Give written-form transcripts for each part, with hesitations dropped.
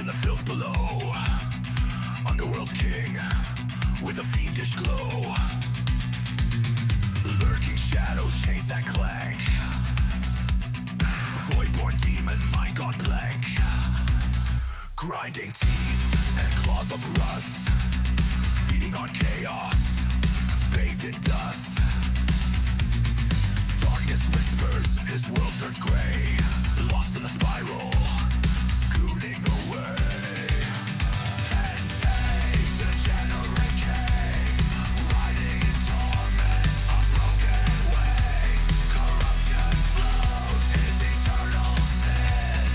the filth below. Underworld's king with a fiendish glow. Lurking shadows, chains that clank. Voidborn demon, mind gone blank. Grinding teeth and claws of rust. Feeding on chaos, bathed in dust. Darkness whispers, his world turns gray. Lost in the spiral, gooning away. And take the generate king, riding in torment on broken ways. Corruption flows, his eternal sin.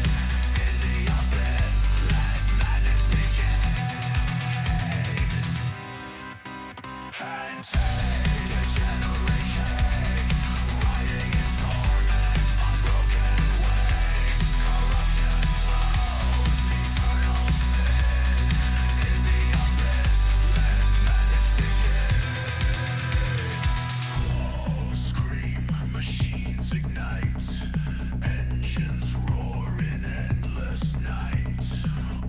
In the abyss, let madness begin. And take the generate king, riding in torment on broken ways. Corruption flows, eternal sin. In the abyss, let madness begin. Claws scream, machines ignite. Engines roar in endless night.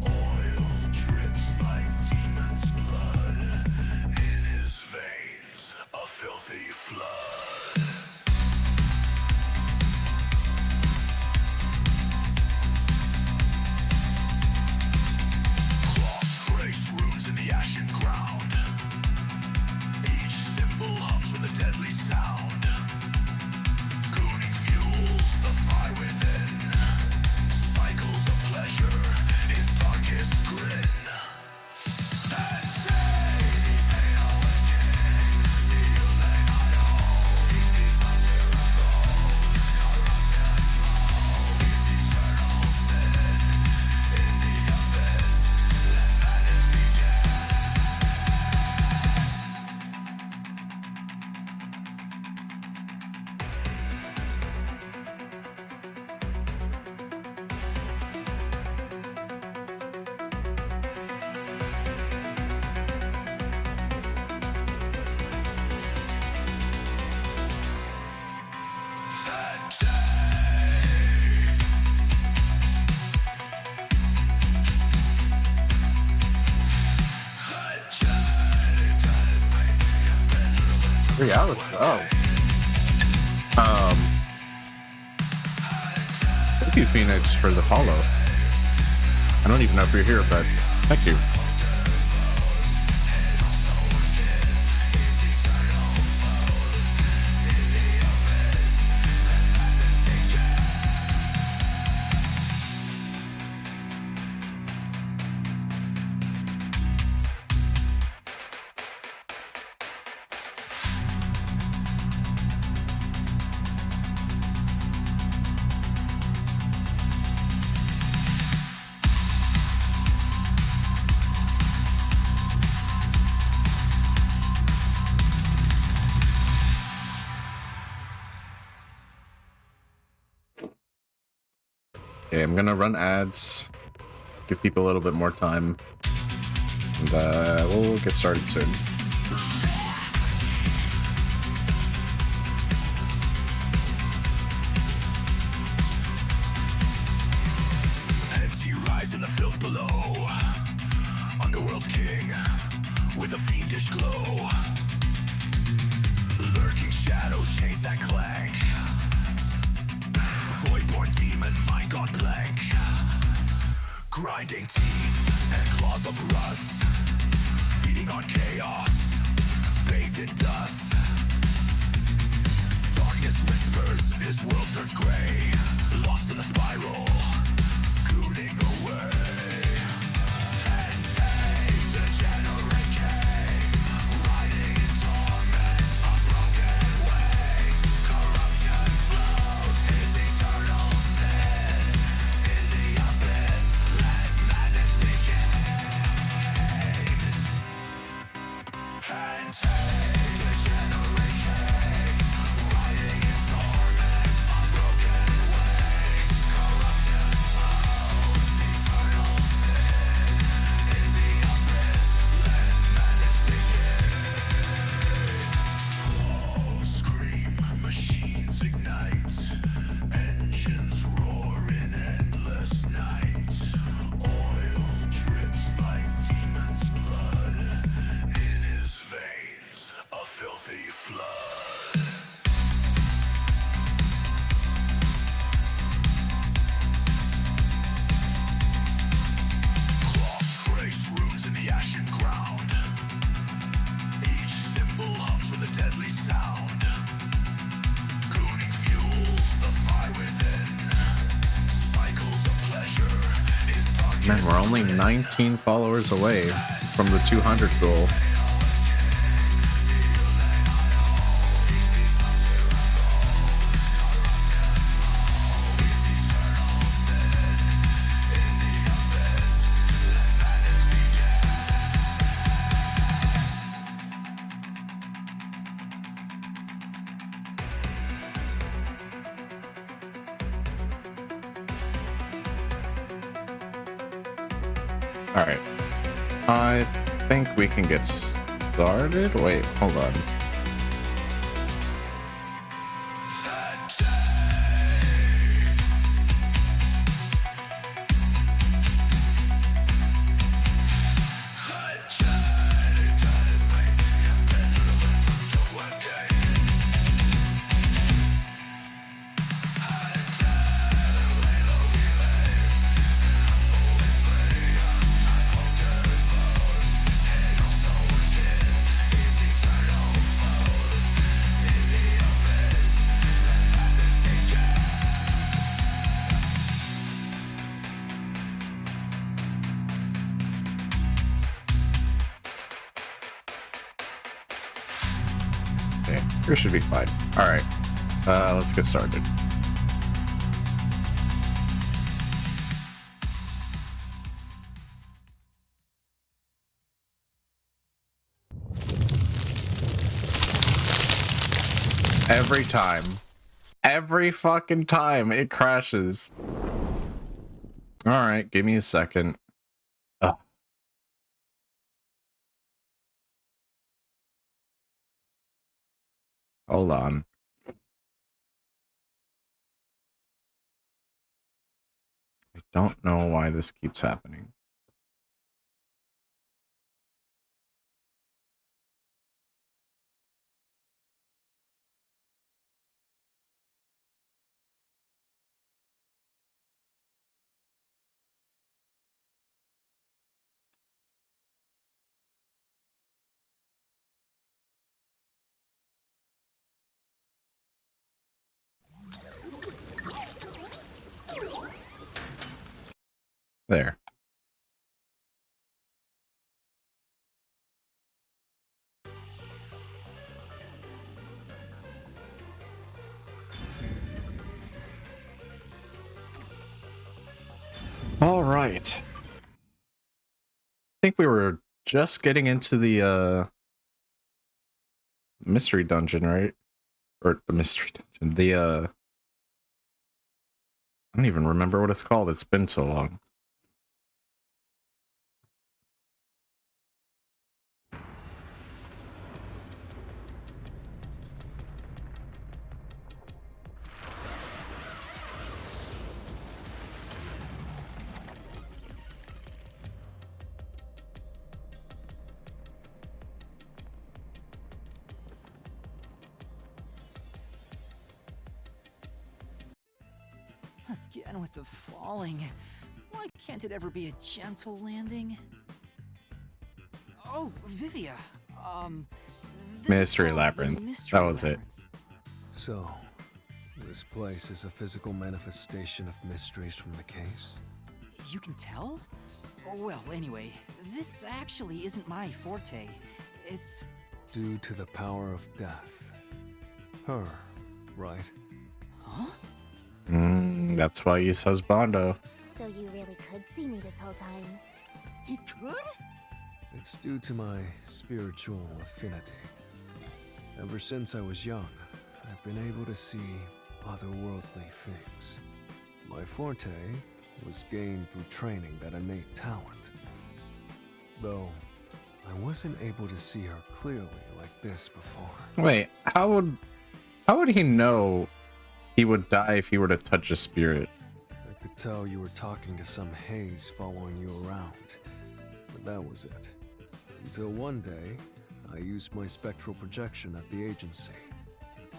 Oil drips like demon's blood. In his veins, a filthy flood. Cross trace runes in the ashen ground. Each symbol hums with a deadly sound. Gooning fuels the fire within. Cycles of pleasure, his darkest grin. And take hail and king, kneel and idol. He's unbearable, corruption flows, his eternal sin. In the abyss, let madness begin. Reality. Oh. Thank you, Phoenix, for the follow. I don't even know if you're here, but thank you. Okay, I'm gonna run ads, give people a little bit more time, and we'll get started soon. Heads he rise in the filth below. Underworld's king with a fiendish glow. Lurking shadows, chains that clank. Voidborn demon, mind gone blank. Grinding teeth and claws of rust. Feeding on chaos, bathed in dust. Darkness whispers, his world turns gray. Lost in the spiral, gooning away. And take the generate king, riding in torment on broken ways. Corruption flows, his eternal sin. In the abyss, let madness begin. And take the generate king, riding in torment on broken ways. Corruption Man, we're only 19 followers away from the 200 goal. Alright. I think we can get started. Wait, hold on. Okay, we should be fine. Alright, let's get started. Every time. Every fucking time it crashes. Alright, give me a second. Ugh. Hold on. I don't know why this keeps happening. There. All right. I think we were just getting into the mystery dungeon, right? Or the mystery dungeon. I don't even remember what it's called. It's been so long. Again with the falling. Why can't it ever be a gentle landing? Oh, Vivia. This Mystery is called the Labyrinth. Mystery That was it. Labyrinth. So, this place is a physical manifestation of mysteries from the case? You can tell? Well, anyway, this actually isn't my forte. It's... Due to the power of death. Her, right? Huh? That's why he's husbando. So you really could see me this whole time. He could? It's due to my spiritual affinity. Ever since I was young, I've been able to see otherworldly things. My forte was gained through training that innate talent. Though, I wasn't able to see her clearly like this before. Wait, how would he know he would die if he were to touch a spirit? I could tell you were talking to some haze following you around, but that was it. Until one day, I used my spectral projection at the agency,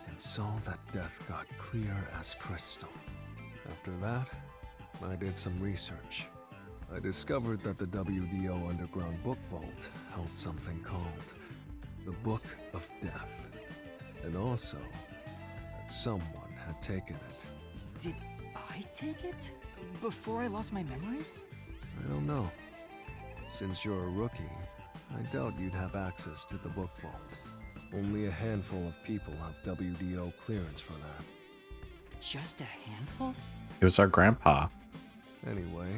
and saw that death got clear as crystal. After that, I did some research. I discovered that the WDO Underground Book Vault held something called the Book of Death, and also that someone had taken it. Did I take it? Before I lost my memories? I don't know. Since you're a rookie, I doubt you'd have access to the book vault. Only a handful of people have WDO clearance for that. Just a handful? It was our grandpa. Anyway,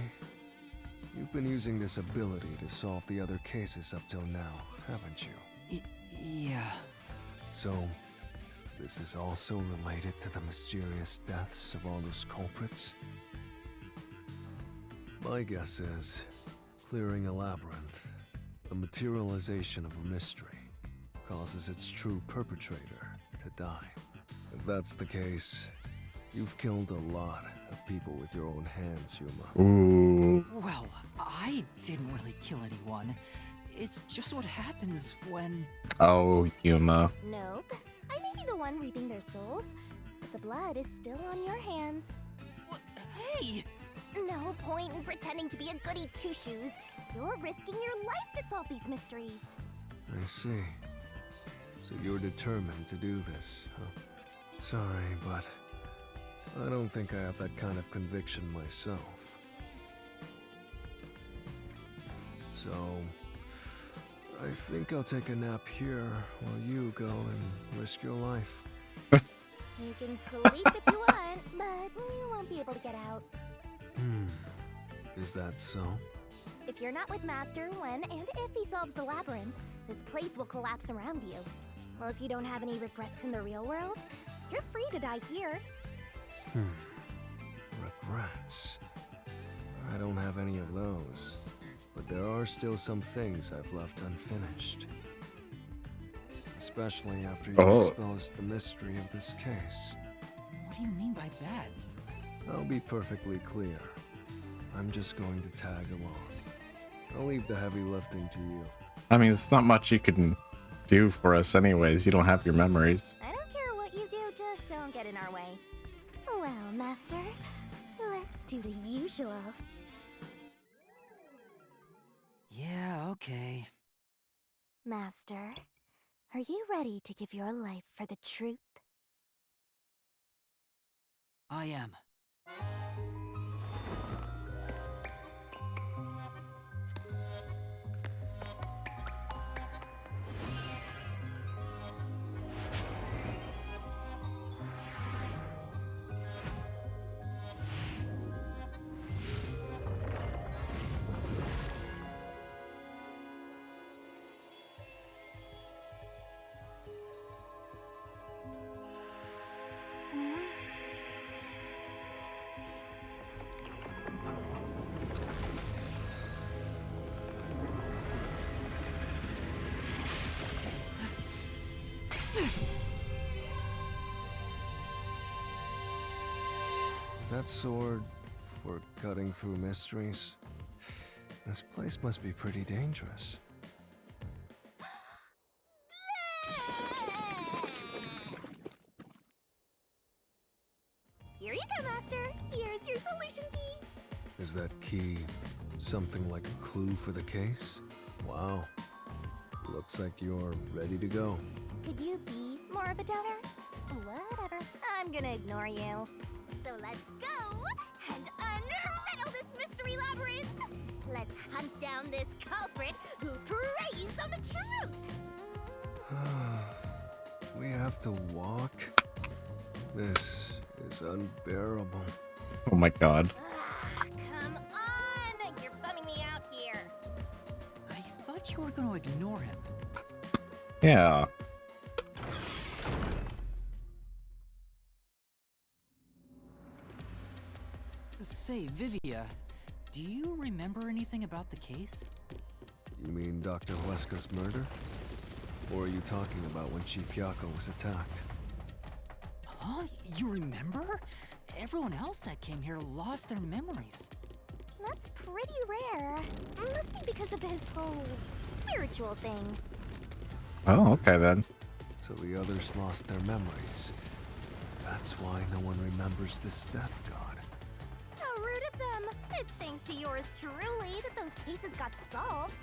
you've been using this ability to solve the other cases up till now, haven't you? Yeah. So, this is also related to the mysterious deaths of all those culprits? My guess is, clearing a labyrinth, the materialization of a mystery, causes its true perpetrator to die. If that's the case, you've killed a lot of people with your own hands, Yuma. Ooh. Well, I didn't really kill anyone. It's just what happens when... Oh, Yuma. Nope. I may be the one reaping their souls, but the blood is still on your hands. What? Hey! No point in pretending to be a goody two-shoes. You're risking your life to solve these mysteries. I see. So you're determined to do this, huh? Sorry, but I don't think I have that kind of conviction myself. So, I think I'll take a nap here while you go and risk your life. You can sleep if you want, but you won't be able to get out. Is that so? If you're not with Master when and if he solves the labyrinth, this place will collapse around you. Well, if you don't have any regrets in the real world, you're free to die here. Regrets. I don't have any of those. But there are still some things I've left unfinished. Especially after you exposed the mystery of this case. What do you mean by that? I'll be perfectly clear. I'm just going to tag along. I'll leave the heavy lifting to you. I mean, it's not much you can do for us anyways. You don't have your memories. I don't care what you do, just don't get in our way. Well, Master, let's do the usual. Yeah, okay. Master, are you ready to give your life for the truth? I am. Is that sword for cutting through mysteries? This place must be pretty dangerous. Here you go, Master. Here's your solution key. Is that key something like a clue for the case? Wow. Looks like you're ready to go. Could you be more of a doubter? Whatever. I'm gonna ignore you. So let's go and unriddle this mystery labyrinth. Let's hunt down this culprit who preys on the truth. We have to walk? This is unbearable. Oh my god. Come on! You're bumming me out here. I thought you were going to ignore him. Yeah. Say, Vivia, do you remember anything about the case? You mean Dr. Huesca's murder? Or are you talking about when Chief Yako was attacked? Huh? You remember? Everyone else that came here lost their memories. That's pretty rare. Must be because of his whole spiritual thing. Oh, okay then. So the others lost their memories. That's why no one remembers this death god. How rude of them. It's thanks to yours truly that those cases got solved.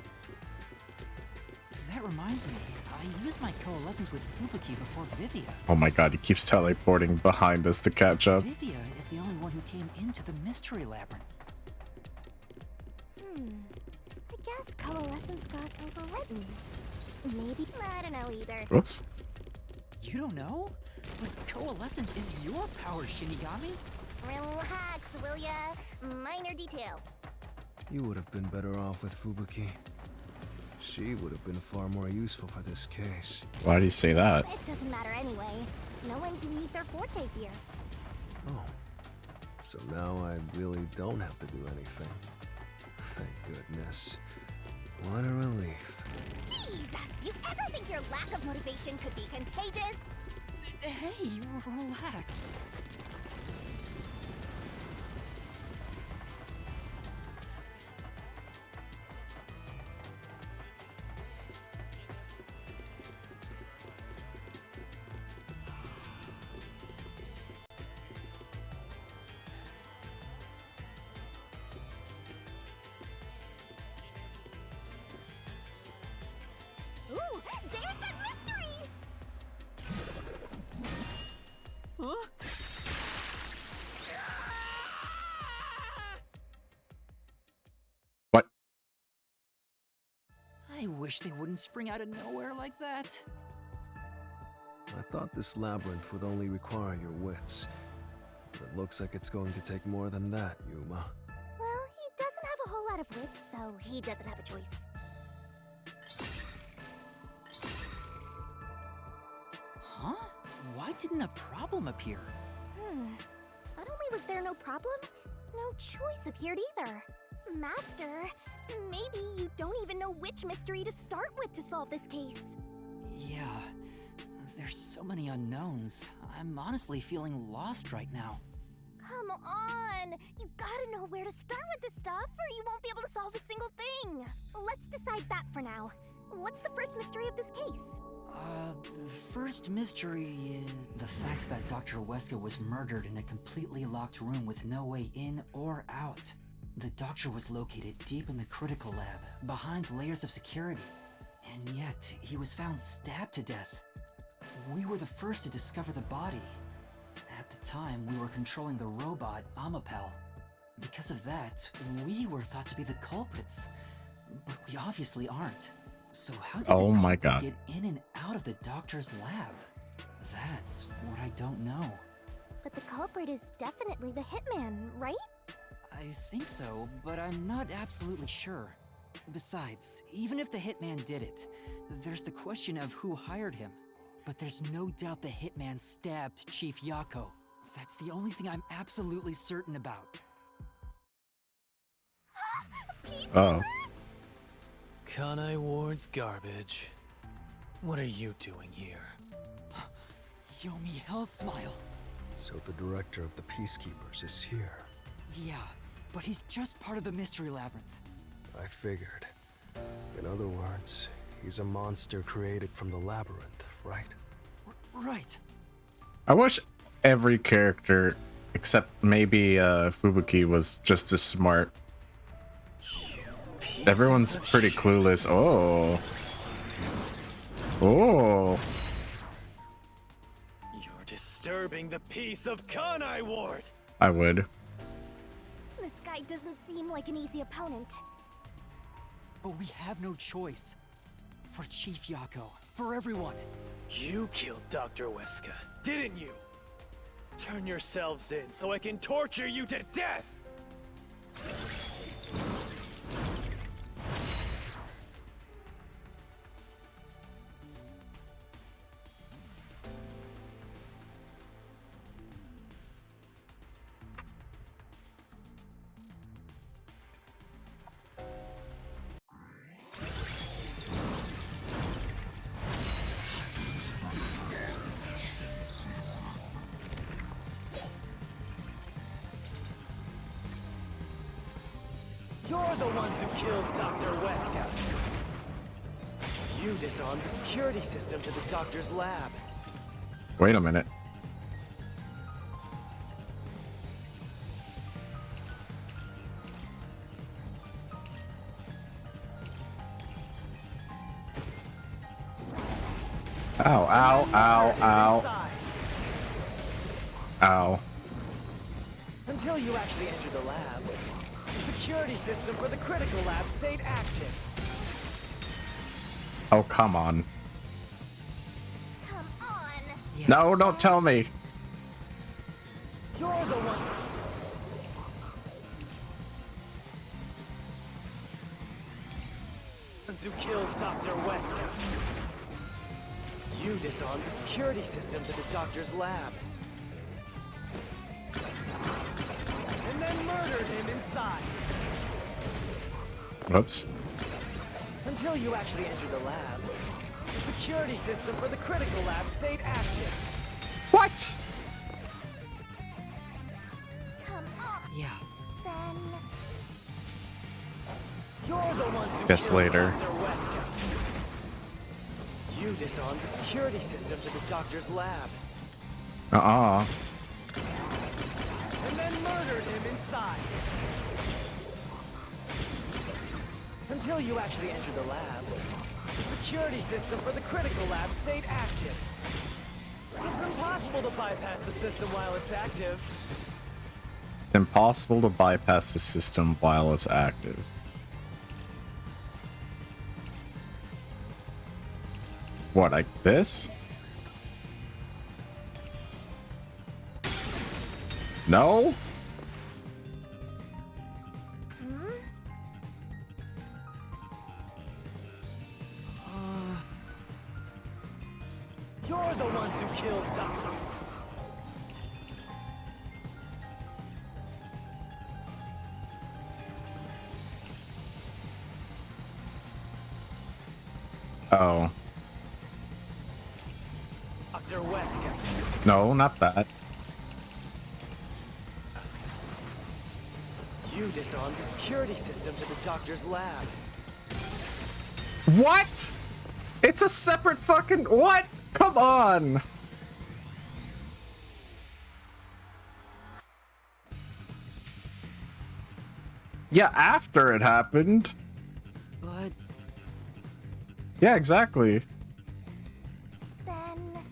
That reminds me, I used my coalescence with Fubuki before Vivia. Oh my god, he keeps teleporting behind us to catch up. Vivia is the only one who came into the mystery labyrinth. I guess coalescence got overwritten. Maybe. I don't know either. Whoops. You don't know? But coalescence is your power, Shinigami. Relax, will ya? Minor detail. You would have been better off with Fubuki. She would have been far more useful for this case. Why do you say that? It doesn't matter anyway. No one can use their forte here. Oh. So now I really don't have to do anything. Thank goodness. What a relief. Jeez! You ever think your lack of motivation could be contagious? Hey, relax. Ooh, there's that mystery! Huh? What? I wish they wouldn't spring out of nowhere like that. I thought this labyrinth would only require your wits. But it looks like it's going to take more than that, Yuma. Well, he doesn't have a whole lot of wits, so he doesn't have a choice. Huh? Why didn't a problem appear? Not only was there no problem, no choice appeared either. Master, maybe you don't even know which mystery to start with to solve this case. Yeah, there's so many unknowns. I'm honestly feeling lost right now. Come on! You gotta know where to start with this stuff, or you won't be able to solve a single thing. Let's decide that for now. What's the first mystery of this case? The first mystery is the fact that Dr. Weska was murdered in a completely locked room with no way in or out. The doctor was located deep in the critical lab, behind layers of security. And yet, he was found stabbed to death. We were the first to discover the body. At the time, we were controlling the robot, Amapel. Because of that, we were thought to be the culprits. But we obviously aren't. So how did Oh the my culprit God. get in and out of the doctor's lab? That's what I don't know. But the culprit is definitely the hitman, right? I think so, but I'm not absolutely sure. Besides, even if the hitman did it, there's the question of who hired him. But there's no doubt the hitman stabbed Chief Yako. That's the only thing I'm absolutely certain about. Oh. Kanai Ward's garbage. What are you doing here? Yomi Hell Smile. So the director of the Peacekeepers is here. Yeah, but he's just part of the Mystery Labyrinth. I figured. In other words, he's a monster created from the labyrinth, right? Right. I wish every character, except maybe Fubuki, was just as smart. Everyone's pretty clueless. Oh. Oh. You're disturbing the peace of Kanai Ward! I would. This guy doesn't seem like an easy opponent. But we have no choice. For Chief Yako, for everyone. You killed Dr. Weska, didn't you? Turn yourselves in so I can torture you to death! You're the ones who killed Dr. Weska. You disarmed the security system to the doctor's lab. Wait a minute. Ow, ow, ow, ow, Inside. ow. Until you actually enter the lab, the security system for the critical lab stayed active. Oh, come on. Come on. Yeah. No, don't tell me. You're the one. Who killed Dr. Wesker. You disarmed the security system to the doctor's lab. And then murdered him inside. Whoops. Until you actually entered the lab, the security system for the critical lab stayed active. What? Come on. Yeah. Then You're the ones who Guess killed later. Dr. Wesker. You disarmed the security system to the doctor's lab. Uh-uh. And then murdered him inside. Until you actually entered the lab, the security system for the critical lab stayed active. It's impossible to bypass the system while it's active. It's impossible to bypass the system while it's active. What, like this? No? You're the ones who killed Dr. Oh. Dr. Wesker. No, not that. You disarmed the security system to the doctor's lab. What? It's a separate fucking... What? Come on! Yeah, after it happened. But Yeah, exactly. then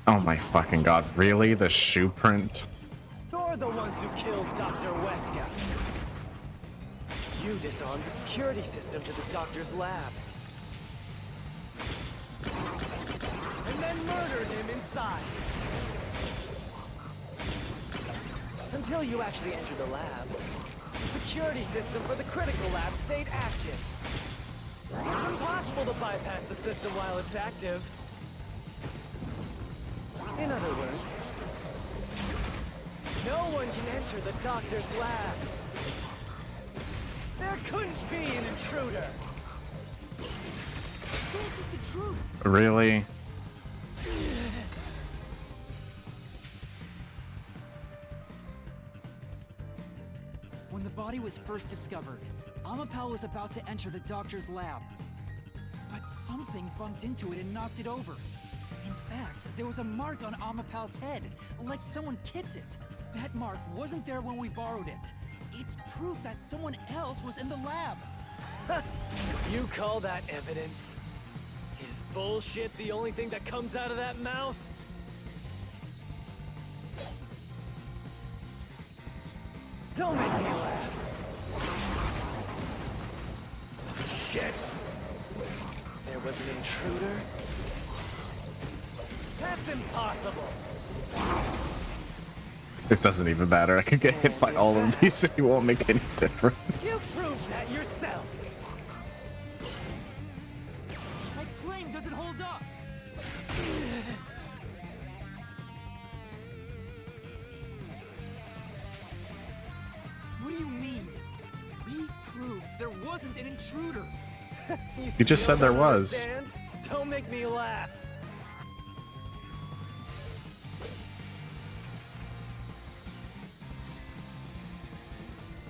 Oh my fucking god, really? The shoe print? You're the ones who killed Dr. Wesker. You disarmed the security system to the doctor's lab. And then murdered him inside. Until you actually entered the lab, the security system for the critical lab stayed active. It's impossible to bypass the system while it's active. In other words, no one can enter the doctor's lab. There couldn't be an intruder. this is the truth. Really? When the body was first discovered, Amapal was about to enter the doctor's lab. But something bumped into it and knocked it over. In fact, there was a mark on Amapal's head, like someone kicked it. That mark wasn't there when we borrowed it. It's proof that someone else was in the lab. You call that evidence? Is bullshit the only thing that comes out of that mouth? Don't make me laugh. Shit! There was an intruder? That's impossible! It doesn't even matter. I could get hit by all of these and it won't make any difference. You proved that yourself! My claim doesn't hold up. What do you mean? We proved there wasn't an intruder. You just still said there don't was. understand? Don't make me laugh.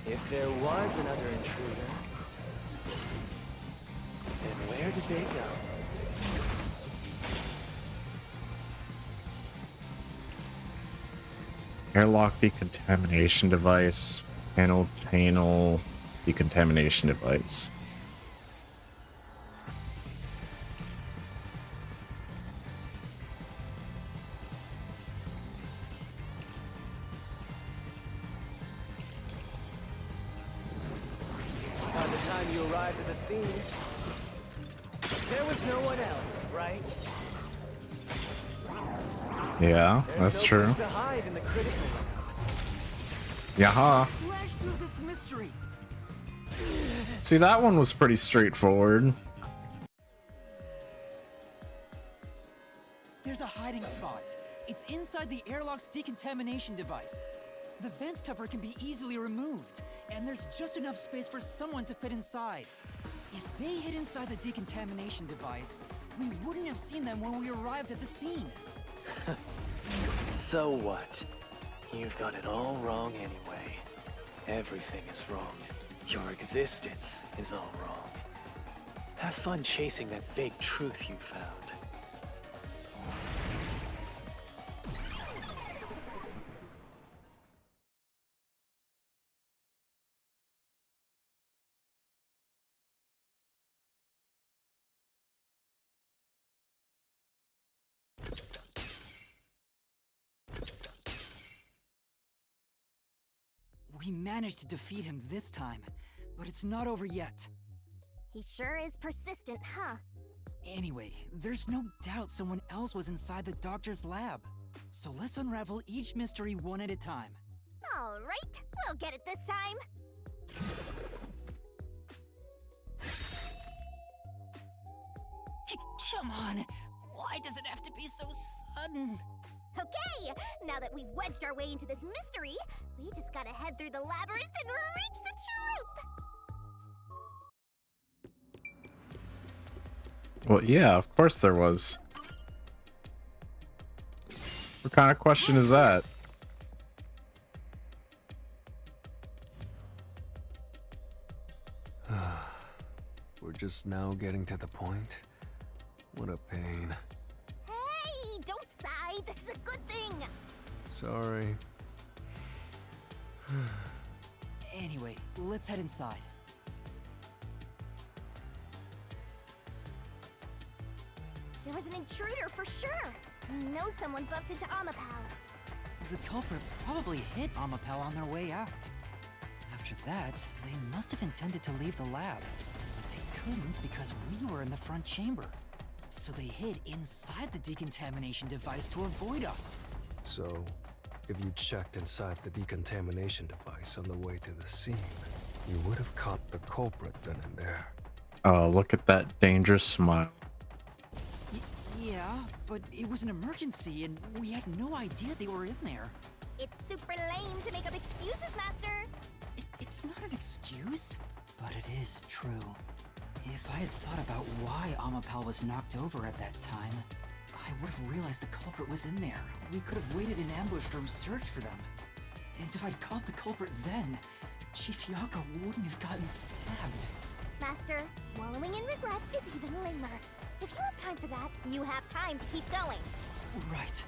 If there was another intruder, then where did they go? Airlock decontamination device. Panel decontamination device. time you arrived at the scene. There was no one else, right? Yeah, There's that's no true. place to hide in the critical lab. Yaha. Slash through this mystery. See, that one was pretty straightforward. There's a hiding spot. It's inside the airlock's decontamination device. The vent cover can be easily removed, and there's just enough space for someone to fit inside. If they hid inside the decontamination device, we wouldn't have seen them when we arrived at the scene. So what? You've got it all wrong anyway. Everything is wrong. Your existence is all wrong. Have fun chasing that fake truth you found. We managed to defeat him this time, but it's not over yet. He sure is persistent, huh? Anyway, there's no doubt someone else was inside the doctor's lab. So let's unravel each mystery one at a time. All right, we'll get it this time. Come on, why does it have to be so sudden? Okay, now that we've wedged our way into this mystery, we just gotta head through the labyrinth and reach the truth! Well, yeah, of course there was. What kind of question is that? We're just now getting to the point. What a pain. Hey, don't sigh, this is a good thing! Sorry. Anyway, let's head inside. There was an intruder for sure! We know someone bumped into Amapal. The culprit probably hit Amapel on their way out. After that, they must have intended to leave the lab, but they couldn't because we were in the front chamber. So they hid inside the decontamination device to avoid us. So, if you checked inside the decontamination device on the way to the scene, you would have caught the culprit then and there. Oh, look at that dangerous smile. Yeah, but it was an emergency and we had no idea they were in there. It's super lame to make up excuses, Master! It's not an excuse, but it is true. If I had thought about why Amapal was knocked over at that time, I would have realized the culprit was in there. We could have waited in ambush or searched for them. And if I'd caught the culprit then, Chief Yako wouldn't have gotten stabbed. Master, wallowing in regret is even lamer. If you have time for that, you have time to keep going. Right.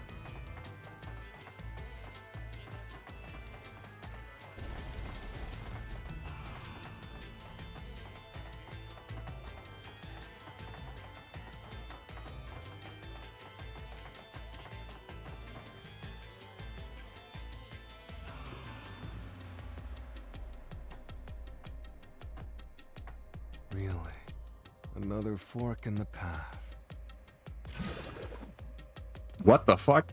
Really? Another fork in the path. What the fuck?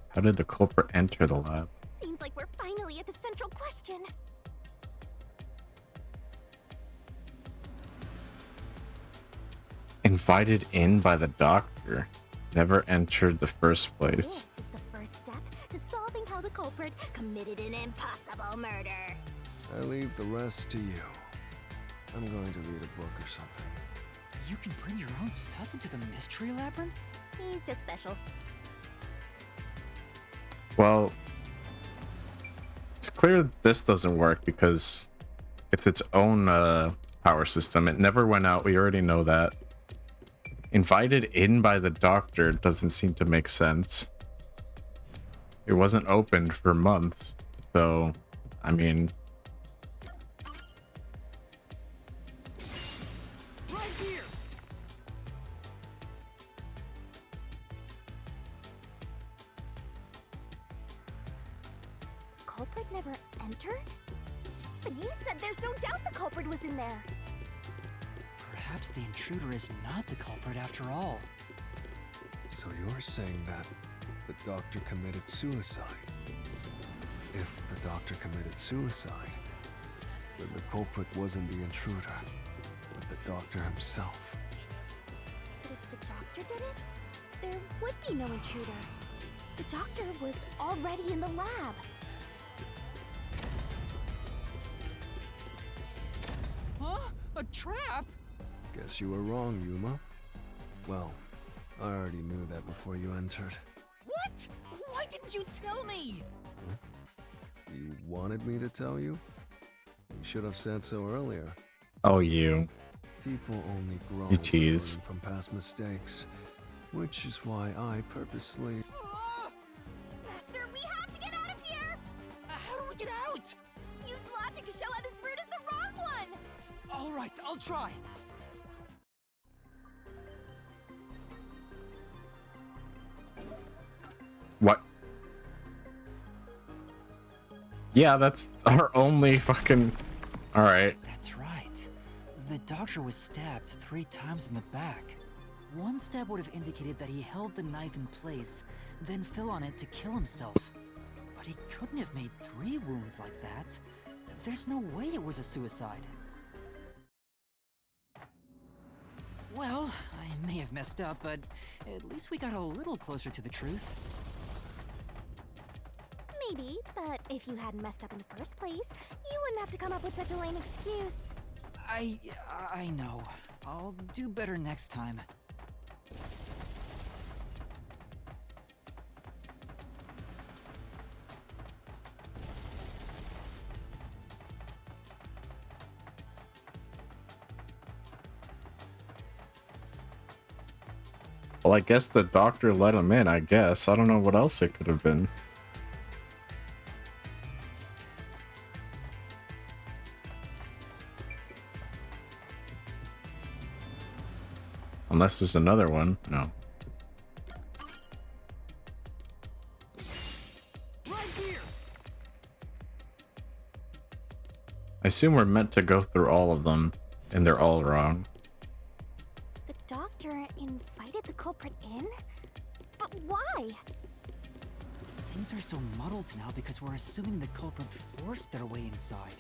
How did the culprit enter the lab? Seems like we're finally at the central question. Invited in by the doctor. Never entered the first place. This is the first step to solving how the culprit committed an impossible murder. I leave the rest to you. I'm going to read a book or something. You can bring your own stuff into the mystery labyrinth? He's just special. Well, it's clear this doesn't work because it's its own power system. It never went out. We already know that. Invited in by the doctor doesn't seem to make sense. It wasn't opened for months. So, I mean... Right here! Culprit never entered? But you said there's no doubt the culprit was in there. Perhaps the intruder is not the culprit after all. So you're saying that the doctor committed suicide? If the doctor committed suicide, then the culprit wasn't the intruder, but the doctor himself. But if the doctor did it, there would be no intruder. The doctor was already in the lab. Huh? A trap? Guess you were wrong, Yuma. Well, I already knew that before you entered. What? Why didn't you tell me? You wanted me to tell you? You should have said so earlier. Oh, you. People only grow You by tease. learning from past mistakes, which is why I purposely... Master, we have to get out of here! How do we get out? Use logic to show how this route is the wrong one! All right, I'll try. What? Yeah, that's our only fucking... Alright. That's right. The doctor was stabbed 3 times in the back. One stab would have indicated that he held the knife in place, then fell on it to kill himself. But he couldn't have made 3 wounds like that. There's no way it was a suicide. Well, I may have messed up, but at least we got a little closer to the truth. Maybe, but if you hadn't messed up in the first place, you wouldn't have to come up with such a lame excuse. I know. I'll do better next time. Well, I guess the doctor let him in, I guess. I don't know what else it could have been. Unless there's another one. No. Right here. I assume we're meant to go through all of them, and they're all wrong. The doctor invited the culprit in? But why? Things are so muddled now because we're assuming the culprit forced their way inside.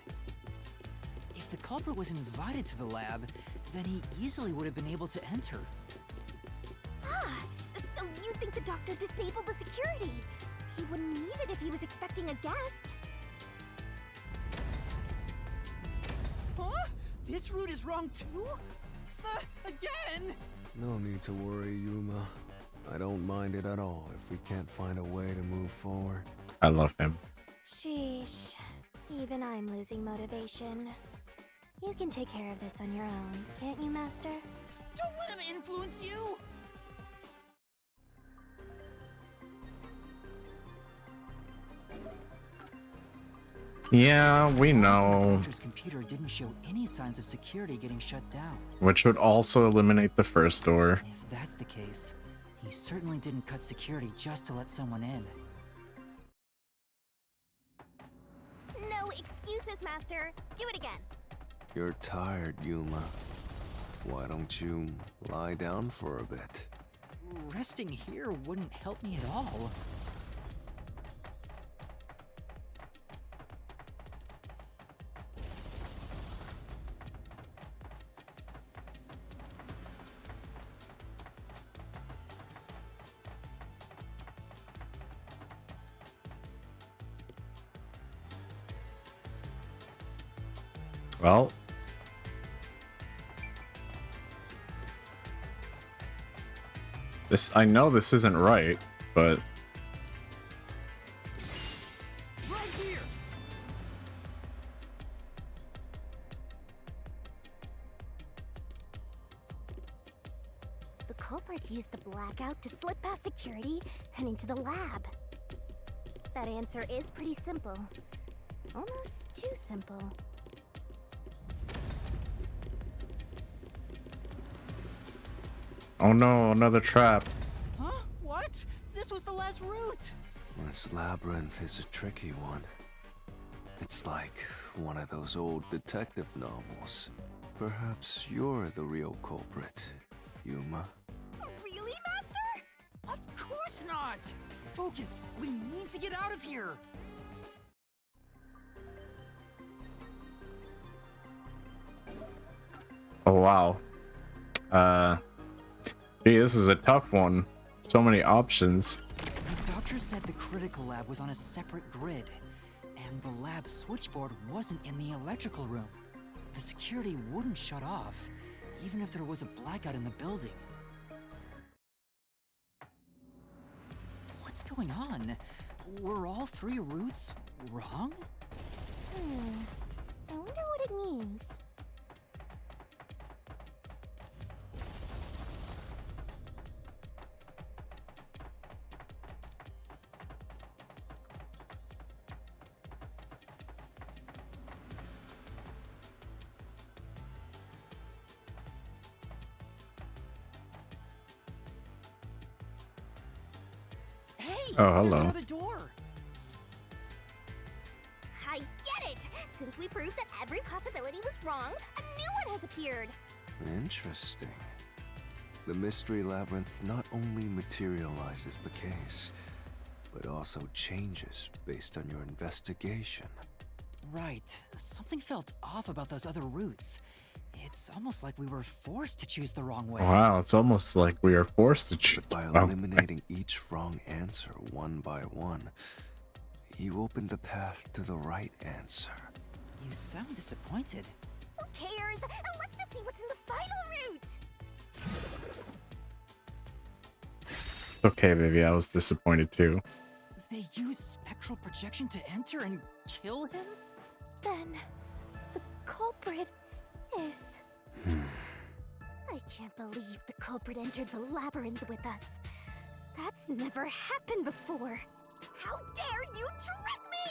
If the culprit was invited to the lab, then he easily would have been able to enter. Ah, so you think the doctor disabled the security? He wouldn't need it if he was expecting a guest. Huh? This route is wrong too? Again? No need to worry, Yuma. I don't mind it at all if we can't find a way to move forward. I love him. Sheesh. Even I'm losing motivation. You can take care of this on your own, can't you, Master? Don't let him influence you! Yeah, we The know. doctor's computer didn't show any signs of security getting shut down. Which would also eliminate the first door. If that's the case, he certainly didn't cut security just to let someone in. No excuses, Master. Do it again. You're tired, Yuma. Why don't you lie down for a bit? Resting here wouldn't help me at all. Well. I know this isn't right, but... Right here! The culprit used the blackout to slip past security and into the lab. That answer is pretty simple. Almost too simple. Oh no, another trap. Huh? What? This was the last route! This labyrinth is a tricky one. It's like one of those old detective novels. Perhaps you're the real culprit, Yuma. Really, Master? Of course not! Focus, we need to get out of here! Oh wow. Gee, this is a tough one. So many options. The doctor said the critical lab was on a separate grid, and the lab switchboard wasn't in the electrical room. The security wouldn't shut off, even if there was a blackout in the building. What's going on? Were all 3 routes wrong? I wonder what it means. Hey! Oh, There's hello. another door! I get it! Since we proved that every possibility was wrong, a new one has appeared. Interesting. The Mystery Labyrinth not only materializes the case, but also changes based on your investigation. Right. Something felt off about those other routes. It's almost like we were forced to choose the wrong way. Wow, it's almost like we are forced to choose. By Wow. eliminating each wrong answer one by one, you open the path to the right answer. You sound disappointed. Who cares? Let's just see what's in the final route! Okay, baby, I was disappointed too. They used spectral projection to enter and kill him? Then, the culprit is... I can't believe the culprit entered the labyrinth with us. That's never happened before. How dare you trick me!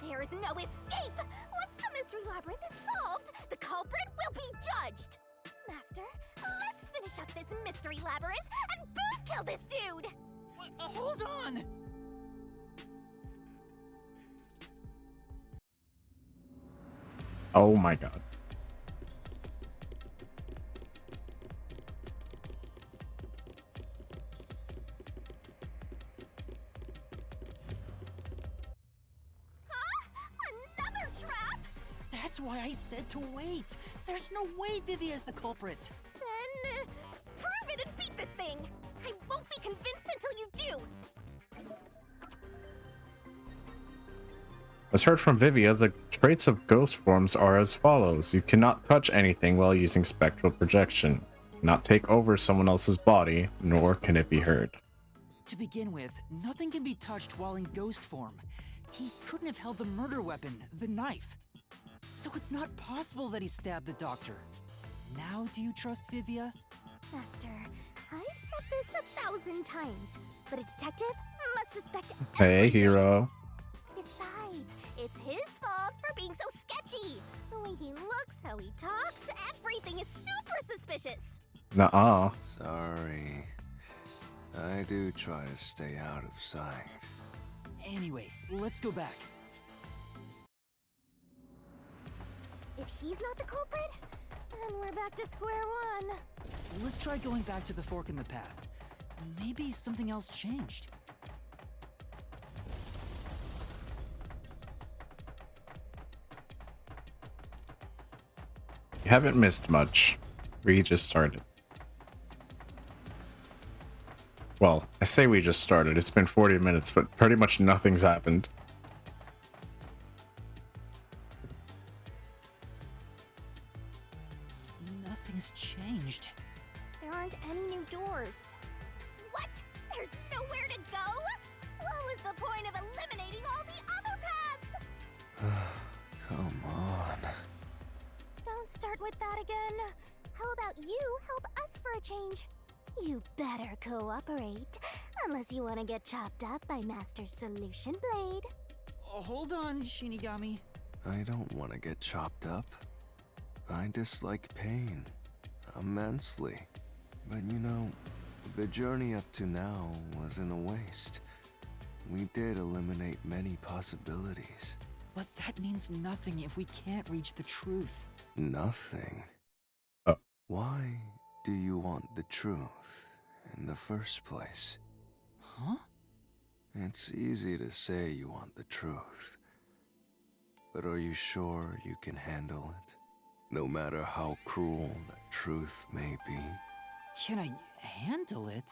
There is no escape! Once the mystery labyrinth is solved, the culprit will be judged! Master, let's finish up this mystery labyrinth and boom kill this dude! Hold on! Oh my god. Another trap? That's why I said to wait. There's no way Vivi is the culprit. Then, prove it and beat this thing! I won't be convinced until you do! As heard from Vivia, the traits of ghost forms are as follows. You cannot touch anything while using spectral projection. Not take over someone else's body, nor can it be heard. To begin with, nothing can be touched while in ghost form. He couldn't have held the murder weapon, the knife. So it's not possible that he stabbed the doctor. Now do you trust Vivia? Master, I've said this 1,000 times, but a detective must suspect Hey, hero. Besides, it's his fault for being so sketchy. The way he looks, how he talks, everything is super suspicious. Nuh-uh. Sorry. I do try to stay out of sight. Anyway, let's go back. If he's not the culprit, then we're back to square one. Let's try going back to the fork in the path. Maybe something else changed. You haven't missed much. We just started. Well, I say we just started. It's been 40 minutes, but pretty much nothing's happened. Nothing's changed. There aren't any new doors. What? There's nowhere to go? What was the point of eliminating all the other paths? Come on. Don't start with that again. How about you help us for a change? You better cooperate, unless you want to get chopped up by Master Solution Blade. Hold on, Shinigami. I don't want to get chopped up. I dislike pain immensely. But you know, the journey up to now wasn't a waste. we did eliminate many possibilities. But that means nothing if we can't reach the truth. Nothing. Oh. Why do you want the truth in the first place? Huh? It's easy to say you want the truth. But are you sure you can handle it? No matter how cruel that truth may be? Can I handle it?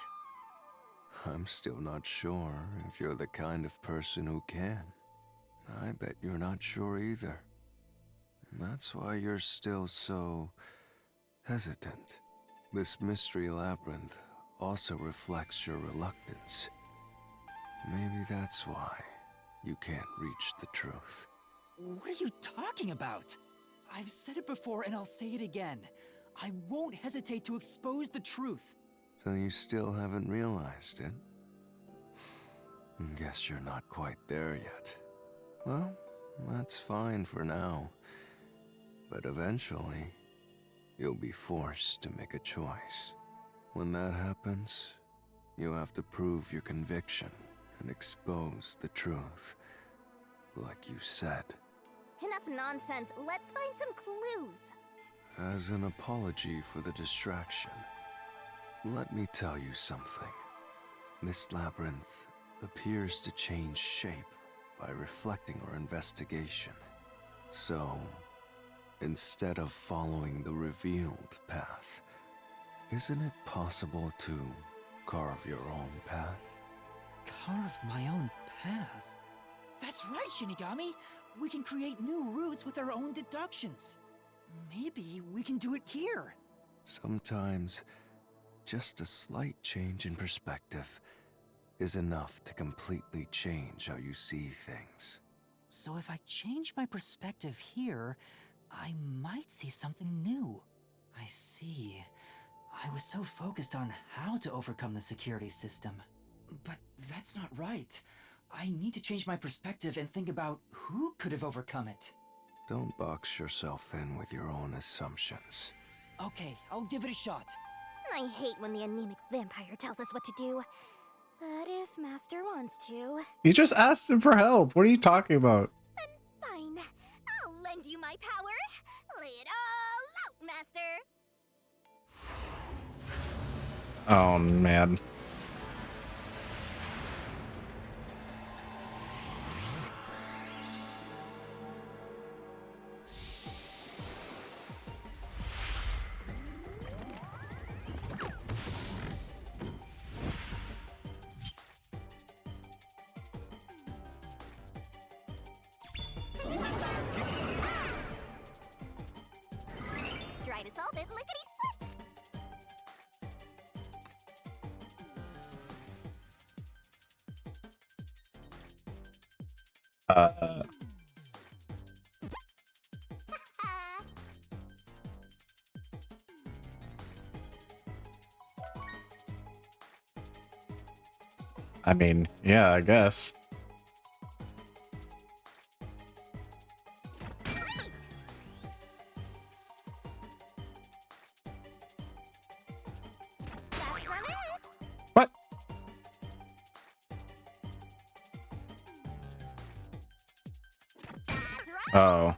I'm still not sure if you're the kind of person who can. I bet you're not sure either. And that's why you're still so hesitant. This mystery labyrinth also reflects your reluctance. Maybe that's why you can't reach the truth. What are you talking about? I've said it before and I'll say it again. I won't hesitate to expose the truth. So you still haven't realized it? Guess you're not quite there yet. Well, that's fine for now. But eventually, you'll be forced to make a choice. When that happens, you'll have to prove your conviction and expose the truth. Like you said. Enough nonsense. Let's find some clues. As an apology for the distraction, let me tell you something. This labyrinth appears to change shape by reflecting our investigation. So, instead of following the revealed path, isn't it possible to carve your own path? Carve my own path? That's right, Shinigami! We can create new routes with our own deductions. Maybe we can do it here. Sometimes, just a slight change in perspective is enough to completely change how you see things. So if I change my perspective here, I might see something new. I see. I was so focused on how to overcome the security system. But that's not right. I need to change my perspective and think about who could have overcome it. Don't box yourself in with your own assumptions. Okay, I'll give it a shot. I hate when the anemic vampire tells us what to do. But if Master wants to, You just asked him for help. What are you talking about? fine. I'll lend you my power. Lay it all out, Master. Oh, man. Try to solve it lickety-split. I mean, yeah, I guess. Right. That's not it. What? That's right. Oh.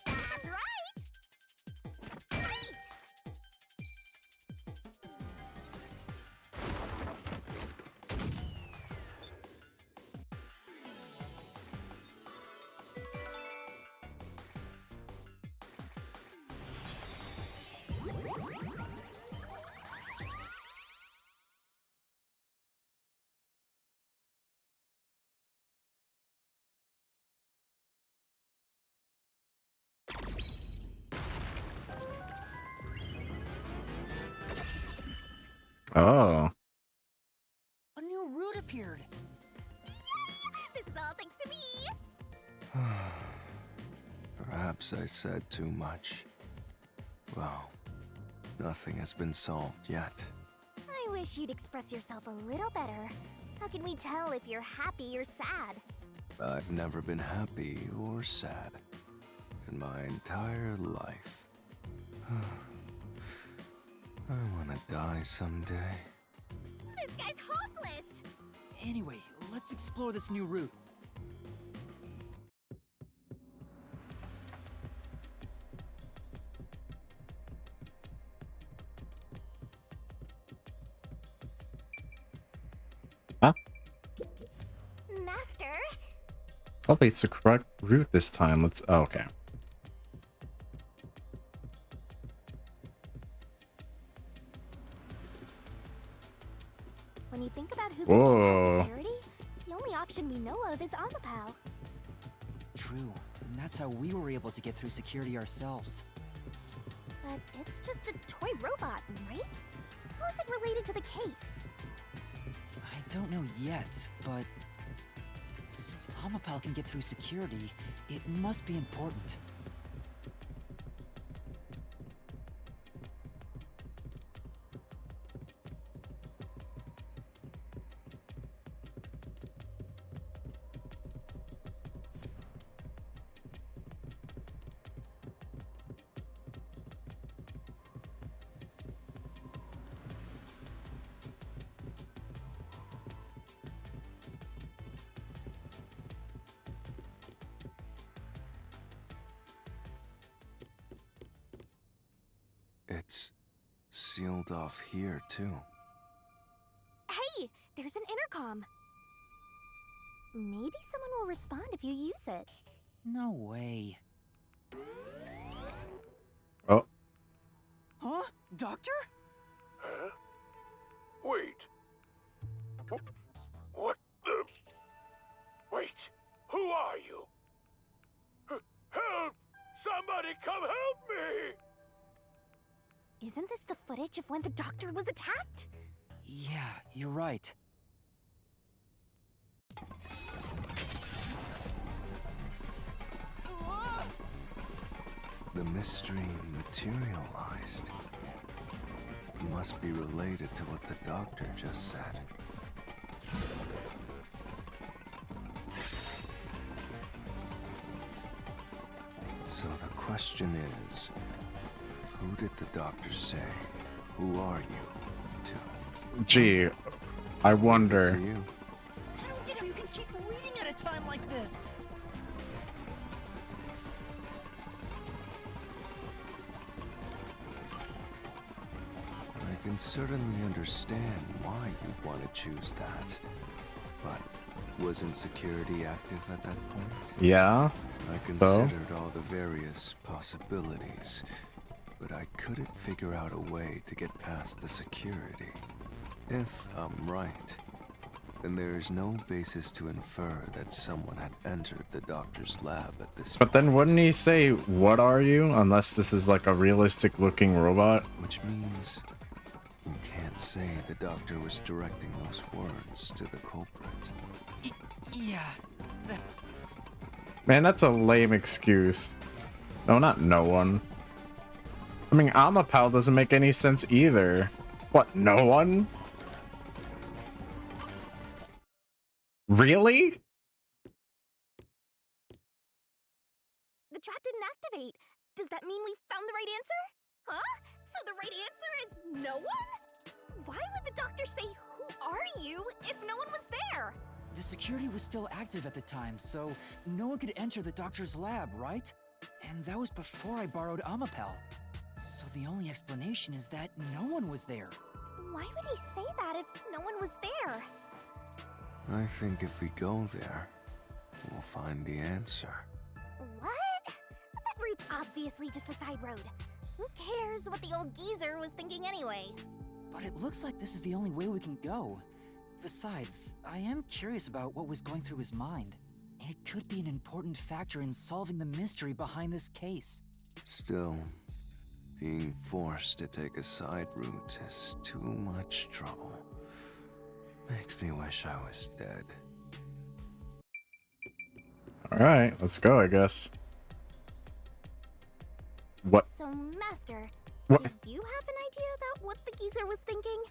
That's right. Great. Oh. A new route appeared. This is all thanks to me. Perhaps I said too much. Well, nothing has been solved yet. I wish you'd express yourself a little better. How can we tell if you're happy or sad? I've never been happy or sad in my entire life. I want to die someday. This guy's hopeless. Anyway, let's explore this new route. Huh? Master, Hopefully it's the correct route this time. Let's. Oh, okay. when you think about who Whoa. can get security, the only option we know of is Amapal. True, and that's how we were able to get through security ourselves. But it's just a toy robot, right? How is it related to the case? I don't know yet, but since Amapal can get through security, it must be important. It's sealed off here, too. Hey, there's an intercom. Maybe someone will respond if you use it. No way. Oh, Huh? Doctor? Huh? Wait. What the? Wait. Who are you? Help! Somebody come help me! Isn't this the footage of when the doctor was attacked? Yeah, you're right. The mystery materialized. It must be related to what the doctor just said. So the question is, who did the doctor say, "Who are you?" to? gee. I wonder. To you. I don't get how you can keep reading at a time like this. I can certainly understand why you'd want to choose that. But wasn't security active at that point? Yeah. I So? considered all the various possibilities, but I couldn't figure out a way to get past the security. If I'm right, then there is no basis to infer that someone had entered the doctor's lab at this But then point, wouldn't he say, "What are you?" Unless this is like a realistic looking robot. which means you can't say the doctor was directing those words to the culprit. Yeah. Man, that's a lame excuse. No, not no one. I mean, Amapal doesn't make any sense either. What, no one? Really? The trap didn't activate. Does that mean we found the right answer? Huh? So the right answer is no one? Why would the doctor say, "Who are you?" if no one was there? The security was still active at the time, so no one could enter the doctor's lab, right? And that was before I borrowed Amapal. So the only explanation is that no one was there. Why would he say that if no one was there? I think if we go there, we'll find the answer. What? That route's obviously just a side road. Who cares what the old geezer was thinking anyway? But it looks like this is the only way we can go. Besides, I am curious about what was going through his mind. It could be an important factor in solving the mystery behind this case. Still, being forced to take a side route is too much trouble. Makes me wish I was dead. Alright, let's go, I guess. What? So, Master, What? do you have an idea about what the geezer was thinking?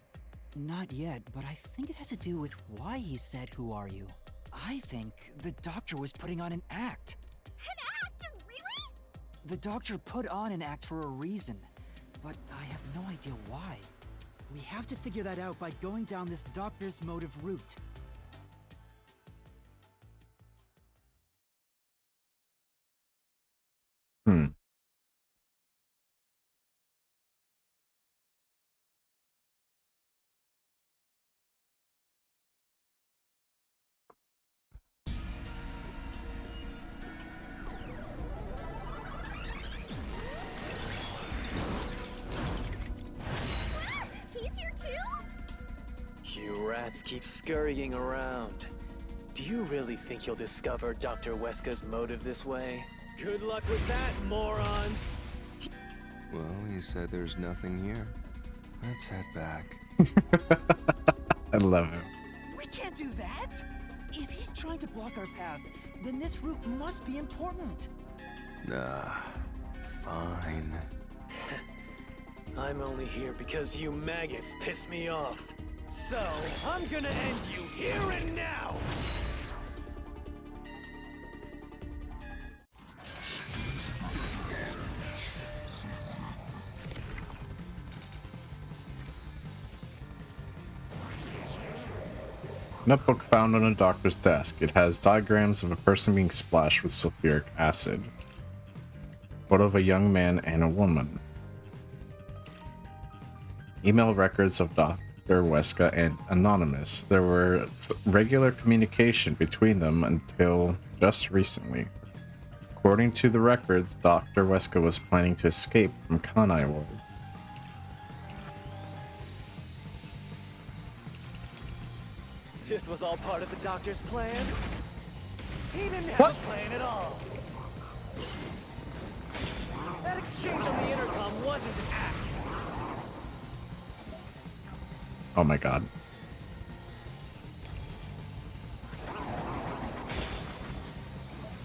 Not yet, but I think it has to do with why he said, "Who are you?" I think the doctor was putting on an act. An act? Really? The doctor put on an act for a reason, but I have no idea why. We have to figure that out by going down this doctor's motive route. Hmm. He's here too? You rats keep scurrying around. Do you really think you'll discover Dr. Weska's motive this way? Good luck with that, morons! Well, you said there's nothing here. Let's head back. I love him. We can't do that! If he's trying to block our path, then this route must be important. Nah, fine. I'm only here because you maggots piss me off. So, I'm gonna end you here and now! Notebook found on a doctor's desk. It has diagrams of a person being splashed with sulfuric acid. Photo of a young man and a woman. Email records of Dr. Weska and Anonymous. There were regular communication between them until just recently. According to the records, Dr. Weska was planning to escape from Kanai Ward. This was all part of the doctor's plan? He didn't have a plan at all. That exchange on the intercom wasn't an act. Oh my god.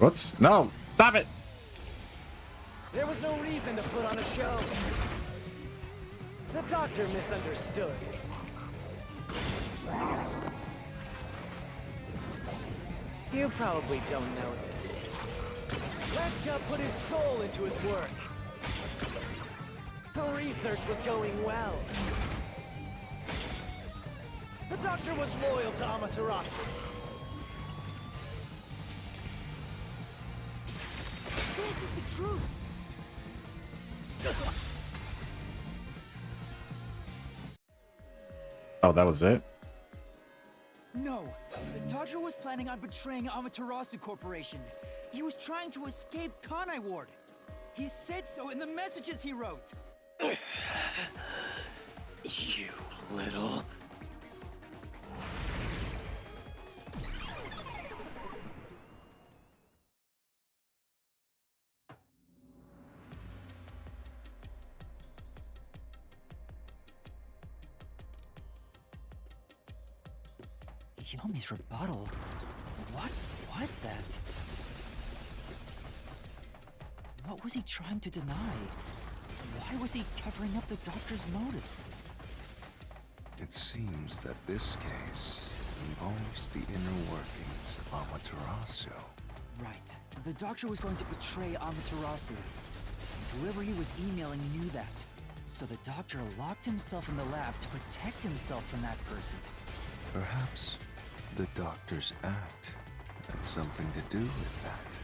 Whoops. No! Stop it! There was no reason to put on a show. The doctor misunderstood. You probably don't know this. Weska put his soul into his work. The research was going well. The doctor was loyal to Amaterasu. This is the truth! Oh, that was it? No, the doctor was planning on betraying Amaterasu Corporation. He was trying to escape Kanai Ward. He said so in the messages he wrote. You little... Yomi's rebuttal? What was that? What was he trying to deny? Why was he covering up the doctor's motives? It seems that this case involves the inner workings of Amaterasu. Right. The doctor was going to betray Amaterasu. And whoever he was emailing knew that. So the doctor locked himself in the lab to protect himself from that person. Perhaps the doctor's act had something to do with that.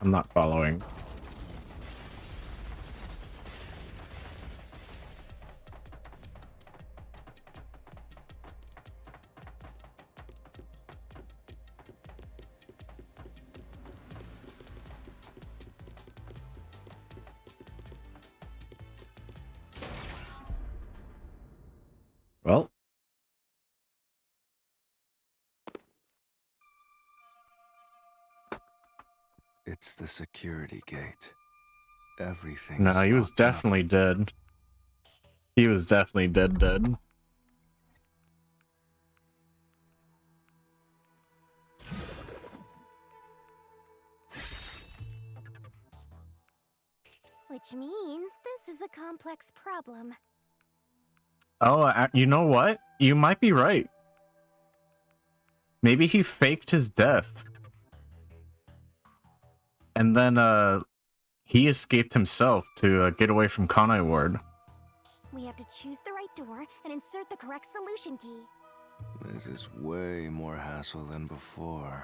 I'm not following. Well, It's the security gate. Everything. no, he was locked up. definitely dead. He was definitely dead. Which means this is a complex problem. Oh, you know what? You might be right. Maybe he faked his death. And then, he escaped himself to get away from Kanai Ward. We have to choose the right door and insert the correct solution key. This is way more hassle than before.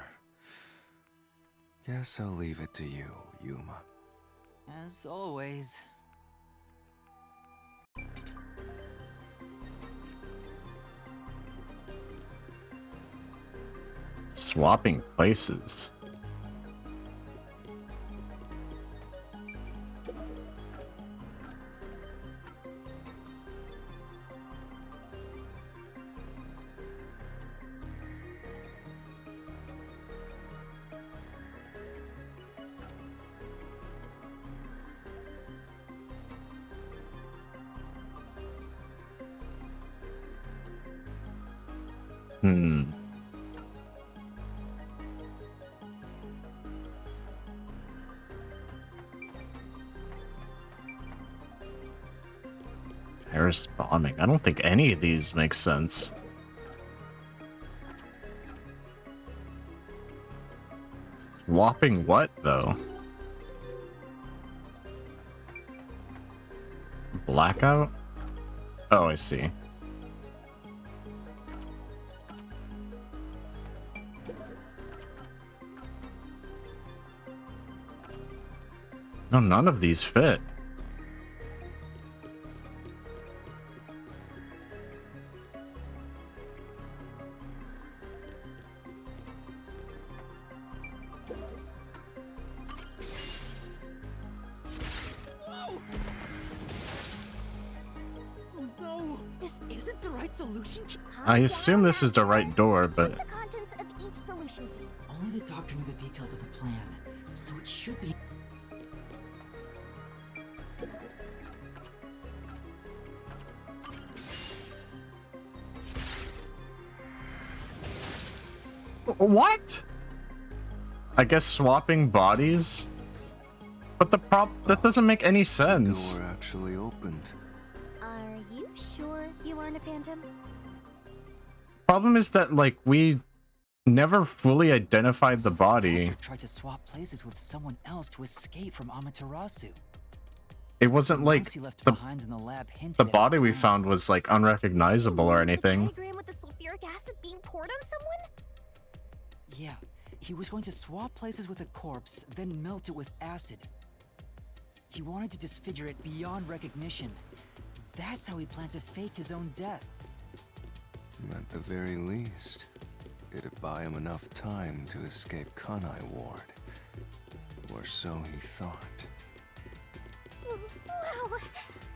Guess I'll leave it to you, Yuma. As always. Swapping places. Paris bombing. I don't think any of these make sense. Swapping what, though? Blackout? Oh, I see. No, none of these fit. I assume this is the right door, but... Check the contents of each solution key. Only the doctor knew the details of the plan, so it should be... What? I guess swapping bodies? But that doesn't make any sense. The door actually opened. Are you sure you aren't a phantom? Problem is that, like, we never fully identified the body. Doctor tried to swap places with someone else to escape from Amaterasu. It wasn't like Notes he left the behind in the lab hinted the at his body we plan. found was like unrecognizable or The anything. diagram with the sulfuric acid being poured on someone? Yeah, he was going to swap places with a corpse, then melt it with acid. He wanted to disfigure it beyond recognition. That's how he planned to fake his own death. At the very least, it'd buy him enough time to escape Kanai Ward. Or so he thought. Wow!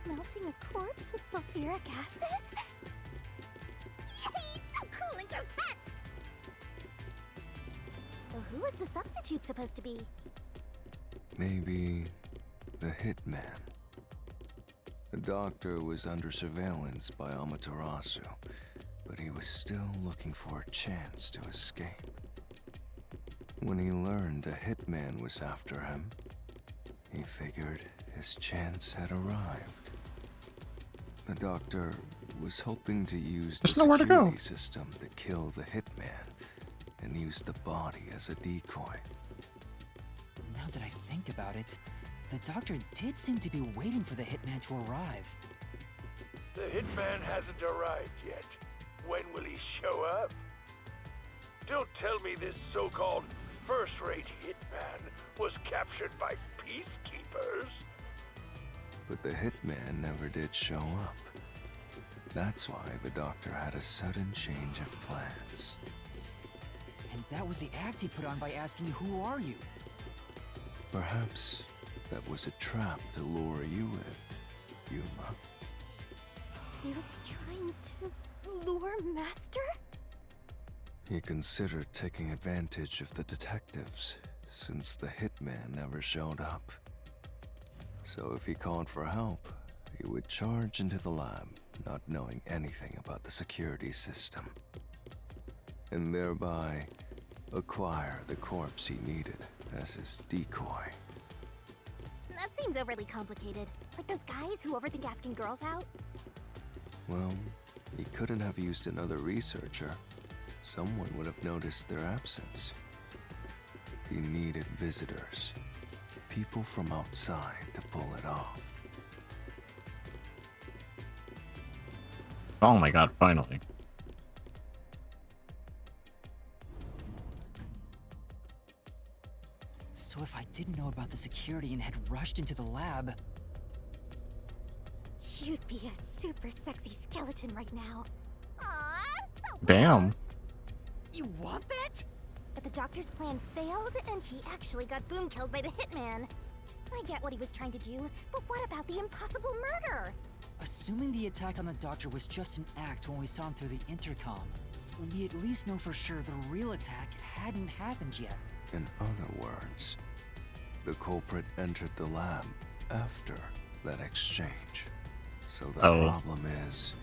Melting a corpse with sulfuric acid? Yay! So cool and grotesque! So who is the substitute supposed to be? Maybe the hitman. The doctor was under surveillance by Amaterasu, but he was still looking for a chance to escape. When he learned a hitman was after him, he figured his chance had arrived. The doctor was hoping to use the There's nowhere to go. security system to kill the hitman and use the body as a decoy. Now that I think about it, the doctor did seem to be waiting for the hitman to arrive. The hitman hasn't arrived yet. When will he show up? Don't tell me this so-called first-rate hitman was captured by peacekeepers. But the hitman never did show up. That's why the doctor had a sudden change of plans. And that was the act he put on by asking, "Who are you?" Perhaps that was a trap to lure you in, Yuma. He was trying to lure Master? He considered taking advantage of the detectives, since the hitman never showed up. So if he called for help, he would charge into the lab, not knowing anything about the security system. And thereby, acquire the corpse he needed as his decoy. That seems overly complicated. Like those guys who overthink asking girls out? Well, he couldn't have used another researcher. Someone would have noticed their absence. He needed visitors. People from outside to pull it off. Oh my god, finally. So if I didn't know about the security and had rushed into the lab, You'd be a super sexy skeleton right now. Aw, so Damn. close. You want that? But the doctor's plan failed, and he actually got boom killed by the hitman. I get what he was trying to do, but what about the impossible murder? assuming the attack on the doctor was just an act when we saw him through the intercom, we at least know for sure the real attack hadn't happened yet. In other words, the culprit entered the lab after that exchange. So the problem is,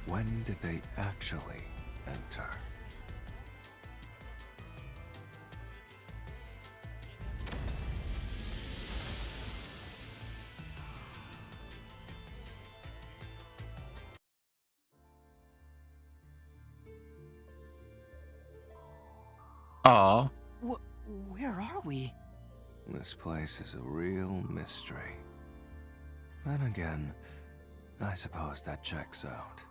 when did they actually enter? Aw. Where are we? This place is a real mystery. Then again, I suppose that checks out.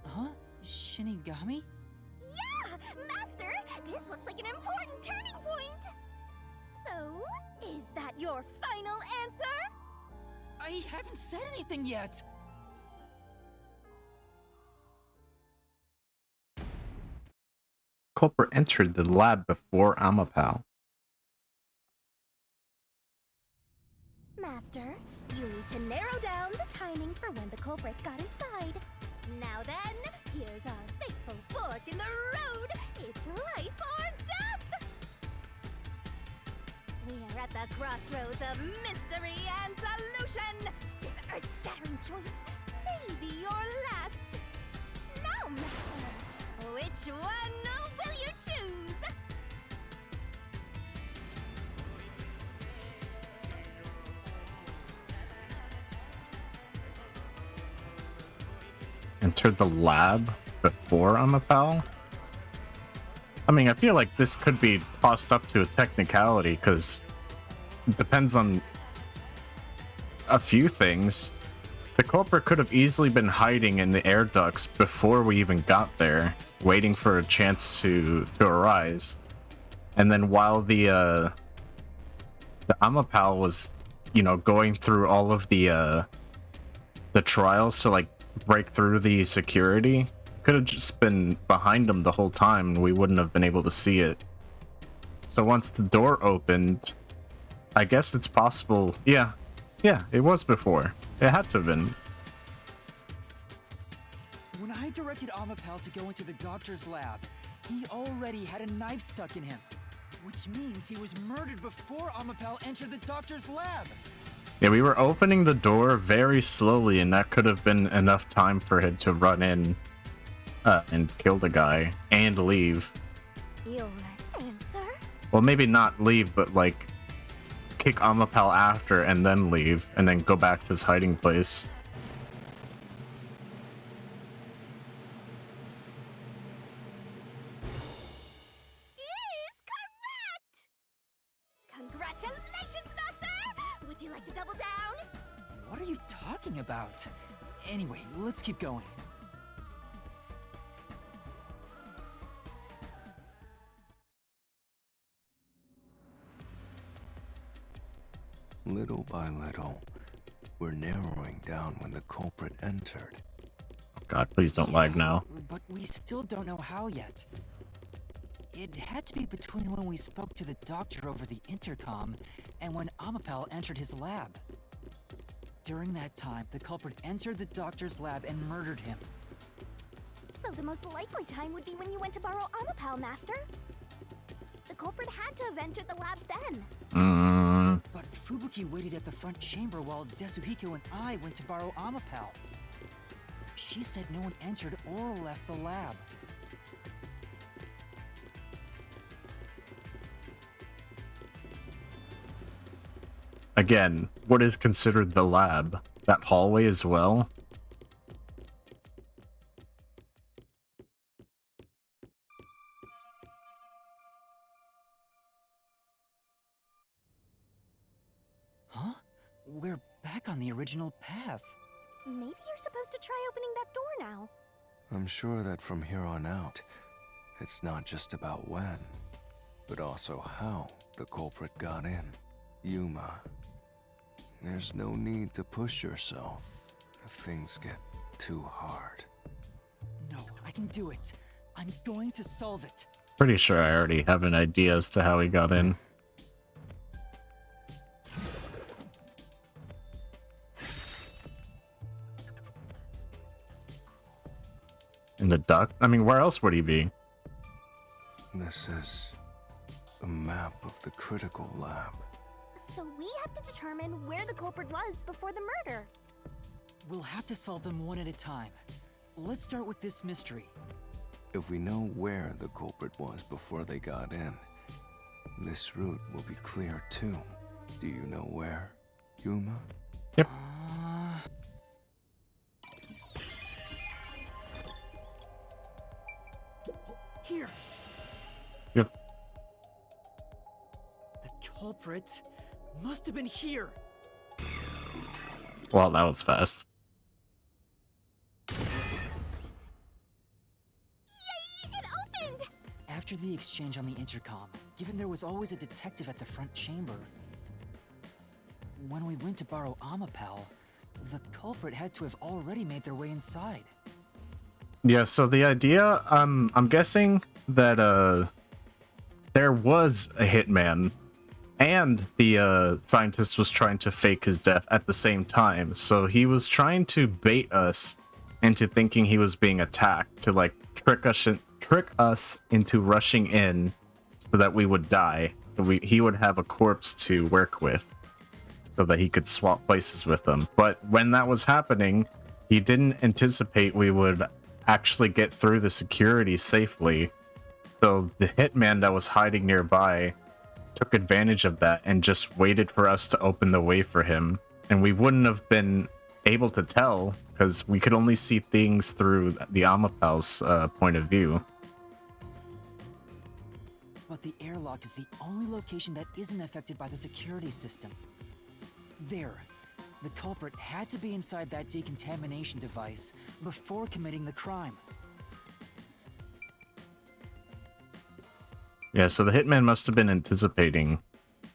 Huh? Shinigami? Yeah! Master, this looks like an important turning point! So, is that your final answer? I haven't said anything yet. Culprit entered the lab before Amapal. Master, you need to narrow down the timing for when the culprit got inside. Now then, here's our fateful fork in the road. It's life or death! We are at the crossroads of mystery and solution. This earth-shattering choice may be your last. Now, Master, which one will you choose? Entered the lab before Amapal? I mean, I feel like this could be tossed up to a technicality, because it depends on a few things. The culprit could have easily been hiding in the air ducts before we even got there, waiting for a chance to arise. And then while the Amapal was, you know, going through all of the trials to, like, break through the security, could have just been behind him the whole time and we wouldn't have been able to see it. So once the door opened, I guess it's possible. Yeah, it was before. It had to have been. When I directed Amapal to go into the doctor's lab, he already had a knife stuck in him. Which means he was murdered before Amapal entered the doctor's lab. Yeah, we were opening the door very slowly, and that could have been enough time for him to run in and kill the guy and leave. Your answer? Well, maybe not leave, but like kick Amapal after and then leave, and then go back to his hiding place. Is correct! Congratulations, Master! Would you like to double down? What are you talking about? Anyway, let's keep going. Little by little, we're narrowing down when the culprit entered. God, please don't lag now. But we still don't know how yet. It had to be between when we spoke to the doctor over the intercom and when Amapal entered his lab. During that time, the culprit entered the doctor's lab and murdered him. So the most likely time would be when you went to borrow Amapal, Master. The culprit had to have entered the lab then. But Fubuki waited at the front chamber while Desuhiko and I went to borrow Amapal. She said no one entered or left the lab. Again, what is considered the lab? That hallway as well? Huh? We're back on the original path. Maybe you're supposed to try opening that door now. I'm sure that from here on out, it's not just about when, but also how the culprit got in. Yuma, there's no need to push yourself if things get too hard. No, I can do it. I'm going to solve it. Pretty sure I already have an idea as to how he got in. In the duct? I mean, where else would he be? This is a map of the critical lab. So we have to determine where the culprit was before the murder. We'll have to solve them one at a time. Let's start with this mystery. If we know where the culprit was before they got in, this route will be clear too. Do you know where, Yuma? Yep. Here. Yep. The culprit must have been here. Well, that was fast. Yay! It opened! After the exchange on the intercom, given there was always a detective at the front chamber, when we went to borrow Amapal, the culprit had to have already made their way inside. Yeah, so the idea, I'm guessing that there was a hitman and the scientist was trying to fake his death at the same time. So he was trying to bait us into thinking he was being attacked to like trick us into rushing in so that we would die. So he would have a corpse to work with so that he could swap places with them. But when that was happening, he didn't anticipate we would actually get through the security safely. So the hitman that was hiding nearby took advantage of that and just waited for us to open the way for him. And we wouldn't have been able to tell because we could only see things through the Amapal's point of view. But the airlock is the only location that isn't affected by the security system. There. The culprit had to be inside that decontamination device before committing the crime. Yeah, so the hitman must have been anticipating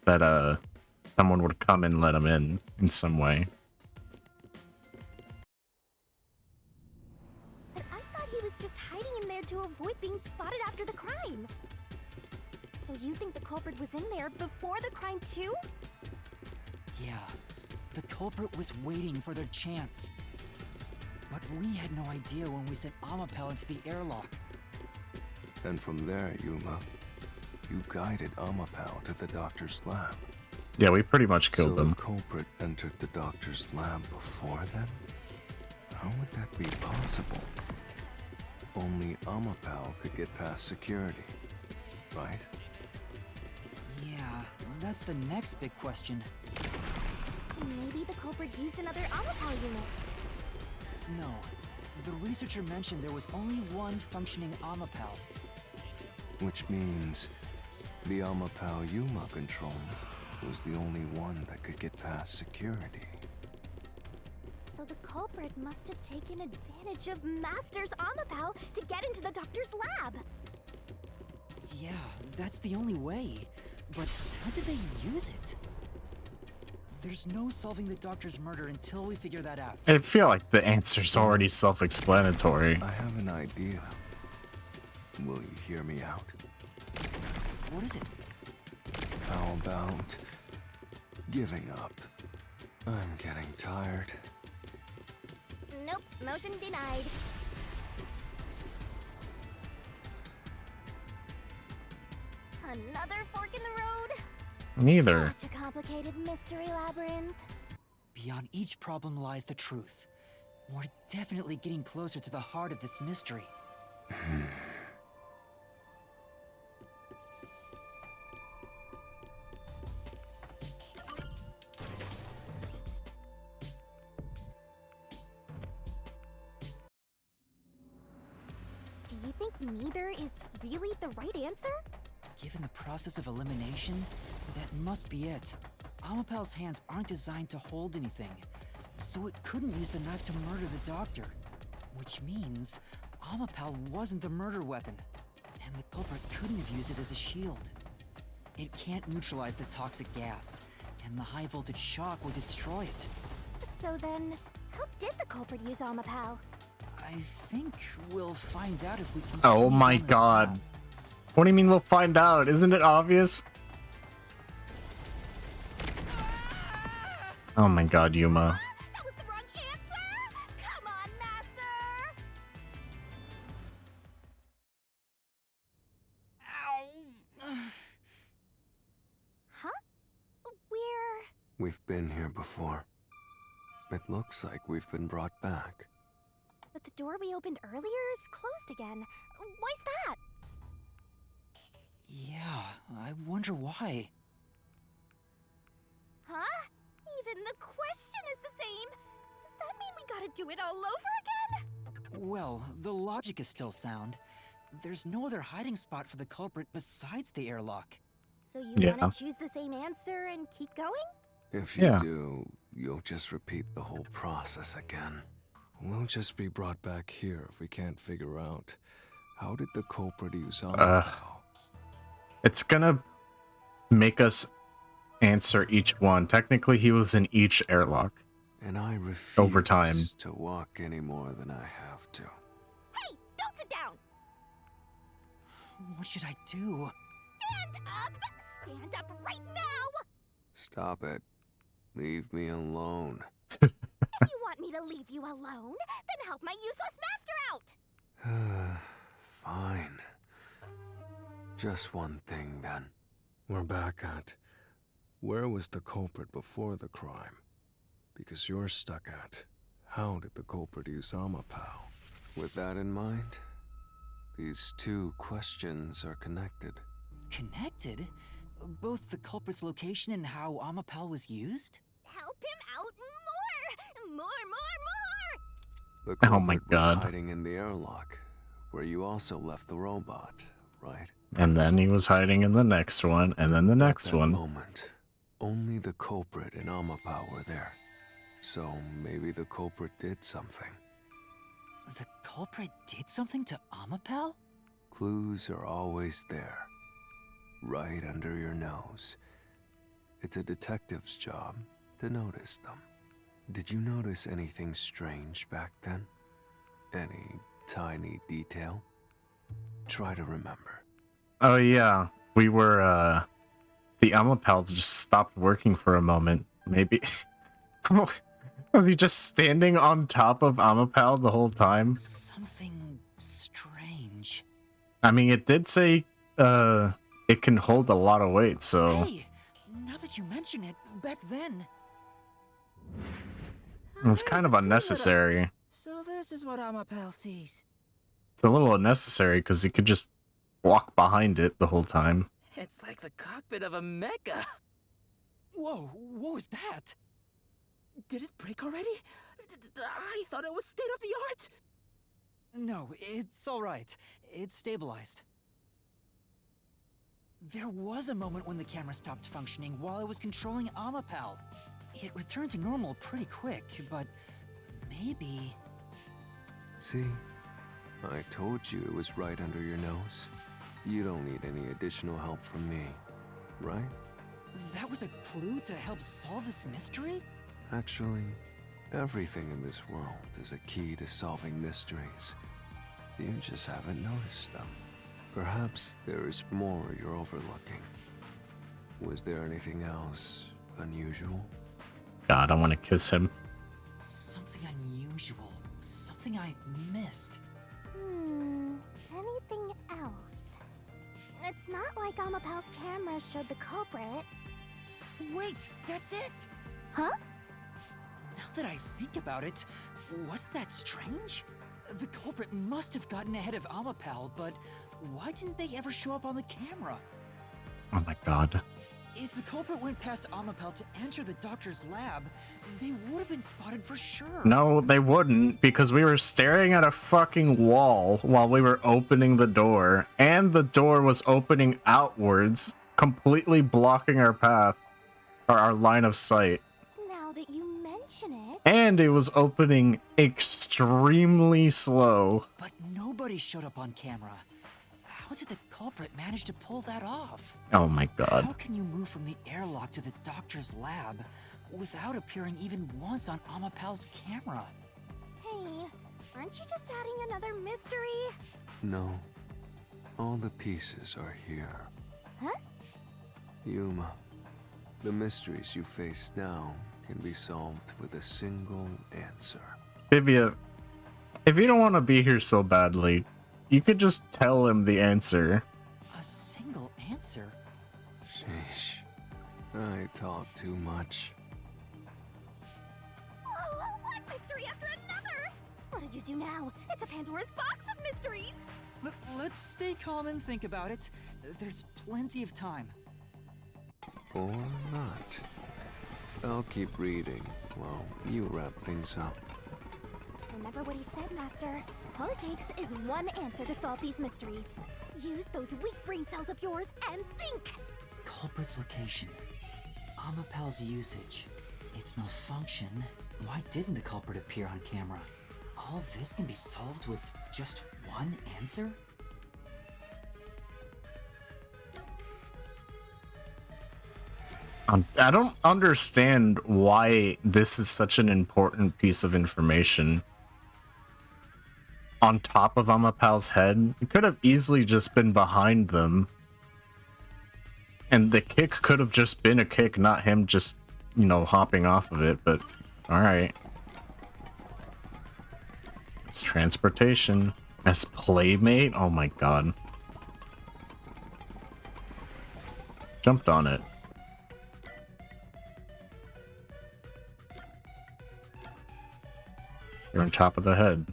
that someone would come and let him in some way. But I thought he was just hiding in there to avoid being spotted after the crime. So you think the culprit was in there before the crime too? Yeah, the culprit was waiting for their chance. But we had no idea when we sent Amapal into the airlock. And from there, Yuma, you guided Amapal to the doctor's lab. Yeah, we pretty much killed So them. the culprit entered the doctor's lab before them? How would that be possible? Only Amapal could get past security, right? Yeah, that's the next big question. Maybe the culprit used another Amapal unit. No, the researcher mentioned there was only one functioning Amapal. Which means the Amapal Yuma controlled was the only one that could get past security. So the culprit must have taken advantage of Master's Amapal to get into the doctor's lab. Yeah, that's the only way. But how did they use it? There's no solving the doctor's murder until we figure that out. I feel like the answer's already self-explanatory. I have an idea. Will you hear me out? What is it? How about giving up? I'm getting tired. Nope, motion denied. Another fork in the road? Neither. Such a complicated mystery labyrinth. Beyond each problem lies the truth. We're definitely getting closer to the heart of this mystery. Do you think neither is really the right answer? Given the process of elimination, that must be it. Amapal's hands aren't designed to hold anything, so it couldn't use the knife to murder the doctor. Which means Amapal wasn't the murder weapon, and the culprit couldn't have used it as a shield. It can't neutralize the toxic gas, and the high voltage shock would destroy it. So then, how did the culprit use Amapal? I think we'll find out if we can. Oh continue my down this god. path. What do you mean we'll find out? Isn't it obvious? Oh my god, Yuma. That was the wrong answer! Come on, Master! Huh? We've been here before. It looks like we've been brought back. But the door we opened earlier is closed again. Why's that? Yeah, I wonder why. Huh? Even the question is the same. Does that mean we gotta do it all over again? Well, the logic is still sound. There's no other hiding spot for the culprit besides the airlock. So you Yeah. wanna choose the same answer and keep going? If you Yeah. do, you'll just repeat the whole process again. We'll just be brought back here if we can't figure out how did the culprit use Amapal. It's gonna make us answer each one. Technically, he was in each airlock. And I refuse Over time. to walk any more than I have to. Hey, don't sit down! What should I do? Stand up! Stand up right now! Stop it. Leave me alone. If you want me to leave you alone, then help my useless master out! Fine. Just one thing then. We're back at where was the culprit before the crime? Because you're stuck at how did the culprit use Amapal? With that in mind, these two questions are connected. Connected? Both the culprit's location and how Amapal was used? Help him out more! More! The Oh my culprit God. was hiding in the airlock, where you also left the robot, right? And then he was hiding in the next one, and then the next At that one. moment, only the culprit and Amapal were there. So maybe the culprit did something. The culprit did something to Amapal? Clues are always there, right under your nose. It's a detective's job to notice them. Did you notice anything strange back then? Any tiny detail? Try to remember. Oh yeah, we were, the Amapal just stopped working for a moment. Maybe... Was he just standing on top of Amapal the whole time? Something strange. I mean, it did say, it can hold a lot of weight, so... Hey, now that you mention it, back then. It's kind of unnecessary. So this is what Amapal sees. It's a little unnecessary, because he could just walk behind it the whole time. It's like the cockpit of a mecha. Whoa, what was that? Did it break already? I thought it was state of the art. No, it's alright. It's stabilized. There was a moment when the camera stopped functioning while I was controlling Amapal. It returned to normal pretty quick, but maybe... See? I told you it was right under your nose. You don't need any additional help from me, right? That was a clue to help solve this mystery? Actually, everything in this world is a key to solving mysteries. You just haven't noticed them. Perhaps there is more you're overlooking. Was there anything else unusual? God, I want to kiss him. Something unusual. Something I missed. Anything else? It's not like Amapal's camera showed the culprit. Wait, that's it! Huh? Now that I think about it, wasn't that strange? The culprit must have gotten ahead of Amapal, but why didn't they ever show up on the camera? Oh my god. If the culprit went past Amapal to enter the doctor's lab, they would have been spotted for sure. No, they wouldn't, because we were staring at a fucking wall while we were opening the door, and the door was opening outwards, completely blocking our path, or our line of sight. Now that you mention it... And it was opening extremely slow. But nobody Nobody showed up on camera. How did the culprit manage to pull that off? Oh my god. How can you move from the airlock to the doctor's lab without appearing even once on Amapal's camera? Hey, aren't you just adding another mystery? No. All the pieces are here. Huh? Yuma, the mysteries you face now can be solved with a single answer. Vivia, if you don't want to be here so badly, you could just tell him the answer. A single answer? Sheesh. I talk too much. Oh, one mystery after another! What did you do now? It's a Pandora's box of mysteries! Let's stay calm and think about it. There's plenty of time. Or not. I'll keep reading while you wrap things up. Remember what he said, Master. All it takes is one answer to solve these mysteries. Use those weak brain cells of yours and think! Culprit's location. Amapal's usage. Its malfunction. Why didn't the culprit appear on camera? All this can be solved with just one answer? I don't understand why this is such an important piece of information. On top of Amapal's head, it could have easily just been behind them. And the kick could have just been a kick, not him just, you know, hopping off of it, but alright. It's transportation. As playmate? Oh my god. Jumped on it. You're on top of the head.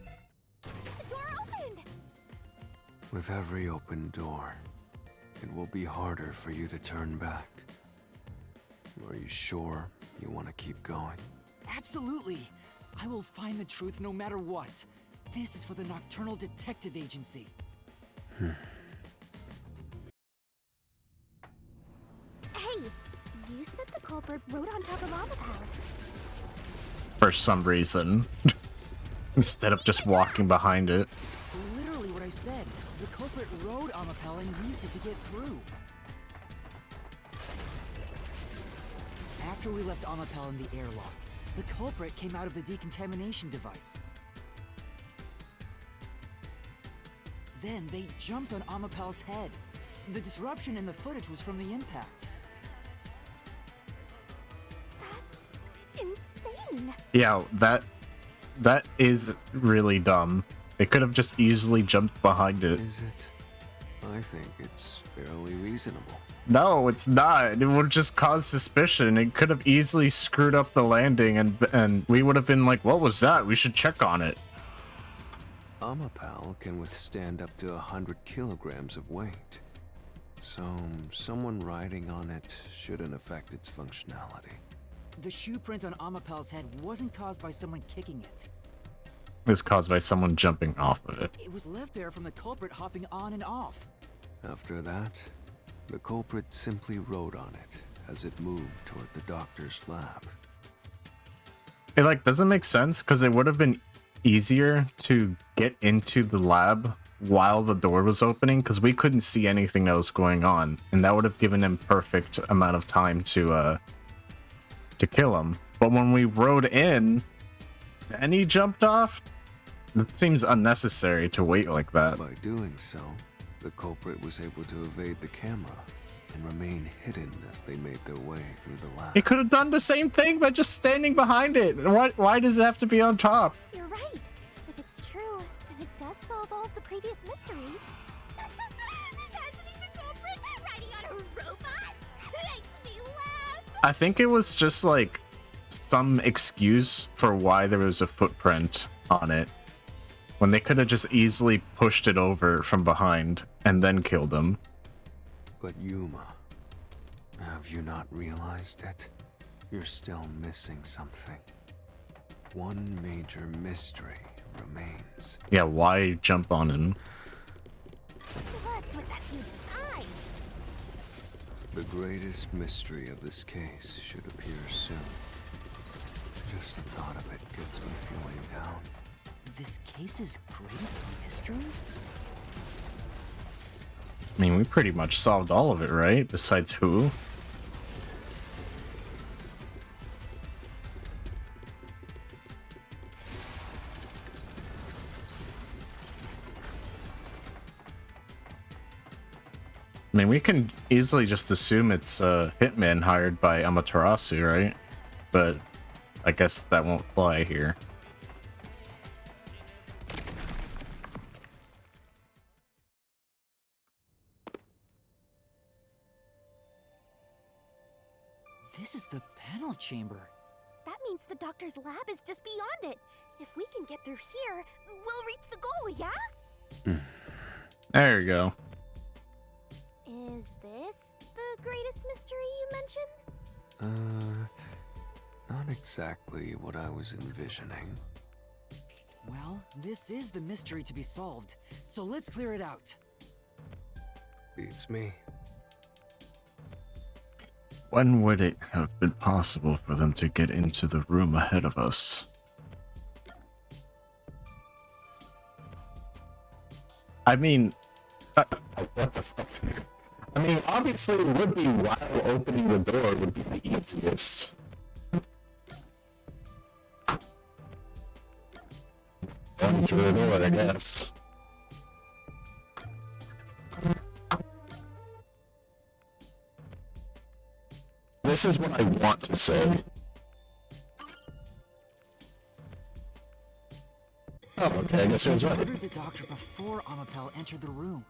The door opened! With every open door, it will be harder for you to turn back. Are you sure you want to keep going? Absolutely. I will find the truth no matter what. This is for the Nocturnal Detective Agency. Hey, you said the culprit rode on top of Amapal. For some reason. Instead of just walking behind it. Literally what I said. The culprit rode Amapal and used it to get through. After we left Amapal in the airlock, the culprit came out of the decontamination device. Then they jumped on Amapal's head. The disruption in the footage was from the impact. That's insane. Yeah, that is really dumb. They could have just easily jumped behind it. Is it? I think it's fairly reasonable. No, it's not. It would just cause suspicion. It could have easily screwed up the landing and we would have been like, what was that? We should check on it. Amapal can withstand up to 100 kilograms of weight. So, someone riding on it shouldn't affect its functionality. The shoe print on Amapal's head wasn't caused by someone kicking it. It was caused by someone jumping off of it. It was left there from the culprit hopping on and off. After that, the culprit simply rode on it as it moved toward the doctor's lab. It like doesn't make sense because it would have been easier to get into the lab while the door was opening because we couldn't see anything that was going on, and that would have given him perfect amount of time to kill him. But when we rode in and he jumped off, it seems unnecessary to wait like that. By doing so, the culprit was able to evade the camera and remain hidden as they made their way through the lab. He could have done the same thing by just standing behind it. Why does it have to be on top? You're right. If it's true, then it does solve all of the previous mysteries. Imagining the culprit riding on a robot makes me laugh. I think it was just like some excuse for why there was a footprint on it, when they could have just easily pushed it over from behind and then killed him. But Yuma, have you not realized it? You're still missing something. One major mystery remains. Yeah, why jump on him? What's with that huge sign? The greatest mystery of this case should appear soon. Just the thought of it gets me feeling down. This case's greatest mystery? I mean, we pretty much solved all of it, right? Besides who? I mean, we can easily just assume it's a hitman hired by Amaterasu, right? But I guess that won't fly here. This is the panel chamber. That means the doctor's lab is just beyond it. If we can get through here, we'll reach the goal, yeah? There you go. Is this the greatest mystery you mentioned? Not exactly what I was envisioning. Well, this is the mystery to be solved, so let's clear it out. Beats me. When would it have been possible for them to get into the room ahead of us? I mean, what the fuck? I mean, obviously it would be while opening the door would be the easiest. Going through the door, I guess. This is what I want to say. Oh, okay, I guess I was right. Murdered the doctor before Amapel entered the room.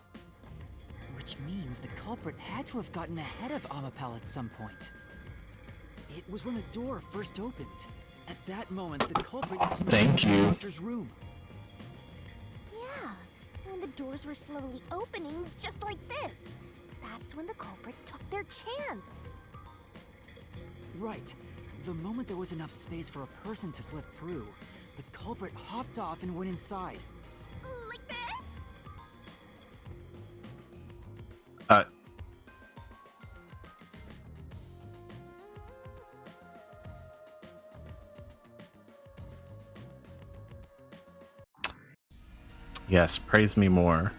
Which means the culprit had to have gotten ahead of Amapel at some point. It was when the door first opened. At that moment, the culprit Thank snuck into you. the doctor's room. Yeah, when the doors were slowly opening, just like this. That's when the culprit took their chance. Right. The moment there was enough space for a person to slip through, the culprit hopped off and went inside. Like this? Yes, praise me more.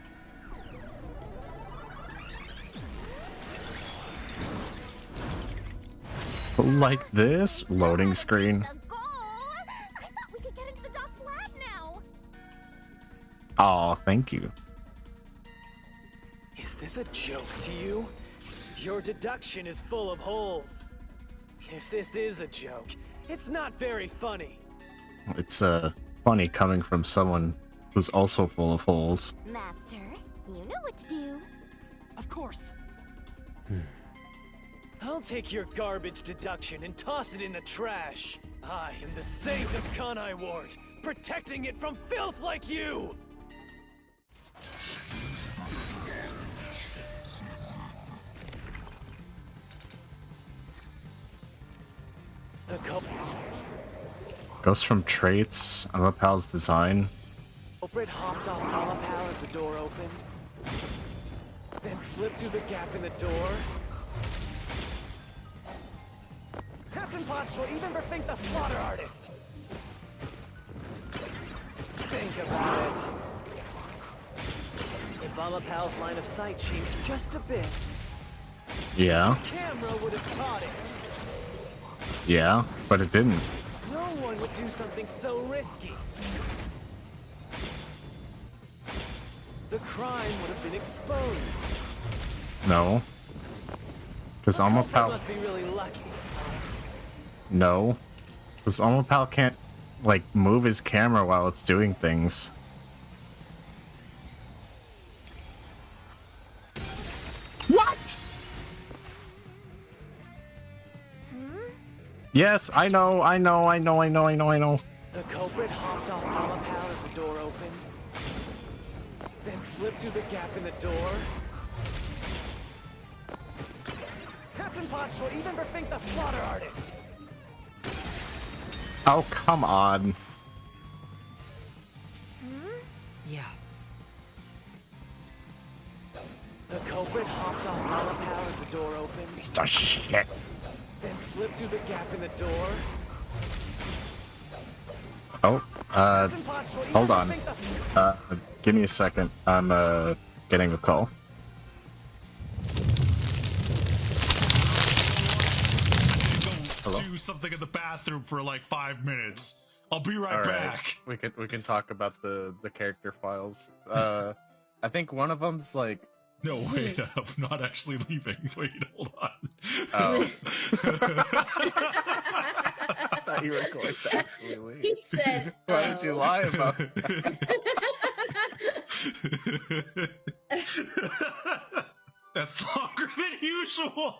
Like this? Loading screen. The goal! I thought we could get into the doc's lab now. Aw, thank you. Is this a joke to you? Your deduction is full of holes. If this is a joke, it's not very funny. It's funny coming from someone who's also full of holes. Master, you know what to do. Of course. I'll take your garbage deduction and toss it in the trash. I am the saint of Kanai Ward, protecting it from filth like you! The Goes from traits, Amapal's design. culprit hopped off Alapal as the door opened, then slipped through the gap in the door. That's impossible even for Fink the Slaughter Artist! Think about it. If Alapal's line of sight changed just a bit, Yeah, the camera would have caught it. yeah, but it didn't. No one would do something so risky. The crime would have been exposed. No. Because The culprit Amapal... must be really lucky. No. Because Amapal can't, like, move his camera while it's doing things. What? Yes, I know. The culprit hopped off Alapal as the door opened, then slipped through the gap in the door. That's impossible even for Fink the Slaughter Artist. Oh, come on. Yeah. The culprit hopped off Alapal as the door opened, Piece of shit. then slipped through the gap in the door. Oh, Hold on. Give me a second. I'm getting a call. Hello? Do something in the bathroom for like 5 minutes. I'll be right back. We can talk about the character files. I think one of them's like. No, wait, I'm not actually leaving. Wait, hold on. Oh. I thought you were going to actually leave. He said, Why did you lie about that? That's longer than usual.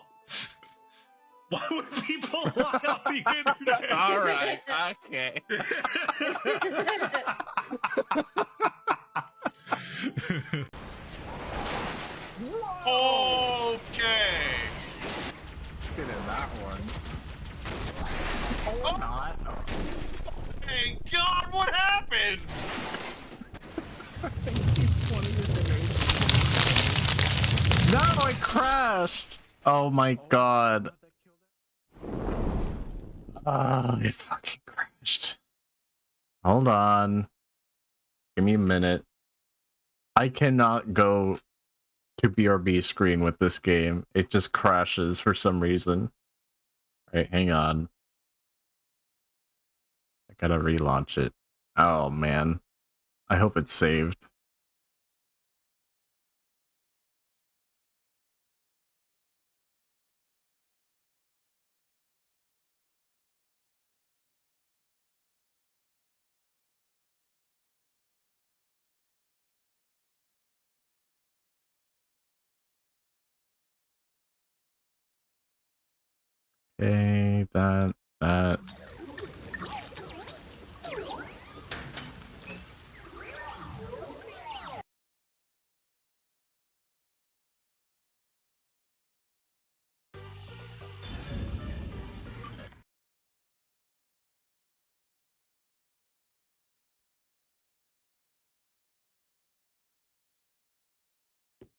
Why would people lie on the internet? All right, okay. Okay. Let's get in that one. Oh, not. Hey, God, what happened? No, I crashed. Oh my god. I fucking crashed. Hold on. Give me a minute. I cannot go to BRB screen with this game. It just crashes for some reason. Alright, hang on. I gotta relaunch it. Oh man. I hope it's saved. Okay, that. I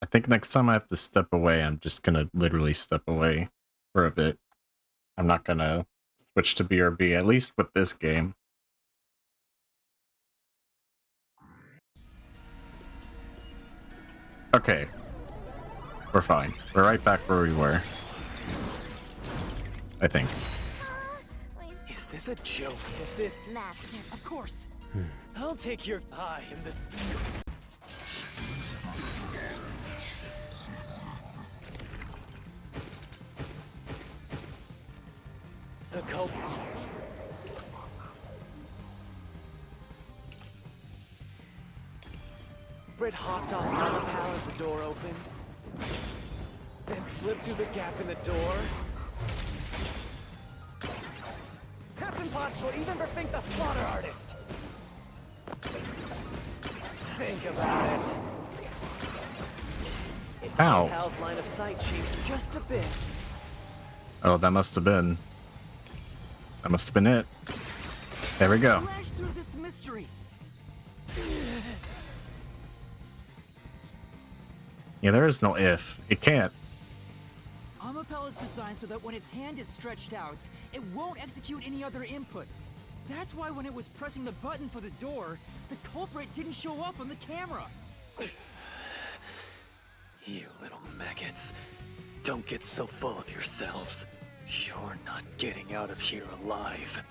think next time I have to step away, I'm just gonna literally step away for a bit. I'm not gonna switch to BRB, at least with this game. Okay. We're fine. We're right back where we were. I think. Is this a joke? If this Master. Of course. I'll take your eye in this. The culprit. Britt hopped on Monopal as the door opened, then slipped through the gap in the door. That's impossible, even for Fink the Slaughter Artist. Think about it. If Ow. Monopal's line of sight changed just a bit. Oh, that must have been. That must have been it. There we go. Smash through this mystery. Yeah, there is no if. It can't. Amapel is designed so that when its hand is stretched out, it won't execute any other inputs. That's why when it was pressing the button for the door, the culprit didn't show up on the camera. You little maggots. Don't get so full of yourselves. You're not getting out of here alive.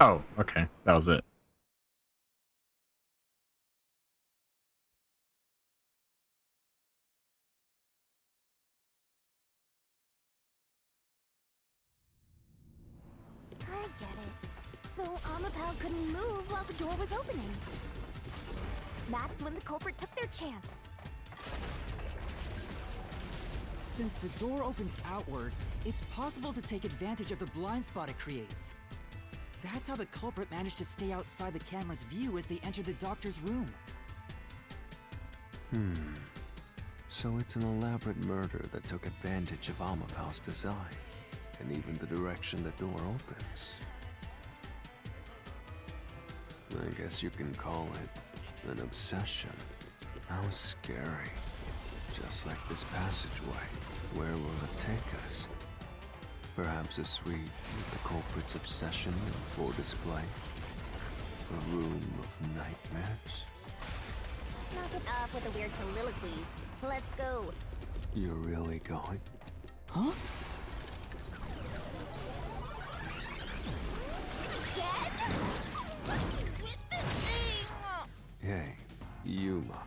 Oh, okay. That was it. I get it. So Amapal couldn't move while the door was opening. That's when the culprit took their chance. Since the door opens outward, it's possible to take advantage of the blind spot it creates. That's how the culprit managed to stay outside the camera's view as they entered the doctor's room. So it's an elaborate murder that took advantage of Amapal's design, and even the direction the door opens. I guess you can call it an obsession. How scary. Just like this passageway. Where will it take us? Perhaps a suite with the culprit's obsession on full display. A room of nightmares. Knock it off with the weird soliloquies. Let's go. You're really going? Huh? Again? What's with this thing? Hey, Yuma.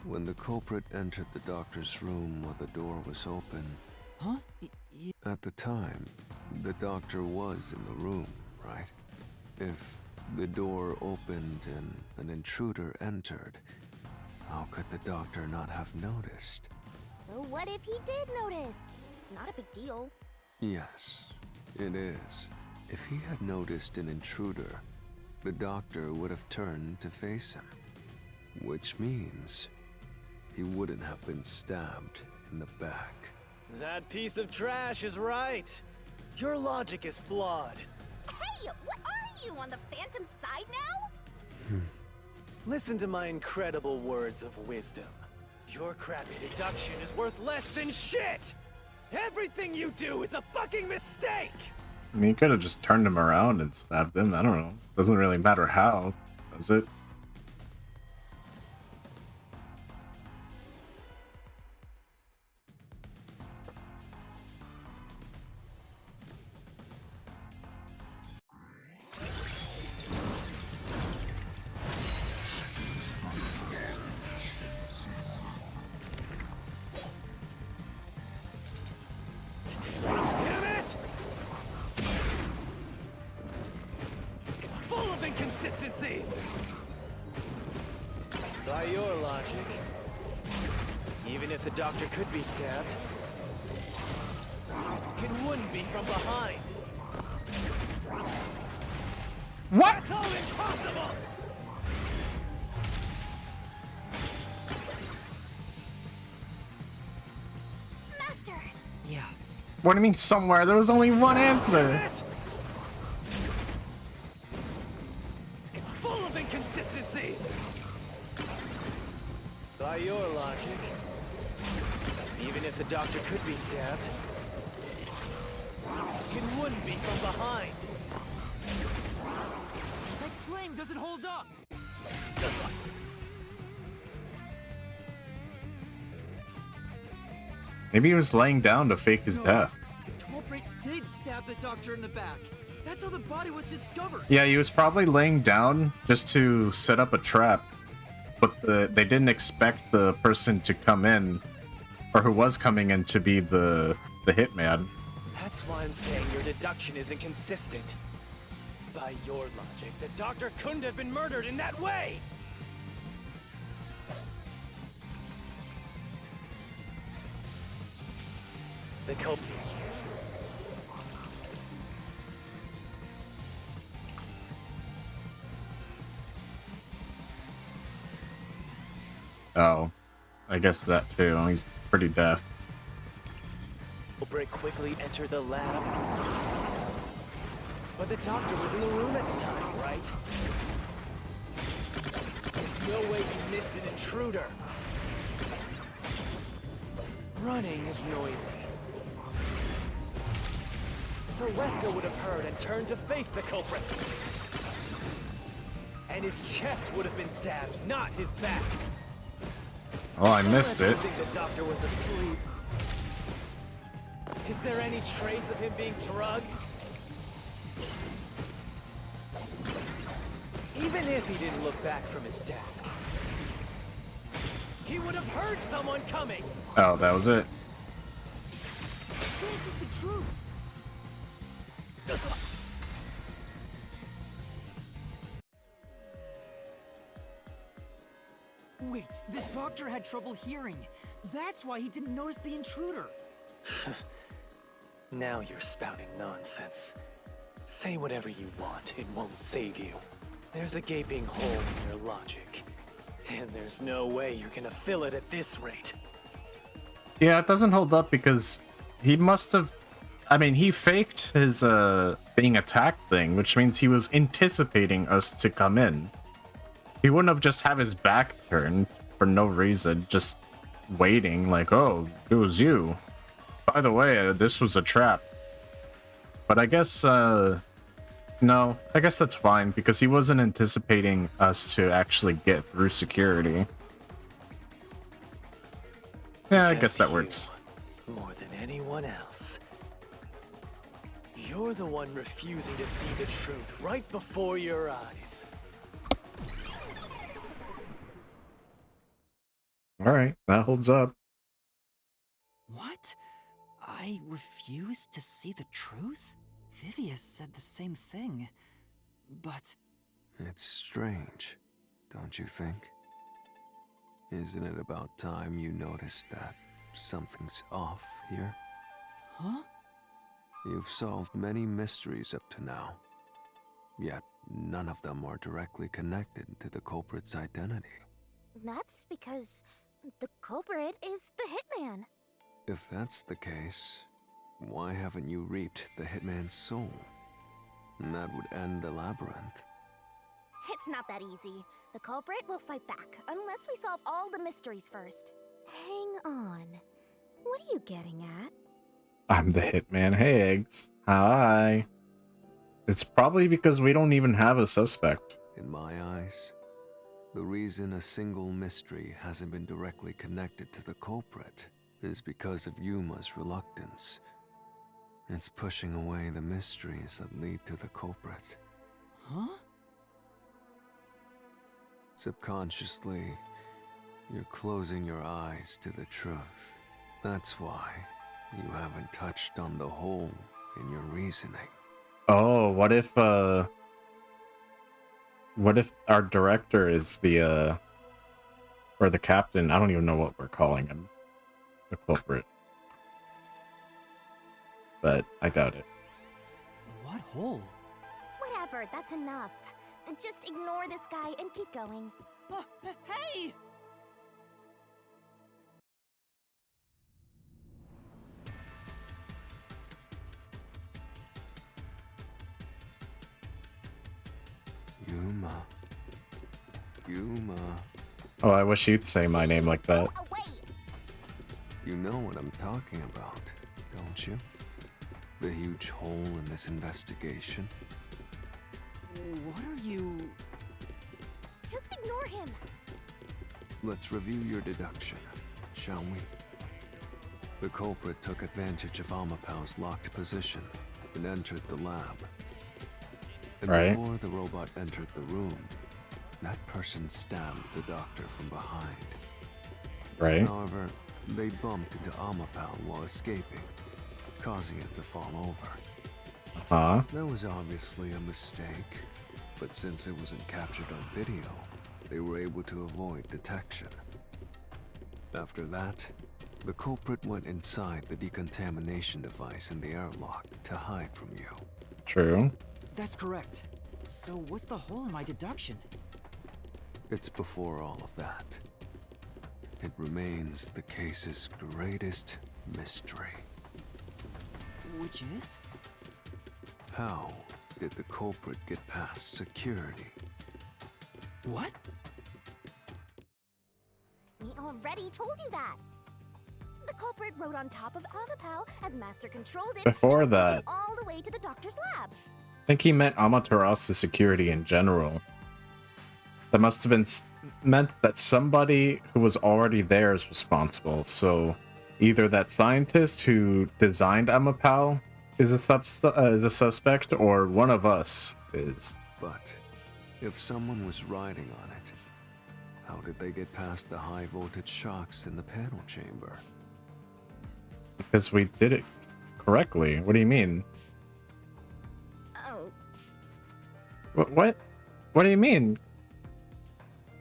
When the culprit entered the doctor's room while the door was open, Huh? at the time, the doctor was in the room, right? If the door opened and an intruder entered, how could the doctor not have noticed? So what if he did notice? It's not a big deal. Yes, it is. If he had noticed an intruder, the doctor would have turned to face him. Which means he wouldn't have been stabbed in the back. That piece of trash is right. Your logic is flawed. Hey, what are you, on the Phantom side now? Listen to my incredible words of wisdom. Your crappy deduction is worth less than shit! Everything you do is a fucking mistake! I mean, you could have just turned him around and stabbed him. I don't know. Doesn't really matter how, does it? Damn it! It's full of inconsistencies! By your logic, even if the doctor could be stabbed, it wouldn't be from behind. What? That's all impossible! Master! Yeah. What do you mean somewhere? There was only one answer. Damn it! It's full of inconsistencies! By your logic, even if the doctor could be stabbed, it wouldn't be from behind. That claim doesn't hold up! Maybe he was laying down to fake his No, death. The culprit did stab the doctor in the back. That's how the body was discovered. Yeah, he was probably laying down just to set up a trap. But they didn't expect the person to come in, or who was coming in, to be the hitman. That's why I'm saying your deduction is inconsistent. By your logic, the doctor couldn't have been murdered in that way! The culprit. Oh, I guess that too. He's pretty deaf. Culprit quickly entered the lab. But the doctor was in the room at the time, right? There's no way he missed an intruder. Running is noisy. So Wesker would have heard and turned to face the culprit. And his chest would have been stabbed, not his back. Oh, I missed it. I think the doctor was asleep. Is there any trace of him being drugged? Even if he didn't look back from his desk, he would have heard someone coming. Oh, that was it. This is the truth. Wait, the doctor had trouble hearing. That's why he didn't notice the intruder. Now you're spouting nonsense. Say whatever you want, it won't save you. There's a gaping hole in your logic. And there's no way you're gonna fill it at this rate. Yeah, it doesn't hold up because he must have... I mean, he faked his being attacked thing, which means he was anticipating us to come in. He wouldn't have just have his back turned for no reason, just waiting like, oh, it was you. By the way, this was a trap. but I guess, no, I guess that's fine, because he wasn't anticipating us to actually get through security. Yeah, I guess that works. More than anyone else. You're the one refusing to see the truth right before your eyes. Alright, that holds up. What? I refuse to see the truth? Vivius said the same thing. But It's strange, don't you think? Isn't it about time you noticed that something's off here? huh? You've solved many mysteries up to now, yet none of them are directly connected to the culprit's identity. That's because the culprit is the hitman. If that's the case, why haven't you reaped the hitman's soul? And that would end the labyrinth. It's not that easy. The culprit will fight back unless we solve all the mysteries first. Hang on. What are you getting at? I'm the hitman. Hey, Eggs. Hi. It's probably because we don't even have a suspect. In my eyes, the reason a single mystery hasn't been directly connected to the culprit is because of Yuma's reluctance. It's pushing away the mysteries that lead to the culprit. Huh? Subconsciously, you're closing your eyes to the truth. That's why you haven't touched on the hole in your reasoning. Oh, what if our director is the, or the captain? I don't even know what we're calling him. The culprit. But I doubt it. What hole? Whatever, that's enough. Just ignore this guy and keep going. Hey! Yuma. Oh, I wish you'd say my name like that. Go away! You know what I'm talking about, don't you? The huge hole in this investigation. What are you... Just ignore him. Let's review your deduction, shall we? The culprit took advantage of Amapau's locked position and entered the lab. And Right. before the robot entered the room, that person stabbed the doctor from behind. Right? However, they bumped into Amapau while escaping, causing it to fall over. Uh-huh. That was obviously a mistake, but since it wasn't captured on video, they were able to avoid detection. After that, the culprit went inside the decontamination device in the airlock to hide from you. True. That's correct. So what's the hole in my deduction? It's before all of that. It remains the case's greatest mystery. Which is? How did the culprit get past security? What? We already told you that. The culprit rode on top of Amapau as Master controlled it. Before and was taken that. all the way to the doctor's lab. I think he meant Amaterasu security in general. That must have been meant that somebody who was already there is responsible. So either that scientist who designed Amapau is a suspect, or one of us is. But if someone was riding on it, how did they get past the high voltage shocks in the panel chamber? Because we did it correctly. What do you mean? Oh, What? What do you mean?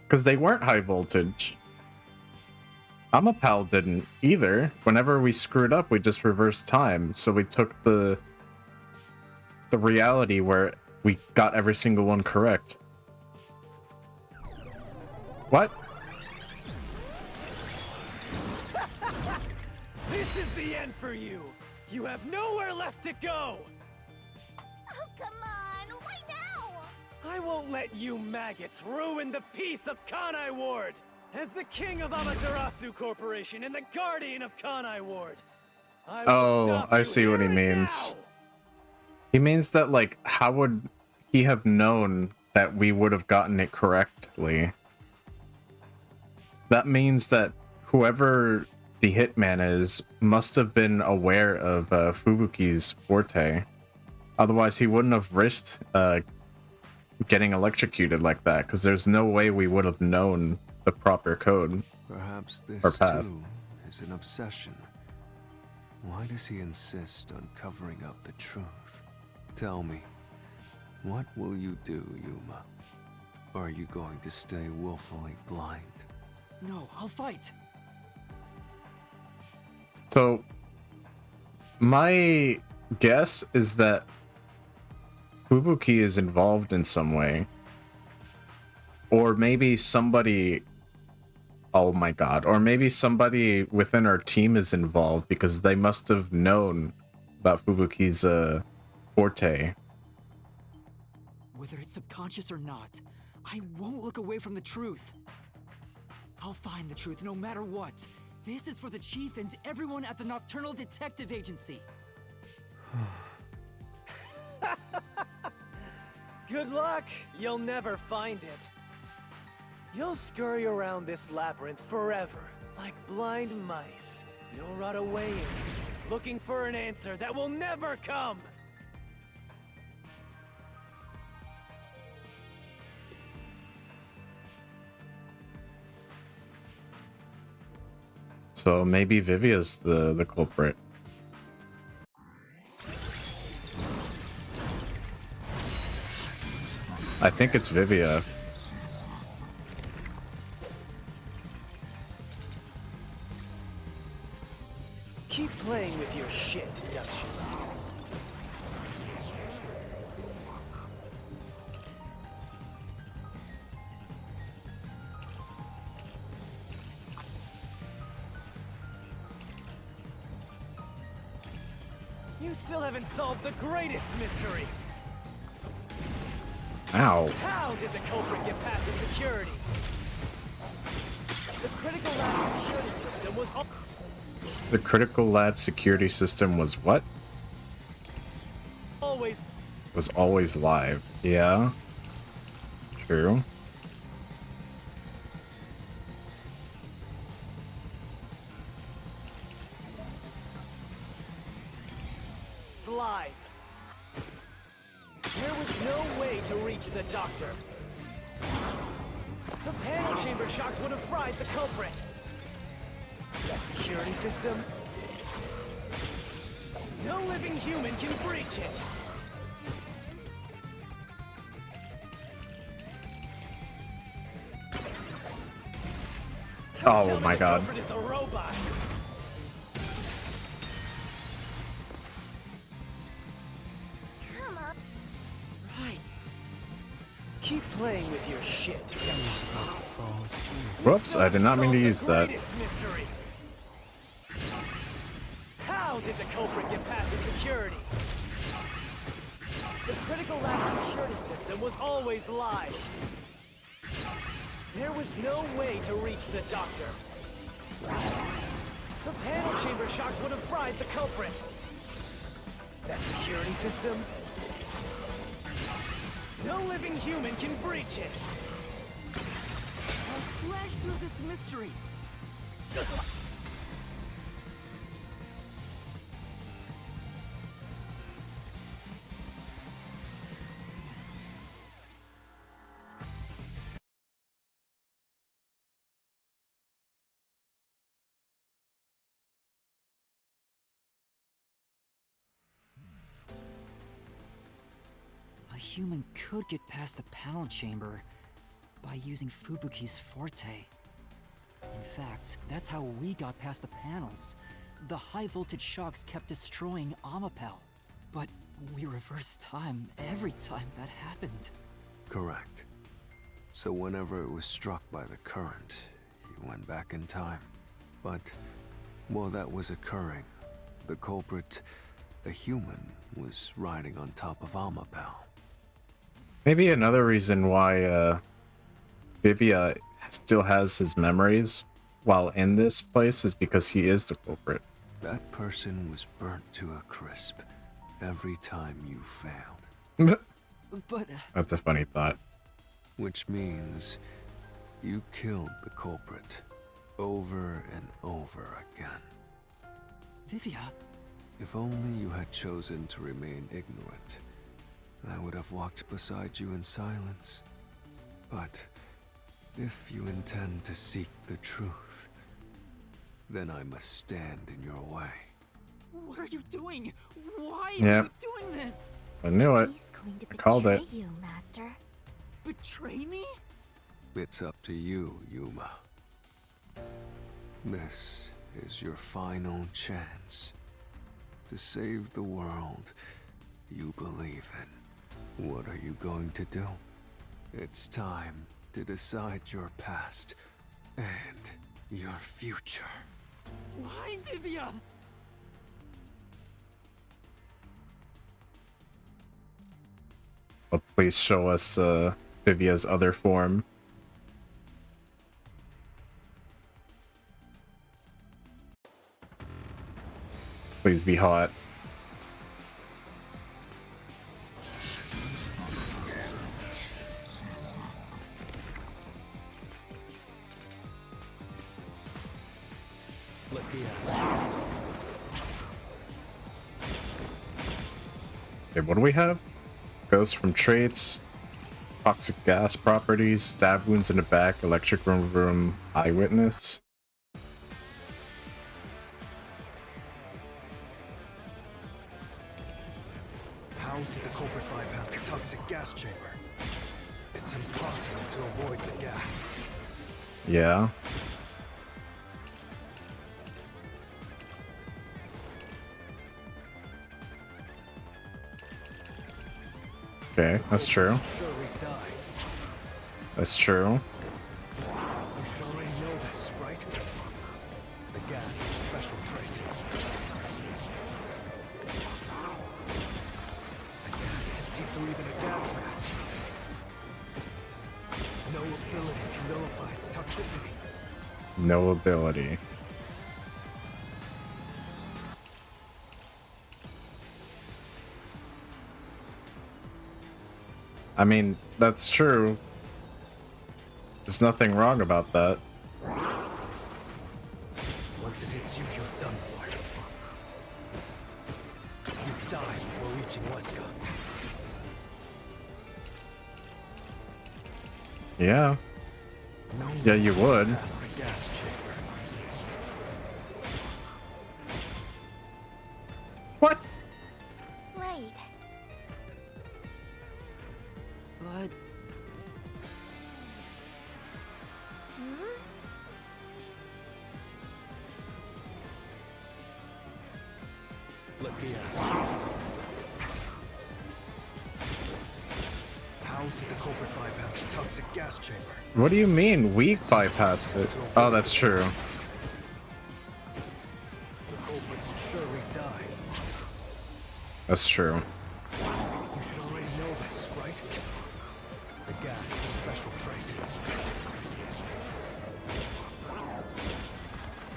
Because they weren't high voltage. Amapau didn't either. Whenever we screwed up, we just reversed time. So we took the reality where we got every single one correct. What? This is the end for you! You have nowhere left to go! oh, come on. Why now? I won't let you maggots ruin the peace of Kanai Ward! As the king of Amaterasu Corporation and the guardian of Kanai Ward, I will Oh, stop I you see what he here and means. now. He means that, like, how would he have known that we would have gotten it correctly? That means that whoever the hitman is must have been aware of Fubuki's forte. Otherwise, he wouldn't have risked getting electrocuted like that, because there's no way we would have known the proper code. Perhaps Or this path. too is an obsession. Why does he insist on covering up the truth? Tell me, what will you do, Yuma? Are you going to stay willfully blind? No, I'll fight. So, my guess is that Fubuki is involved in some way. Or maybe somebody... Oh my god. Or maybe somebody within our team is involved because they must have known about Fubuki's forte. Whether it's subconscious or not, I won't look away from the truth. I'll find the truth no matter what. This is for the Chief and everyone at the Nocturnal Detective Agency. Good luck! You'll never find it. You'll scurry around this labyrinth forever, like blind mice. You'll rot away in it, looking for an answer that will never come! So maybe Vivia's the culprit. I think it's Vivia. Keep playing with your shit deductions. You still haven't solved the greatest mystery. Ow. How did the culprit get past the security? The critical lab security system was The critical lab security system was what? always Was always live. Yeah. True. live. There was no way to reach the doctor. The panel chamber shocks would have fried the culprit. That security system? No living human can breach it. Don't tell Oh me my the god. culprit is a robot. Come on. Right. Keep playing with your shit. deductions. Whoops, I did not mean to Solve the use that. greatest mystery. How did the culprit get past the security? The critical lab security system was always live. There was no way to reach the doctor. The panel chamber shocks would have fried the culprit. That security system? No living human can breach it. I'll slash through this mystery. A human could get past the panel chamber by using Fubuki's forte. In fact, that's how we got past the panels. The high voltage shocks kept destroying Amapel. But we reversed time every time that happened. Correct. So whenever it was struck by the current, he went back in time. But while that was occurring, the culprit, a human, was riding on top of Amapel. Maybe another reason why Vivia still has his memories while in this place is because he is the culprit. That person was burnt to a crisp. every time you failed. But That's a funny thought. Which means you killed the culprit over and over again. Vivia, If only you had chosen to remain ignorant, I would have walked beside you in silence. But if you intend to seek the truth, then I must stand in your way. what are you doing? Why Yeah. are you doing this? I knew it. He's going to I called betray it. you, Master. Betray me? It's up to you, Yuma. This is your final chance to save the world you believe in. What are you going to do? It's time to decide your past and your future. Why, Vivia? But please show us Vivia's other form. Please be hot. Let me ask you. Okay, what do we have? Goes from traits, toxic gas properties, stab wounds in the back, electric room, eyewitness. How did the culprit bypass the toxic gas chamber? It's impossible to avoid the gas. Yeah. Okay, that's true. Surely die. That's true. You should already know this, right? The gas is a special trait. The gas can see through even a gas mask. No ability can nullify its toxicity. No ability. I mean, that's true. There's nothing wrong about that. Once it hits you, you're done for. You die before reaching Weska. Yeah. No Yeah, you would. past the gas chamber. What? Right. But Let me ask you. How did the culprit bypass the toxic gas chamber? What do you mean? We bypassed it. Oh, that's true. The culprit would surely die. That's true. You should already know this, right? The gas is a special trait.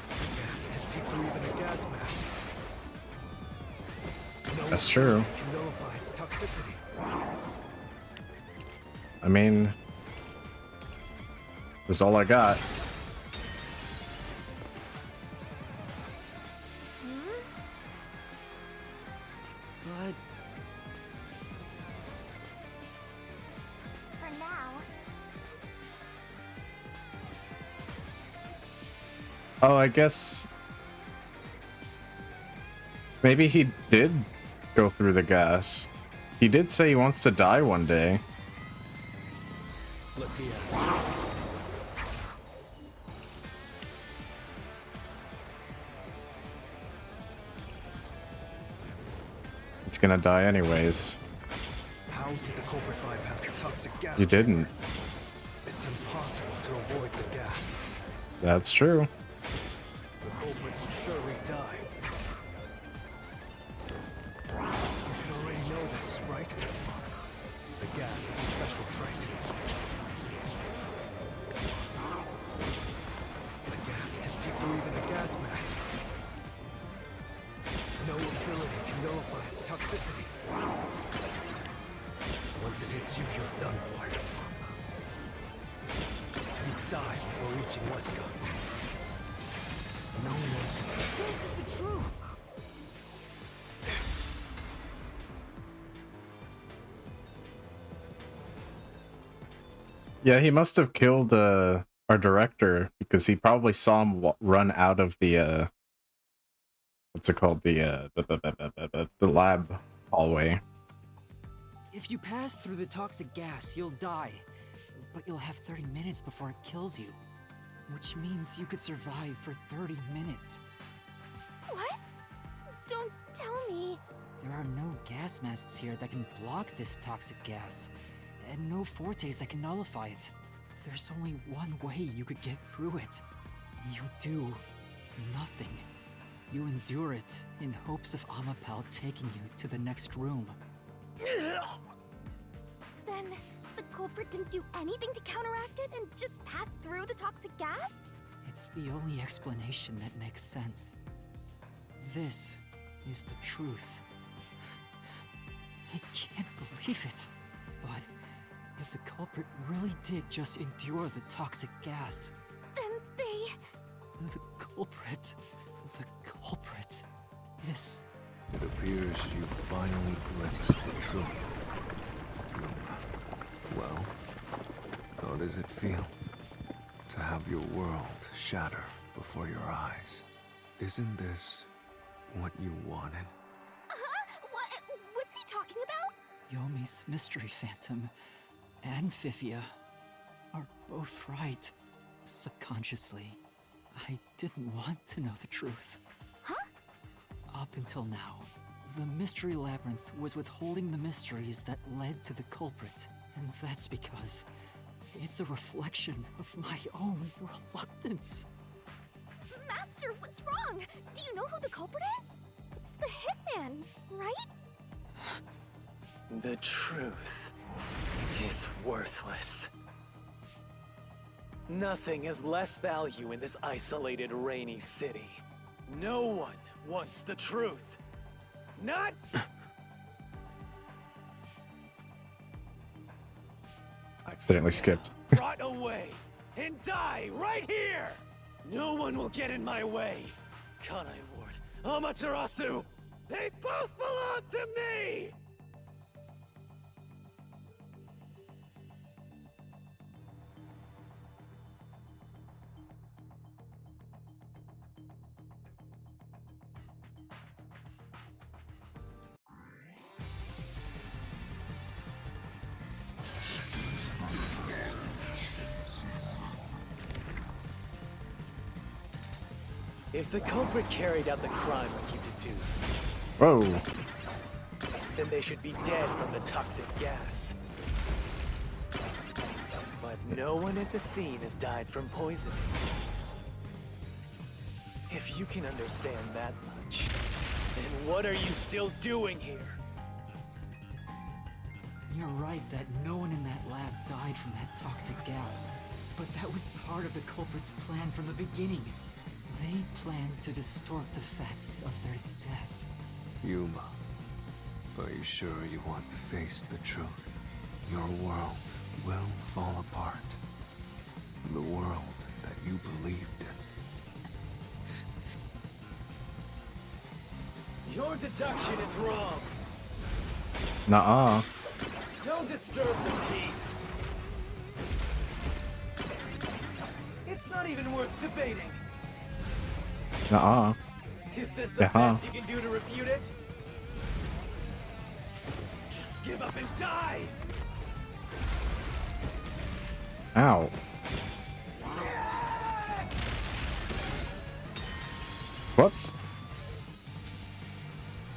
The gas can see through even a gas mask. No That's true. can nullify its toxicity. I mean, that's all I got. but For now. Oh, I guess maybe he did go through the gas. He did say he wants to die one day. Let me ask you. He's gonna die anyways. How did the culprit bypass the toxic gas? You didn't. chamber? It's impossible to avoid the gas. That's true. The culprit would surely die. You should already know this, right? The gas is a special trait. The gas can see through even a gas mask. No ability can nullify its toxicity. it hits you, you're done for. You die before reaching Wesker. No one. This is the truth. Yeah, he must have killed our director because he probably saw him run out of the what's it called, the lab hallway. If you pass through the toxic gas, you'll die. But you'll have 30 minutes before it kills you. Which means you could survive for 30 minutes. What? Don't tell me. There are no gas masks here that can block this toxic gas. And no fortes that can nullify it. There's only one way you could get through it. You do nothing. You endure it in hopes of Amapal taking you to the next room. Then the culprit didn't do anything to counteract it and just passed through the toxic gas? It's the only explanation that makes sense. This is the truth. I can't believe it. But if the culprit really did just endure the toxic gas... Then they... The culprit... This... It appears you finally glimpsed the truth. Well, how does it feel to have your world shatter before your eyes? Isn't this what you wanted? What's he talking about? Yomi's Mystery Phantom and Fifia are both right. Subconsciously, I didn't want to know the truth. Huh? Up until now, the Mystery Labyrinth was withholding the mysteries that led to the culprit. And that's because it's a reflection of my own reluctance. Master, what's wrong? Do you know who the culprit is? It's the hitman, right? The truth is worthless. Nothing has less value in this isolated, rainy city. No one wants the truth. Not... I accidentally skipped. Rot away and die right here! No one will get in my way. Kanai Ward, Amaterasu, they both belong to me! If the culprit carried out the crime like you deduced, Whoa. then they should be dead from the toxic gas. But no one at the scene has died from poisoning. If you can understand that much, then what are you still doing here? You're right that no one in that lab died from that toxic gas. But that was part of the culprit's plan from the beginning. They planned to distort the facts of their death. Yuma, are you sure you want to face the truth? Your world will fall apart. The world that you believed in. Your deduction is wrong. Nuh-uh. Don't disturb the peace. It's not even worth debating. Nuh-uh. Is this the best you can do to refute it? Just give up and die! Ow. Whoops.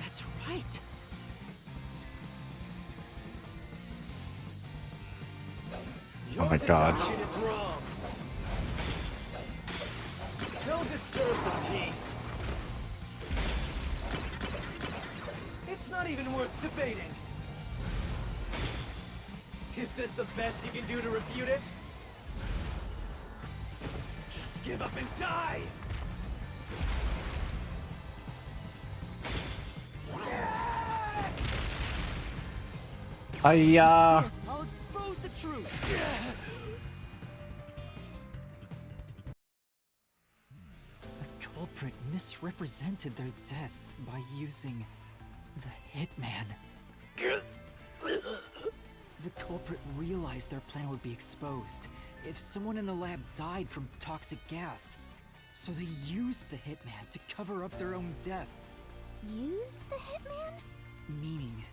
That's right. Your Oh my God. deduction is wrong. Don't disturb the peace. It's not even worth debating. Is this the best you can do to refute it? Just give up and die! Yes, I'll expose the truth. The culprit misrepresented their death by using the hitman. The culprit realized their plan would be exposed if someone in the lab died from toxic gas. So they used the hitman to cover up their own death. Used the hitman? Meaning,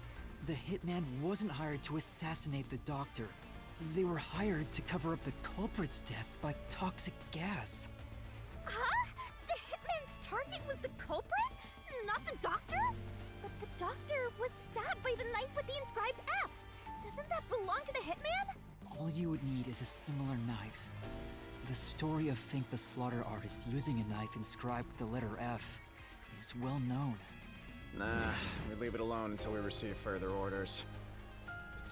the hitman wasn't hired to assassinate the doctor. They were hired to cover up the culprit's death by toxic gas. Huh? The hitman's target was the culprit? Not the doctor? But the doctor was stabbed by the knife with the inscribed F. Doesn't that belong to the hitman? All you would need is a similar knife. The story of Fink the Slaughter Artist using a knife inscribed with the letter F is well known. Nah, we leave it alone until we receive further orders.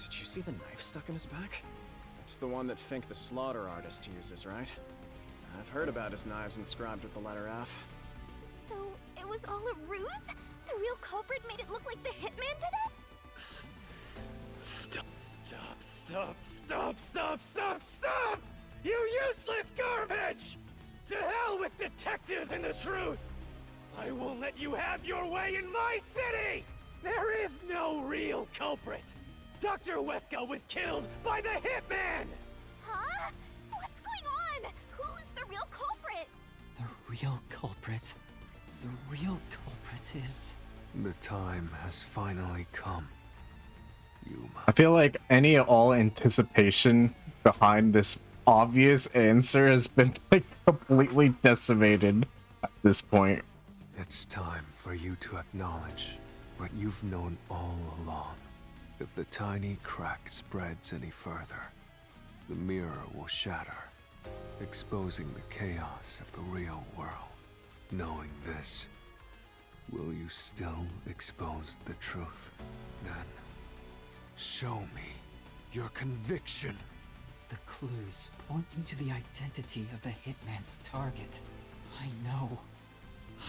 Did you see the knife stuck in his back? It's the one that Fink the Slaughter Artist uses, right? I've heard about his knives inscribed with the letter F. So it was all a ruse? The real culprit made it look like the hitman did it? Stop, stop, stop, stop, stop, stop, stop! You useless garbage! To hell with detectives and the truth! I won't let you have your way in my city! There is no real culprit! Dr. Weska was killed by the hitman! Huh? What's going on? Who's the real culprit? The real culprit. The real culprit is... The time has finally come. Yuma. I feel like all anticipation behind this obvious answer has been like completely decimated at this point. It's time for you to acknowledge what you've known all along. If the tiny crack spreads any further, the mirror will shatter, exposing the chaos of the real world. Knowing this, will you still expose the truth? Then, show me your conviction. The clues pointing to the identity of the hitman's target. I know.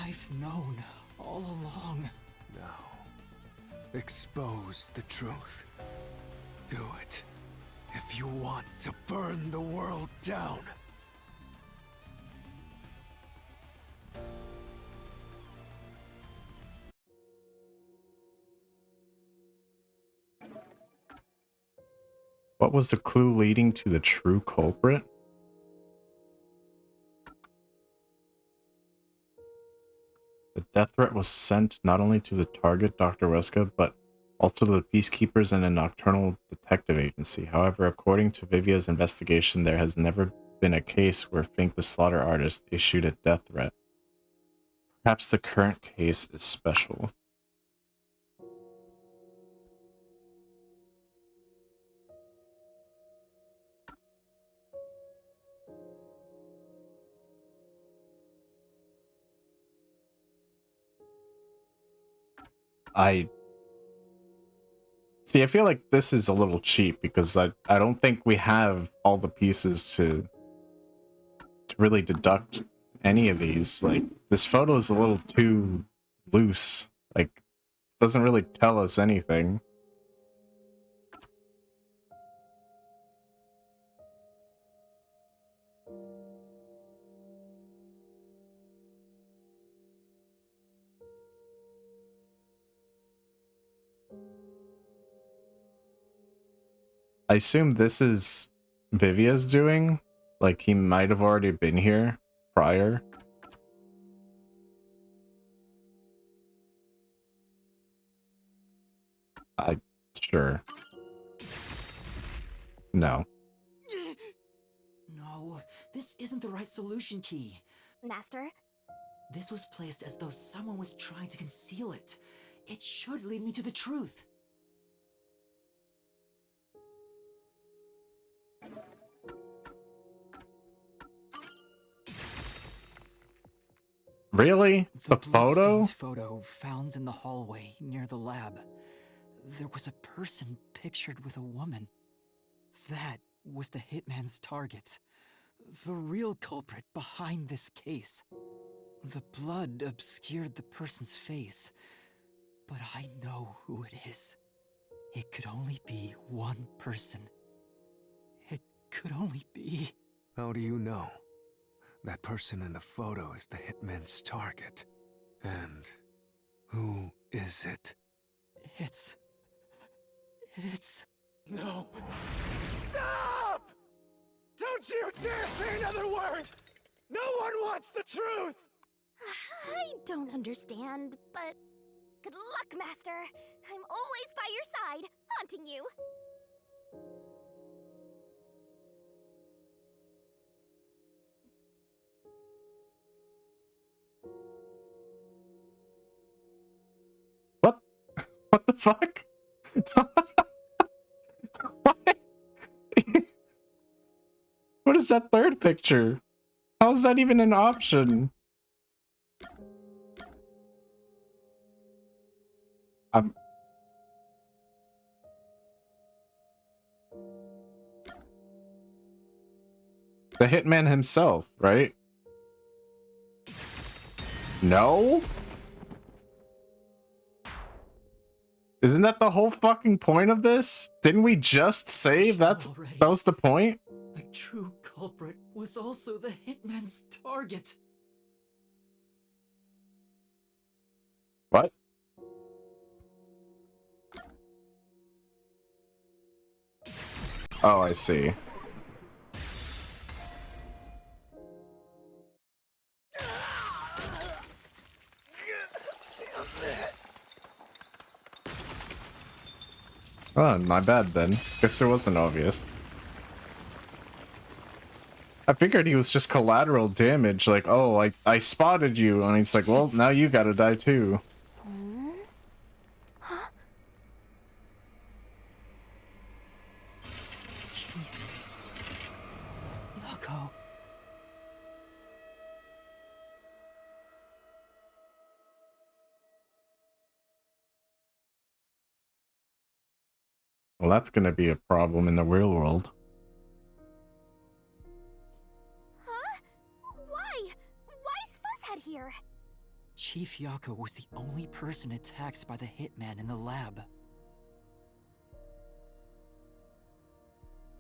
I've known all along. Now, expose the truth. Do it if you want to burn the world down. What was the clue leading to the true culprit? The death threat was sent not only to the target, Dr. Weska, but also to the peacekeepers and a nocturnal detective agency. However, according to Vivia's investigation, there has never been a case where Fink the Slaughter Artist issued a death threat. Perhaps the current case is special. I feel like this is a little cheap because I don't think we have all the pieces to really deduct any of these. Like, this photo is a little too loose. Like, it doesn't really tell us anything. I assume this is Vivia's doing. Like, he might have already been here prior. Sure. No. No, this isn't the right solution key. Master? This was placed as though someone was trying to conceal it. It should lead me to the truth. Really? The photo? bloodstained photo found in the hallway near the lab. There was a person pictured with a woman. That was the hitman's target. The real culprit behind this case. The blood obscured the person's face, but I know who it is. It could only be one person. It could only be... How do you know? That person in the photo is the hitman's target. And who is it? It's... No! Stop! Don't you dare say another word! No one wants the truth! I don't understand, but good luck, Master. I'm always by your side, haunting you. What? What the fuck? What? What is that third picture? How is that even an option? The hitman himself, right? No? Isn't that the whole fucking point of this? Didn't we just say that was the point? The true culprit was also the hitman's target. What? Oh, I see. Oh, my bad then. Guess it wasn't obvious. I figured he was just collateral damage, like, oh, I spotted you, and he's like, well, now you gotta die too. Huh? Yako. Well, that's gonna be a problem in the real world. Huh? Why? Why's Fuzzhead here? Chief Yako was the only person attacked by the hitman in the lab.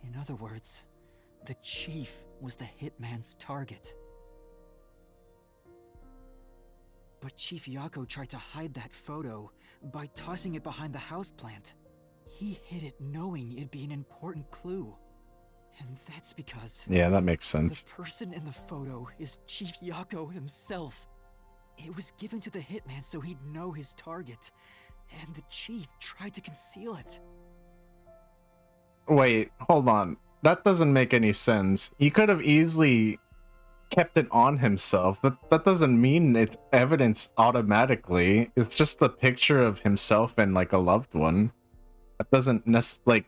In other words, the chief was the hitman's target. But Chief Yako tried to hide that photo by tossing it behind the houseplant. He hid it knowing it'd be an important clue. And that's because... Yeah, that makes sense. The person in the photo is Chief Yako himself. It was given to the hitman so he'd know his target, and the chief tried to conceal it. Wait, hold on. That doesn't make any sense. He could have easily kept it on himself. That doesn't mean it's evidence automatically. It's just a picture of himself and like a loved one. That doesn't like...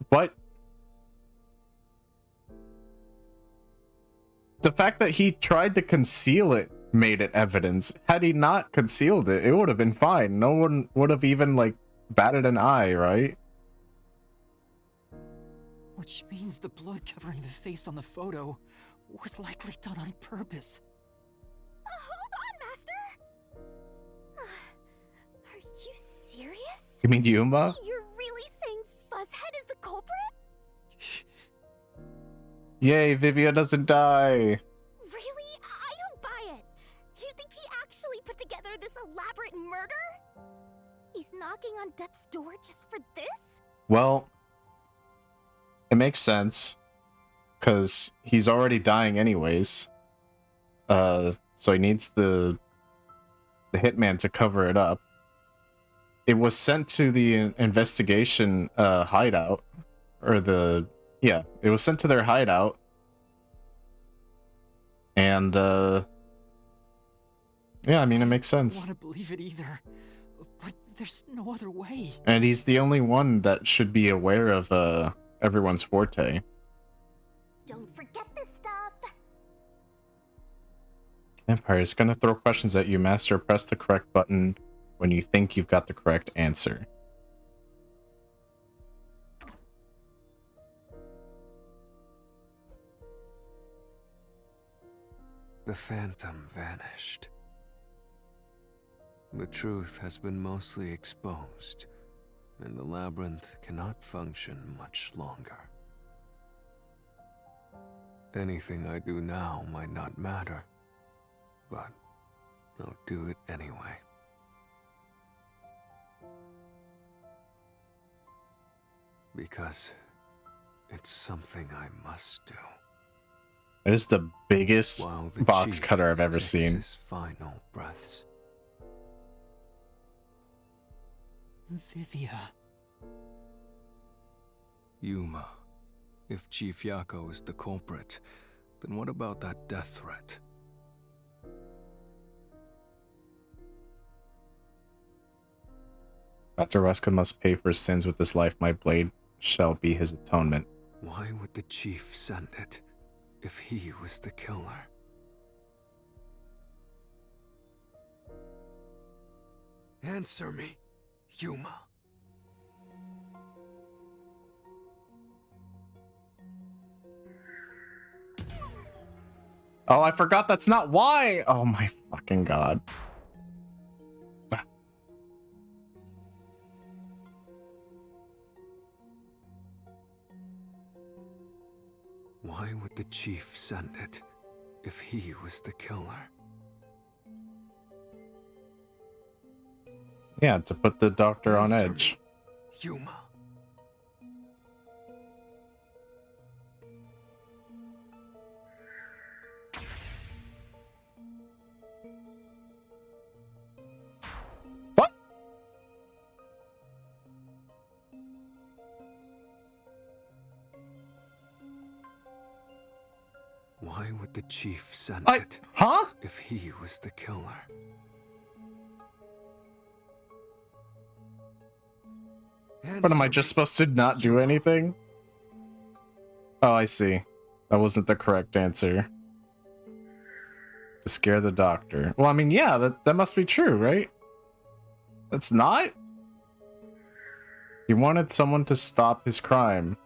What? The fact that he tried to conceal it made it evidence. Had he not concealed it, it would have been fine. No one would have even, like, batted an eye, right? Which means the blood covering the face on the photo was likely done on purpose. Hold on, Master! Are you serious? You mean Yuma? You're really saying Fuzzhead is the culprit? Yay, Vivia doesn't die. Really? I don't buy it. You think he actually put together this elaborate murder? He's knocking on death's door just for this? Well, it makes sense. Because he's already dying anyways. So he needs the hitman to cover it up. It was sent to the investigation hideout. Or the... Yeah, it was sent to their hideout. And, yeah, I mean, it makes sense. I don't want to believe it either, but there's no other way. And he's the only one that should be aware of, everyone's forte. Don't forget this stuff. Empire is gonna throw questions at you, Master. Press the correct button when you think you've got the correct answer. The Phantom vanished. The truth has been mostly exposed, and the labyrinth cannot function much longer. Anything I do now might not matter, but I'll do it anyway. Because it's something I must do. It is the biggest While the box chief cutter I've ever takes seen. his final breaths. Vivia. Yuma, if Chief Yako is the culprit, then what about that death threat? Dr. Wesker must pay for his sins with his life. My blade shall be his atonement. Why would the chief send it if he was the killer? Answer me, Yuma. Oh, I forgot that's not why! Oh my fucking god. Why would the chief send it if he was the killer? Yeah, to put the doctor on Answer edge. me, Yuma. What? Why would the chief send I... it Huh? if he was the killer? What, am I just supposed to not do anything? Oh, I see. That wasn't the correct answer. To scare the doctor. Well, I mean, yeah, that must be true, right? That's not? He wanted someone to stop his crime.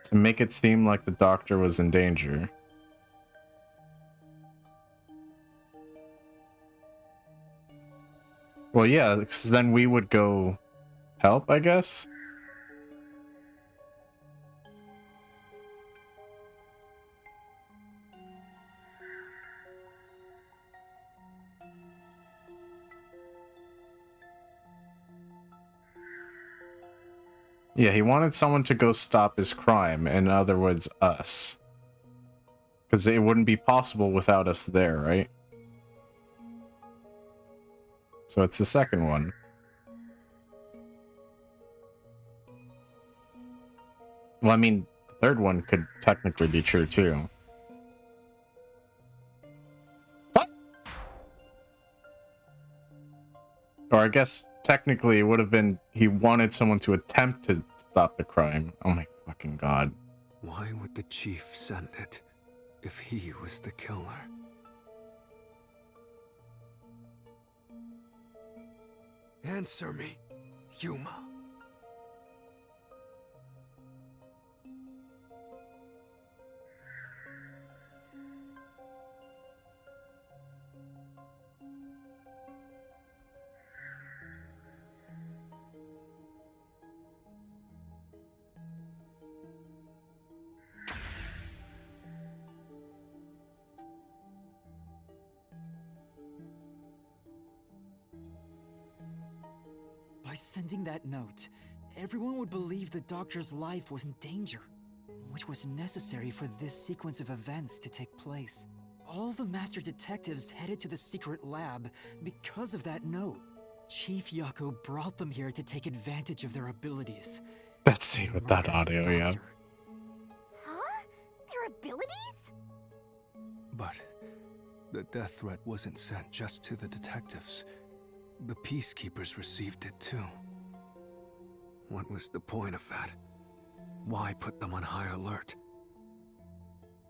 To make it seem like the doctor was in danger. Well, yeah, 'cause then we would go help, I guess? Yeah, he wanted someone to go stop his crime, in other words, us. Because it wouldn't be possible without us there, right? So it's the second one. Well, I mean, the third one could technically be true, too. What? Or I guess, technically, it would have been he wanted someone to attempt to stop the crime. Oh my fucking god. Why would the chief send it if he was the killer? Answer me, Yuma. By sending that note, everyone would believe the doctor's life was in danger, which was necessary for this sequence of events to take place. All the master detectives headed to the secret lab because of that note. Chief Yako brought them here to take advantage of their abilities. Let's see with that audio, yeah. Huh? Their abilities? But the death threat wasn't sent just to the detectives. The peacekeepers received it too. What was the point of that? Why put them on high alert?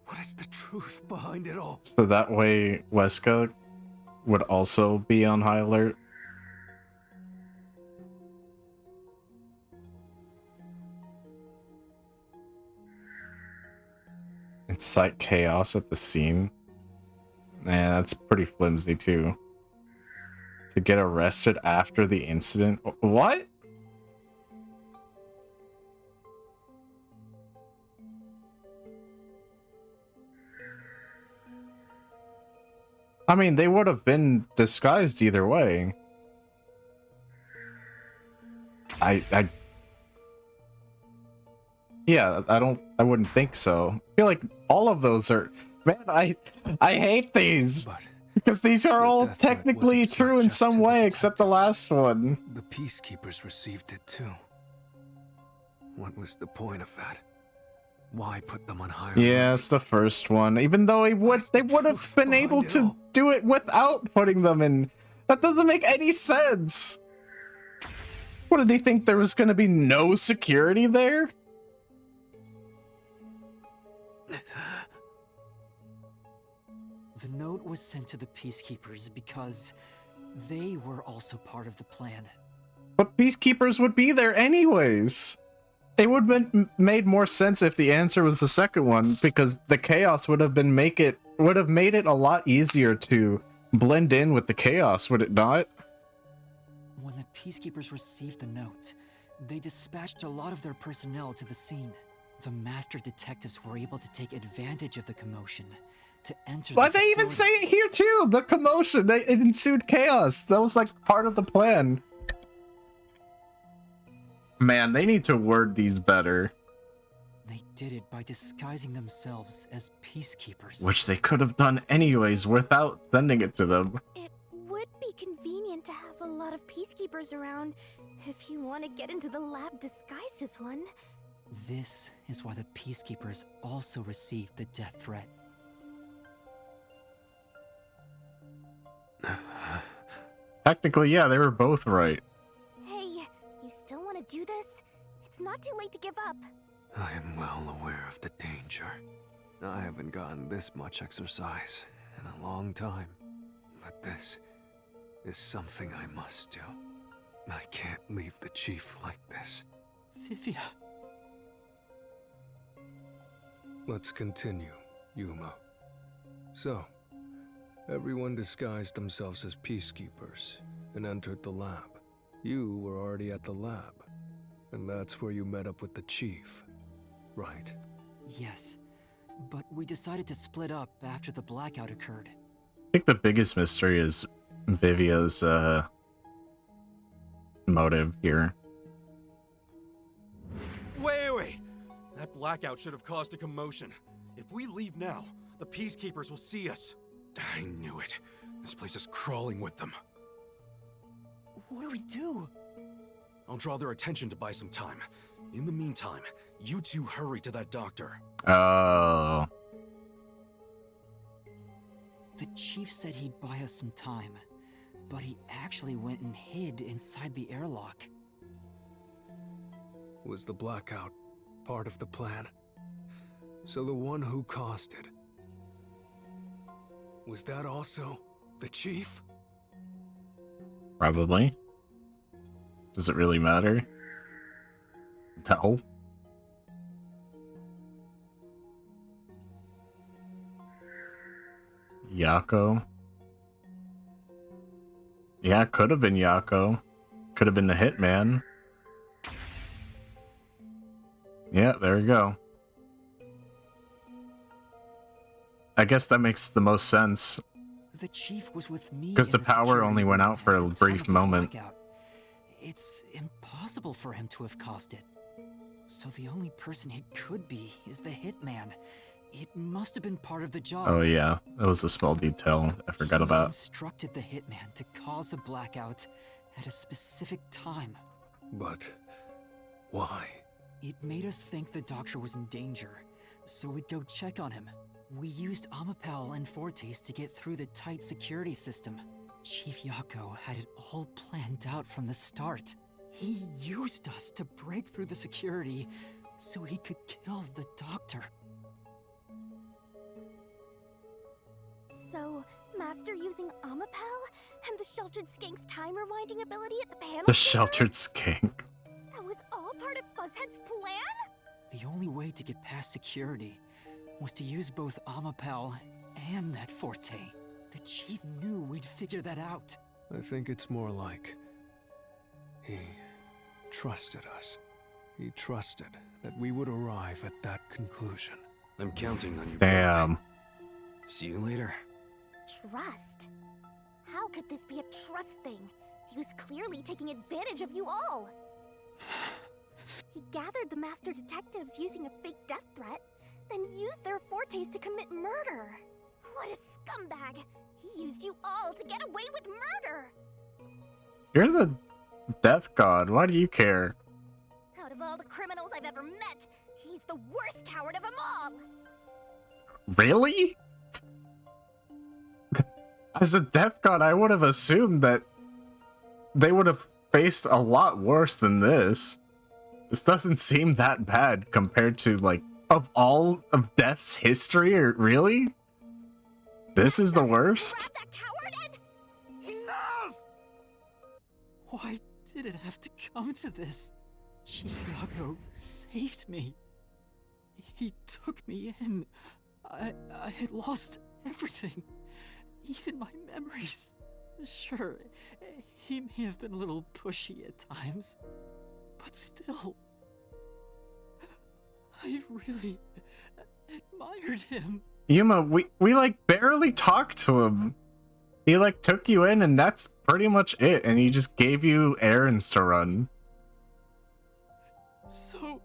What is the truth behind it all? So that way, Weska would also be on high alert? Incite chaos at the scene? Yeah, that's pretty flimsy too. To get arrested after the incident? What? I mean, they would have been disguised either way. Yeah, I wouldn't think so. I feel like all of those are, man, I hate these. But because these are the all death threat technically wasn't true in just some to the way, except the last one. The peacekeepers received it too. What was the point of that? Why put them on higher Yeah, alert? it's the first one. Even though they would have been able to do it without putting them in. That doesn't make any sense. What did they think, there was going to be no security there? The note was sent to the peacekeepers because they were also part of the plan. But peacekeepers would be there anyways. It would have been made more sense if the answer was the second one, because the chaos would have made it a lot easier to blend in with the chaos, would it not? When the peacekeepers received the note, they dispatched a lot of their personnel to the scene. The master detectives were able to take advantage of the commotion to enter Why the they even say facility. it here too? The commotion, it ensued chaos. That was like part of the plan. Man, they need to word these better. They did it by disguising themselves as peacekeepers. Which they could have done anyways without sending it to them. It would be convenient to have a lot of peacekeepers around if you want to get into the lab disguised as one. This is why the peacekeepers also received the death threat. Technically, yeah, they were both right. Hey, you still want to do this? It's not too late to give up. I am well aware of the danger. I haven't gotten this much exercise in a long time. But this is something I must do. I can't leave the chief like this. Vivia. Let's continue, Yuma. So, everyone disguised themselves as peacekeepers and entered the lab. You were already at the lab, and that's where you met up with the chief, right? Yes, but we decided to split up after the blackout occurred. I think the biggest mystery is Vivia's motive here. Wait! That blackout should have caused a commotion. If we leave now, the peacekeepers will see us. I knew it. This place is crawling with them. What do we do? I'll draw their attention to buy some time. In the meantime, you two hurry to that doctor. Oh. The chief said he'd buy us some time, but he actually went and hid inside the airlock. Was the blackout part of the plan? So the one who caused it, was that also the chief? Probably. Does it really matter? No. Yako. Yeah, it could have been Yako. Could have been the hitman. Yeah, there we go. I guess that makes the most sense. The chief was with me. Because the in power security only went room out for at a the time brief of the moment. blackout. It's impossible for him to have caused it. So the only person it could be is the hitman. It must have been part of the job. Oh yeah, that was a small detail I forgot He about. instructed the hitman to cause a blackout at a specific time. But why? It made us think the doctor was in danger, so we'd go check on him. We used Amapal and Fortes to get through the tight security system. Chief Yako had it all planned out from the start. He used us to break through the security so he could kill the doctor. So, Master using Amapal and the Sheltered Skank's time rewinding ability at the panel? The sheltered skank. That was all part of Fuzzhead's plan? The only way to get past security was to use both Amapal and that Forte. The chief knew we'd figure that out. I think it's more like he trusted us. He trusted that we would arrive at that conclusion. I'm counting on you. Damn. See you later. Trust? How could this be a trust thing? He was clearly taking advantage of you all. He gathered the master detectives using a fake death threat, then used their fortes to commit murder. What a scumbag! He used you all to get away with murder! You're the death god. Why do you care? Out of all the criminals I've ever met, he's the worst coward of them all! Really? As a death god, I would have assumed that they would have faced a lot worse than this. This doesn't seem that bad compared to, like, of all of Death's history, or really? This is the worst? Grab that coward and... Enough! Why did it have to come to this? Chief Yago saved me. He took me in. I had lost everything. Even my memories. Sure, he may have been a little pushy at times. But still, I really admired him. Yuma, we like barely talked to him. He like took you in and that's pretty much it, and he just gave you errands to run. So,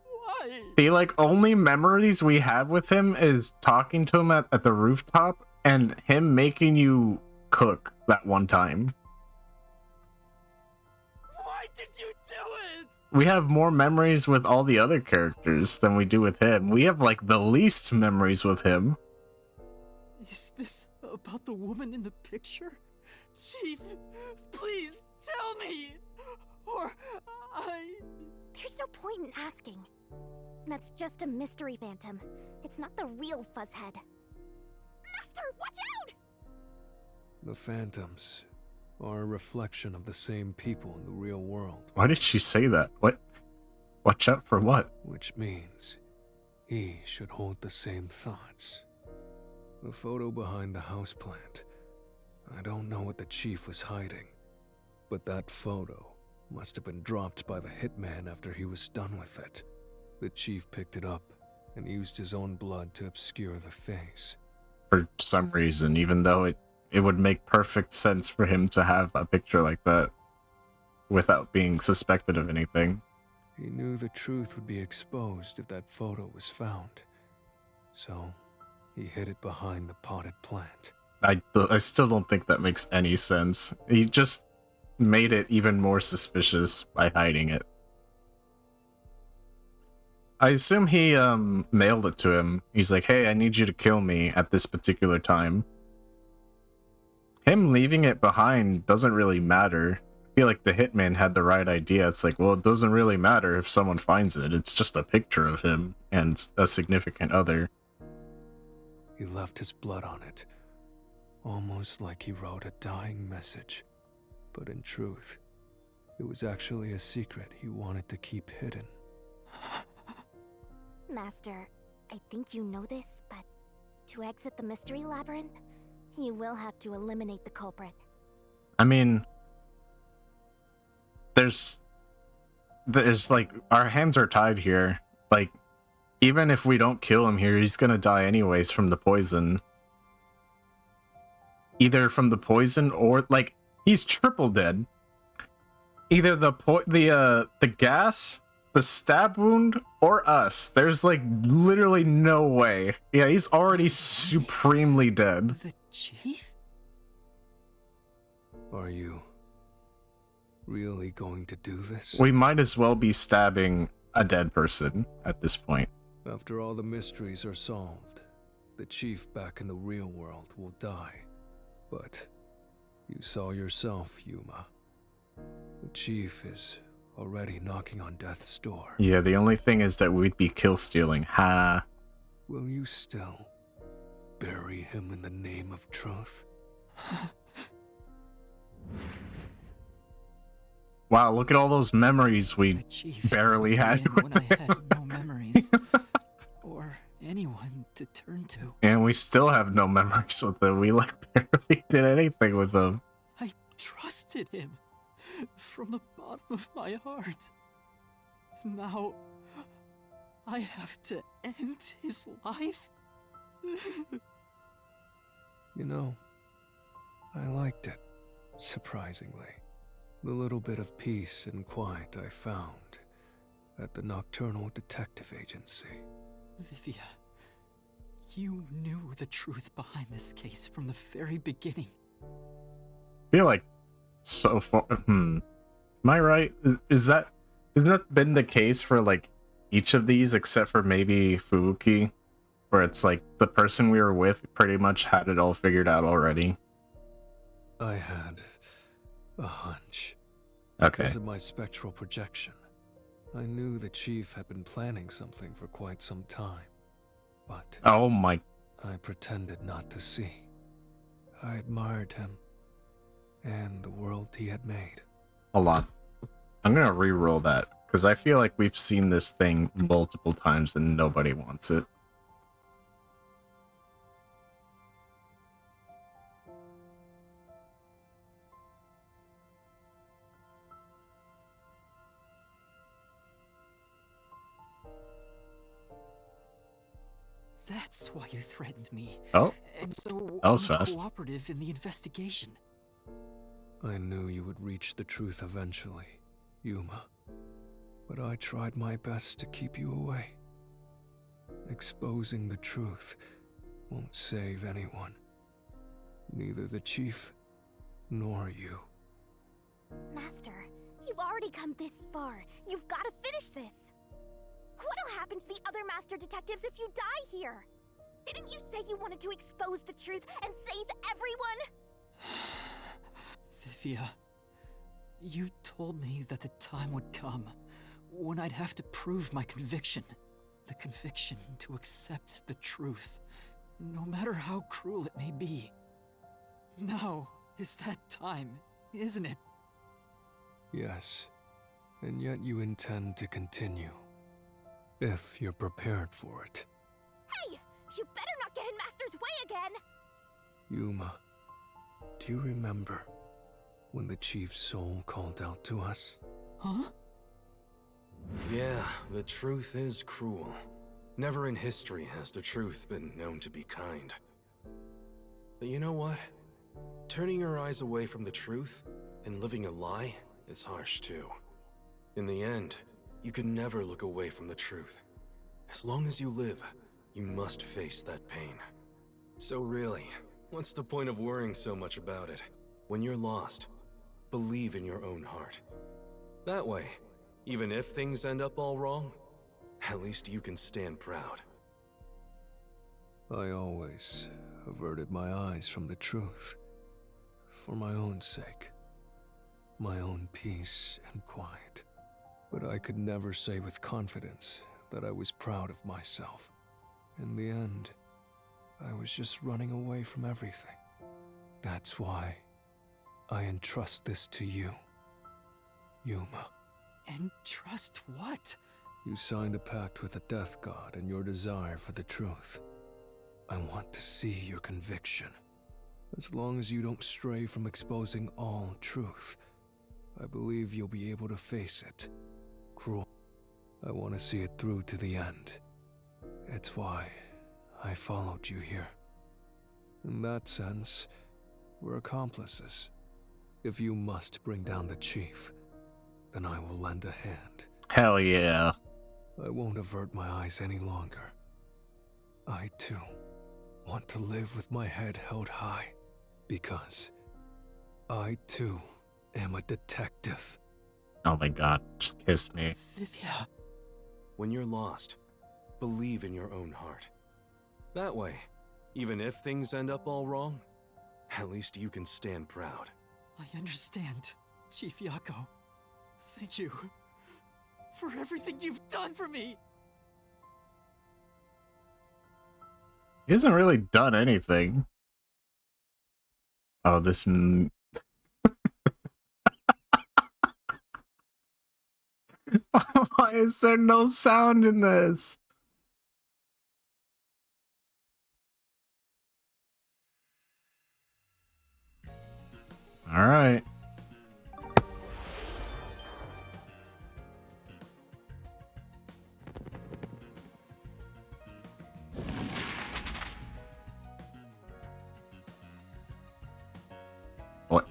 why? The like only memories we have with him is talking to him at the rooftop and him making you cook that one time. Why did you do it? We have more memories with all the other characters than we do with him. We have like the least memories with him. Is this about the woman in the picture? Chief, please tell me, or There's no point in asking. That's just a mystery phantom. It's not the real Fuzzhead. Master, watch out! The phantoms are a reflection of the same people in the real world. Why did she say that? What? Watch out for what? Which means he should hold the same thoughts. The photo behind the houseplant. I don't know what the chief was hiding, but that photo must have been dropped by the hitman after he was done with it. The chief picked it up and used his own blood to obscure the face. For some reason, even though it would make perfect sense for him to have a picture like that without being suspected of anything. He knew the truth would be exposed if that photo was found, so he hid it behind the potted plant. I still don't think that makes any sense. He just made it even more suspicious by hiding it. I assume he mailed it to him. He's like, hey, I need you to kill me at this particular time. Him leaving it behind doesn't really matter. I feel like the hitman had the right idea. It's like, well, it doesn't really matter if someone finds it. It's just a picture of him and a significant other. He left his blood on it, almost like he wrote a dying message. But in truth, it was actually a secret he wanted to keep hidden. Master, I think you know this, but to exit the mystery labyrinth, you will have to eliminate the culprit. I mean, there's like, our hands are tied here. Like, even if we don't kill him here, he's gonna die anyways from the poison. Either from the poison or, like, he's triple dead. Either the gas, the stab wound, or us. There's like literally no way. Yeah, he's already supremely dead. The chief? Are you really going to do this? We might as well be stabbing a dead person at this point. After all the mysteries are solved, the chief back in the real world will die. But you saw yourself, Yuma. The chief is already knocking on death's door. Yeah, the only thing is that we'd be kill stealing. Ha. Will you still bury him in the name of truth? Wow, look at all those memories we barely had. When I had no memories, or anyone to turn to. And we still have no memories with them. We like barely did anything with them. I trusted him from the bottom of my heart. Now, I have to end his life? You know, I liked it, surprisingly. The little bit of peace and quiet I found at the Nocturnal Detective Agency. Vivia, you knew the truth behind this case from the very beginning. I feel like so far. Am I right? Isn't that been the case for like each of these except for maybe Fuuki? Where it's like the person we were with pretty much had it all figured out already. I had a hunch. Okay. Because of my spectral projection, I knew the chief had been planning something for quite some time. But oh my, I pretended not to see. I admired him and the world he had made. hold on. I'm gonna re-roll that because I feel like we've seen this thing multiple times and nobody wants it. That's why you threatened me. Oh, and so that was fast. Cooperative in the investigation. I knew you would reach the truth eventually, Yuma. But I tried my best to keep you away. Exposing the truth won't save anyone. Neither the chief nor you. Master, you've already come this far. You've got to finish this. What'll happen to the other master detectives if you die here? Didn't you say you wanted to expose the truth and save everyone? Vivia, you told me that the time would come when I'd have to prove my conviction. The conviction to accept the truth, no matter how cruel it may be. Now is that time, isn't it? Yes, and yet you intend to continue. If you're prepared for it. Hey! You better not get in Master's way again! Yuma, do you remember when the chief's soul called out to us? Huh? Yeah, the truth is cruel. Never in history has the truth been known to be kind. But you know what? Turning your eyes away from the truth and living a lie is harsh too. In the end, you can never look away from the truth. As long as you live, you must face that pain. So really, what's the point of worrying so much about it? When you're lost, believe in your own heart. That way, even if things end up all wrong, at least you can stand proud. I always averted my eyes from the truth. For my own sake. My own peace and quiet. But I could never say with confidence that I was proud of myself. In the end, I was just running away from everything. That's why I entrust this to you, Yuma. Entrust what? You signed a pact with the Death God and your desire for the truth. I want to see your conviction. As long as you don't stray from exposing all truth, I believe you'll be able to face it. Cruel. I want to see it through to the end. It's why I followed you here. In that sense, we're accomplices. If you must bring down the chief, then I will lend a hand. Hell yeah. I won't avert my eyes any longer. I, too, want to live with my head held high, because I, too, am a detective. Oh my god, just kiss me. Vivia. When you're lost, believe in your own heart. That way, even if things end up all wrong, at least you can stand proud. I understand, Chief Yako. Thank you for everything you've done for me. He hasn't really done anything. Oh, this... Why is there no sound in this? All right. What?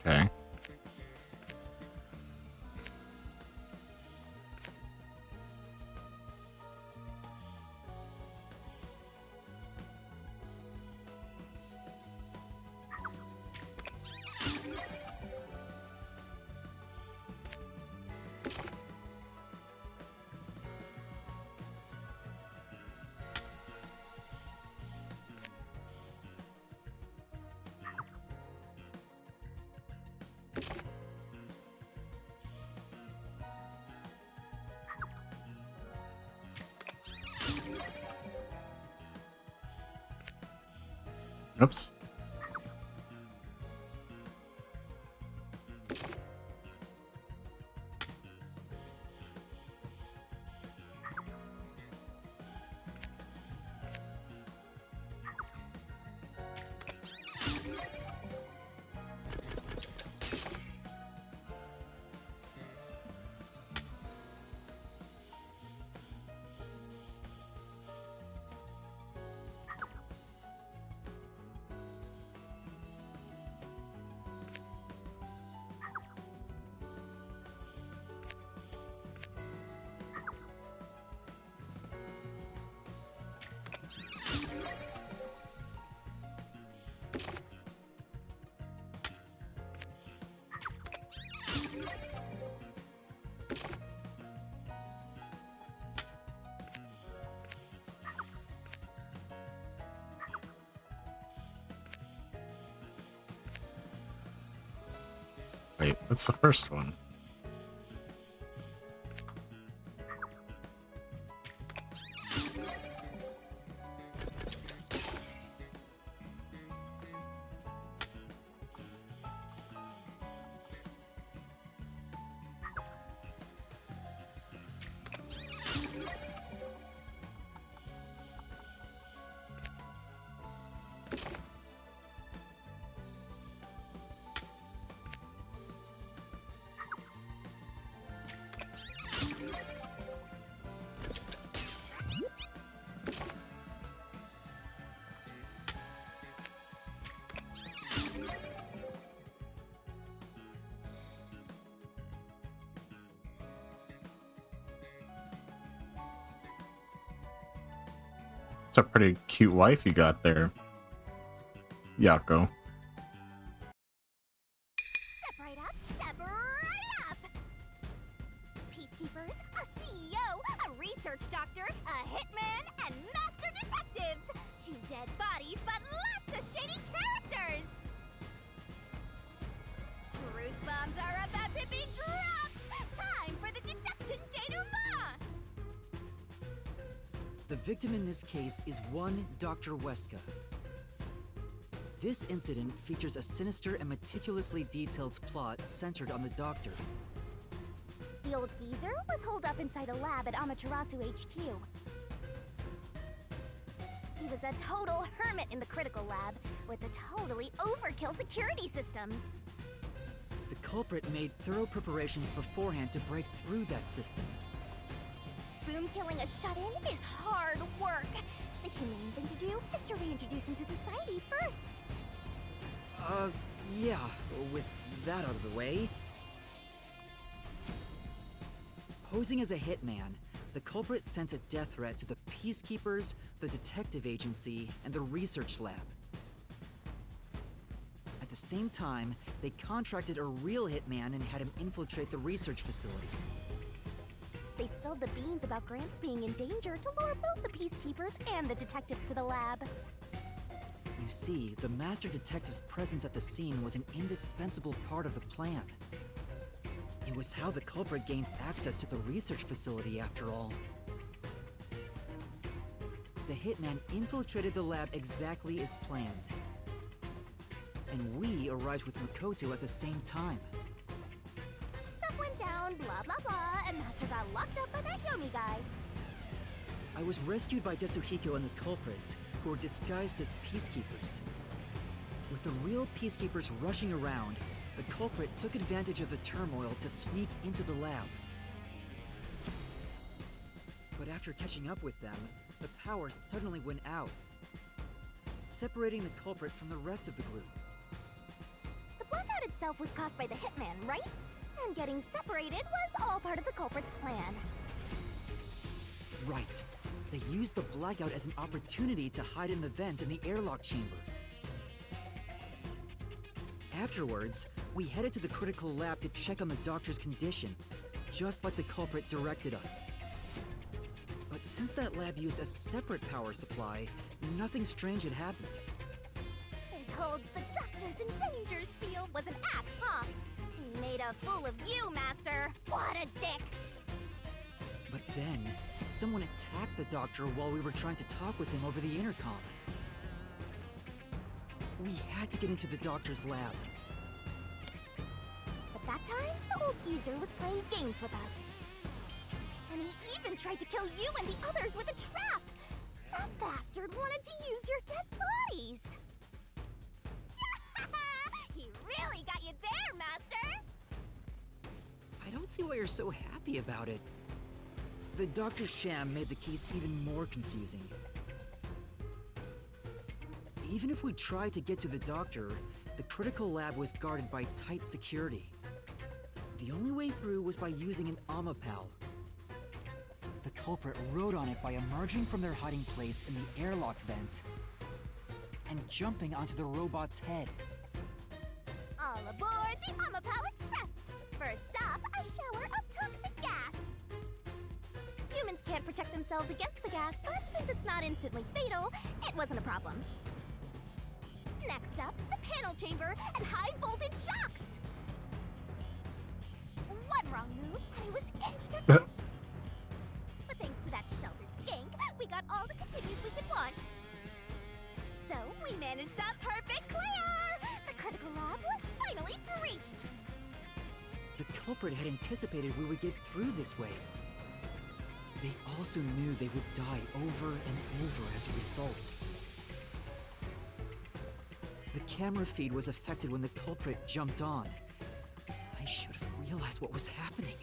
Okay. Oops. Wait, what's the first one? It's a pretty cute wife you got there, Yako. Step right up, step right up! Peacekeepers, a CEO, a research doctor, a hitman, and master detectives! 2 dead bodies, but lots of shady characters! Truth bombs are about to be dropped! Time for the deduction denouement! The victim in this case is one Dr. Weska. This incident features a sinister and meticulously detailed plot centered on the doctor. The old geezer was holed up inside a lab at Amaterasu HQ. He was a total hermit in the critical lab, with a totally overkill security system. The culprit made thorough preparations beforehand to break through that system. Boom killing a shut-in is hard work. The humane thing to do is to reintroduce him to society first. Yeah, with that out of the way. Posing as a hitman, the culprit sent a death threat to the Peacekeepers, the detective agency, and the research lab. At the same time, they contracted a real hitman and had him infiltrate the research facility. They spilled the beans about Gramps being in danger to lure both the Peacekeepers and the detectives to the lab. You see, the Master Detective's presence at the scene was an indispensable part of the plan. It was how the culprit gained access to the research facility, after all. the hitman infiltrated the lab exactly as planned. And we arrived with Makoto at the same time. Stuff went down, blah blah blah, and Master got locked up by that Yomi guy. I was rescued by Desuhiko and the culprit, who were disguised as peacekeepers. With the real peacekeepers rushing around, the culprit took advantage of the turmoil to sneak into the lab. But after catching up with them, the power suddenly went out, separating the culprit from the rest of the group. The blackout itself was caused by the hitman, right? And getting separated was all part of the culprit's plan. Right. They used the blackout as an opportunity to hide in the vents in the airlock chamber. Afterwards, we headed to the critical lab to check on the doctor's condition, just like the culprit directed us. But since that lab used a separate power supply, nothing strange had happened. His whole "the doctor's in danger" spiel was an act, huh? He made a fool of you, Master. What a dick! But then, someone attacked the doctor while we were trying to talk with him over the intercom. We had to get into the doctor's lab. But that time, the old geezer was playing games with us. And he even tried to kill you and the others with a trap! That bastard wanted to use your dead bodies! He really got you there, Master! I don't see why you're so happy about it. The doctor's sham made the case even more confusing. Even if we tried to get to the doctor, the critical lab was guarded by tight security. The only way through was by using an Amapal. The culprit rode on it by emerging from their hiding place in the airlock vent and jumping onto the robot's head. All aboard the Amapal Express! First stop, a shower of toxic gas! Humans can't protect themselves against the gas, but since it's not instantly fatal, it wasn't a problem. Next up, the panel chamber and high-voltage shocks! One wrong move, and it was instant death. But thanks to that sheltered skank, we got all the continues we could want. So, we managed a perfect clear! The critical lab was finally breached! The culprit had anticipated we would get through this way. They also knew they would die over and over as a result. The camera feed was affected when the culprit jumped on. I should have realized what was happening.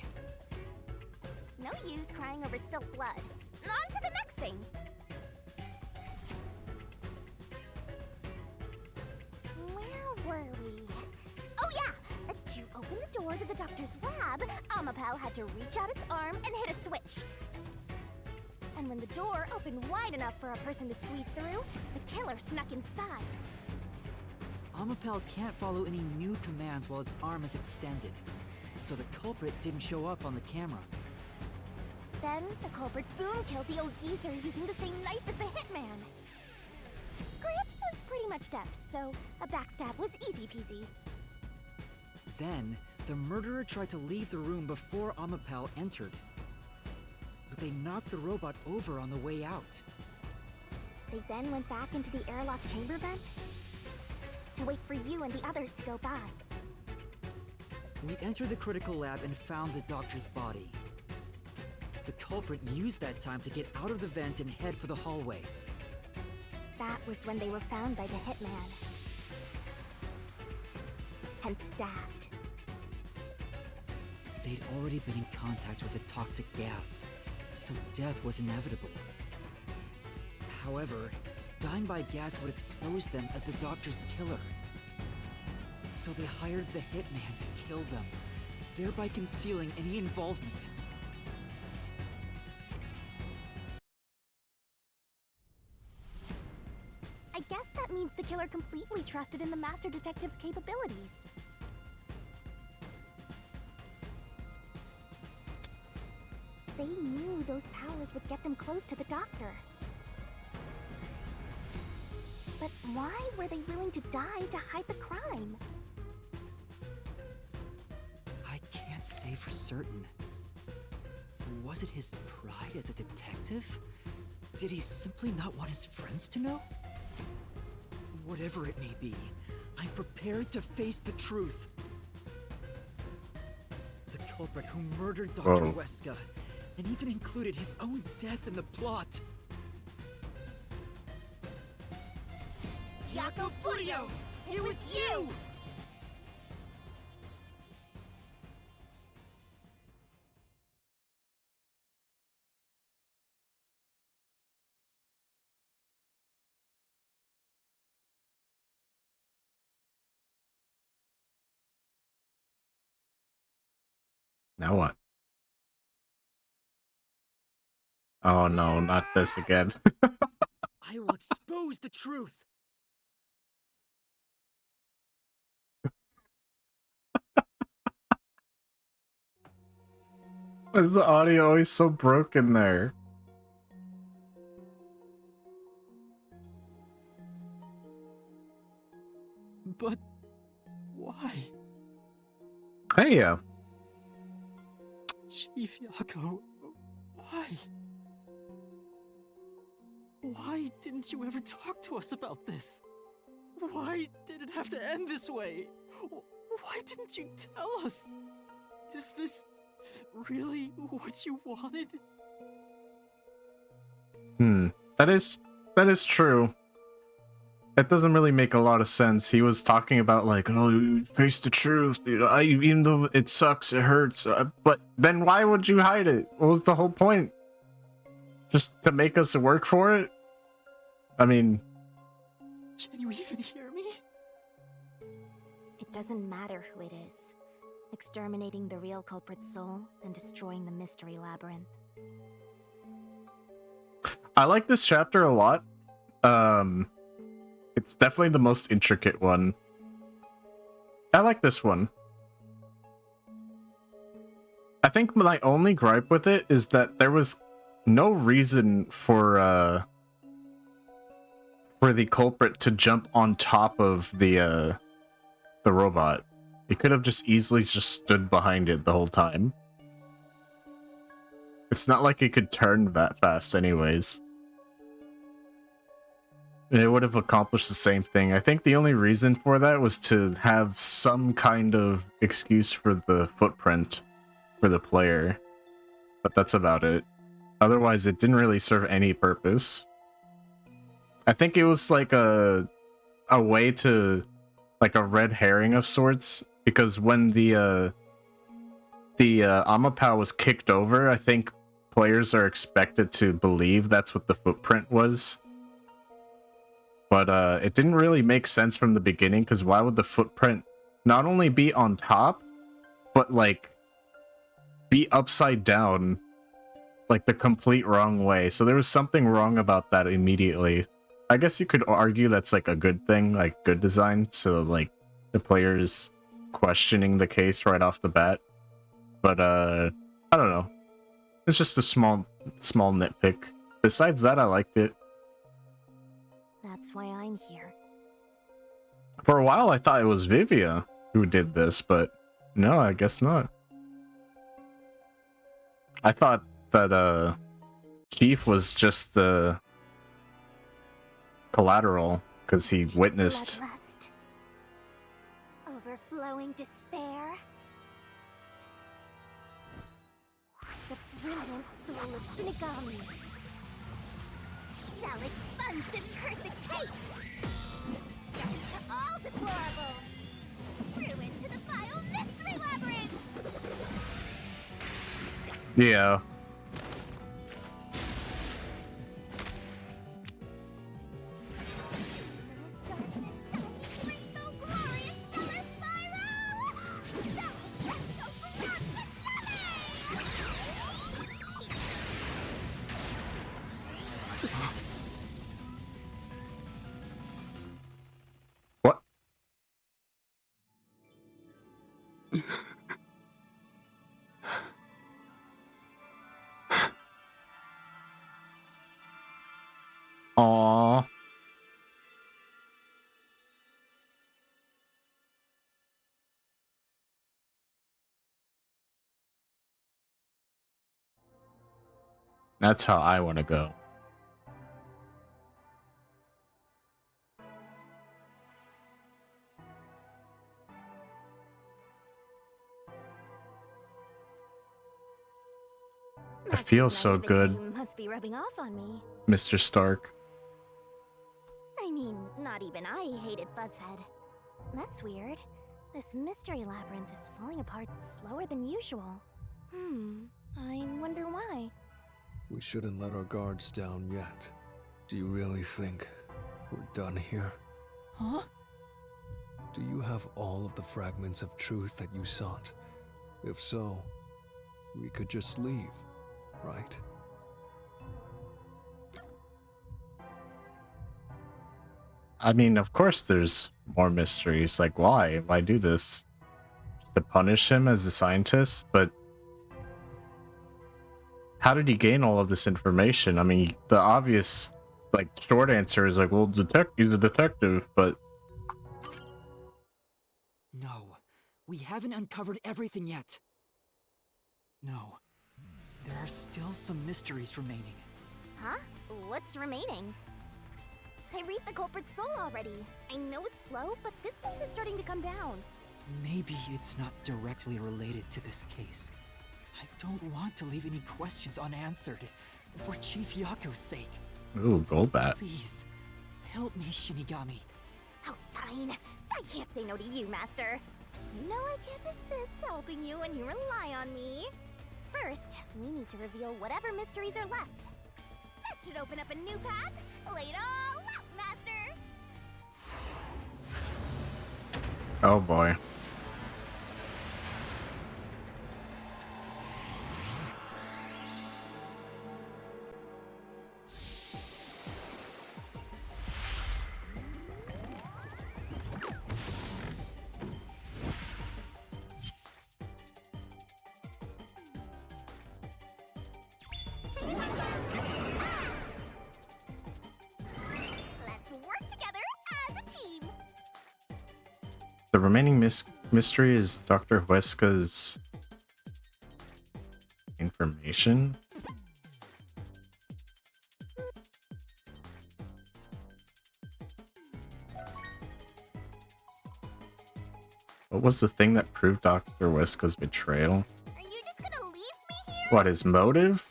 No use crying over spilt blood. On to the next thing! Where were we? Oh yeah! To open the door to the doctor's lab, Amapal had to reach out its arm and hit a switch. And when the door opened wide enough for a person to squeeze through, the killer snuck inside. Amapal can't follow any new commands while its arm is extended, so the culprit didn't show up on the camera. Then, the culprit boom killed the old geezer using the same knife as the hitman. Grips was pretty much deaf, so a backstab was easy peasy. Then, the murderer tried to leave the room before Amapal entered. But they knocked the robot over on the way out. They then went back into the airlock chamber vent to wait for you and the others to go by. We entered the critical lab and found the doctor's body. The culprit used that time to get out of the vent and head for the hallway. That was when they were found by the hitman. And stabbed. They'd already been in contact with a toxic gas, so death was inevitable. However, dying by gas would expose them as the doctor's killer. So they hired the hitman to kill them, thereby concealing any involvement. I guess that means the killer completely trusted in the Master Detective's capabilities. They knew those powers would get them close to the doctor. But why were they willing to die to hide the crime? I can't say for certain. Was it his pride as a detective? Did he simply not want his friends to know? Whatever it may be, I'm prepared to face the truth. The culprit who murdered Dr. Whoa. Weska, and even included his own death in the plot. Jaco Furio! It was you! Now what? Oh no, not this again. I will expose the truth. Why is the audio always so broken there? But why? Hey, Chief Jaco, why? Why didn't you ever talk to us about this? Why did it have to end this way? Why didn't you tell us? Is this really what you wanted? That is true. It doesn't really make a lot of sense. He was talking about like, oh, face the truth. Even though it sucks, it hurts. But then why would you hide it? What was the whole point? Just to make us work for it? I mean, Can you even hear me? It doesn't matter who it is. Exterminating the real culprit's soul and destroying the mystery labyrinth. I like this chapter a lot. It's definitely the most intricate one. I like this one. I think my only gripe with it is that there was no reason for the culprit to jump on top of the robot. He could have just easily just stood behind it the whole time. It's not like it could turn that fast anyways. It would have accomplished the same thing. I think the only reason for that was to have some kind of excuse for the footprint for the player. But that's about it. Otherwise, it didn't really serve any purpose. I think it was like a way to, like a red herring of sorts, because when the Amapau was kicked over, I think players are expected to believe that's what the footprint was. But it didn't really make sense from the beginning, because why would the footprint not only be on top, but like be upside down, like the complete wrong way? So there was something wrong about that immediately. I guess you could argue that's like a good thing, like good design, so like the players questioning the case right off the bat. But I don't know. It's just a small nitpick. Besides that, I liked it. That's why I'm here. For a while, I thought it was Vivia who did this, but no, I guess not. I thought that Chief was just the collateral because he witnessed. Bloodlust. Overflowing despair. The brilliant soul of Shinigami shall expunge this cursed case. Death to all deplorables. Ruin to the vile mystery labyrinth. Yeah. Luminous darkness shining rainbow glorious stellar spiral. Thou presto grasp What? Aww. That's how I want to go. It feels so good, Must be rubbing off on me. Mr. Stark. I mean, not even I hated Fuzzhead. That's weird. This mystery labyrinth is falling apart slower than usual. I wonder why. We shouldn't let our guards down yet. Do you really think we're done here? Huh? Do you have all of the fragments of truth that you sought? If so, we could just leave, right? I mean, of course there's more mysteries. Like, why? Why do this? Just to punish him as a scientist? But how did he gain all of this information? I mean, the obvious, like, short answer is like, well, he's a detective, but... No, we haven't uncovered everything yet. No, there are still some mysteries remaining. Huh? What's remaining? I reaped the culprit's soul already. I know it's slow, but this place is starting to come down. Maybe it's not directly related to this case. I don't want to leave any questions unanswered, for Chief Yako's sake. Ooh, Goldbat. Please, help me, Shinigami. Oh, fine. I can't say no to you, Master. You know I can't resist helping you when you rely on me. First, we need to reveal whatever mysteries are left. That should open up a new path. Lay it all out, Master! Oh boy. Let's work together as a team! The remaining mystery is Dr. Huesca's information. What was the thing that proved Dr. Huesca's betrayal? Are you just gonna leave me here? What, his motive?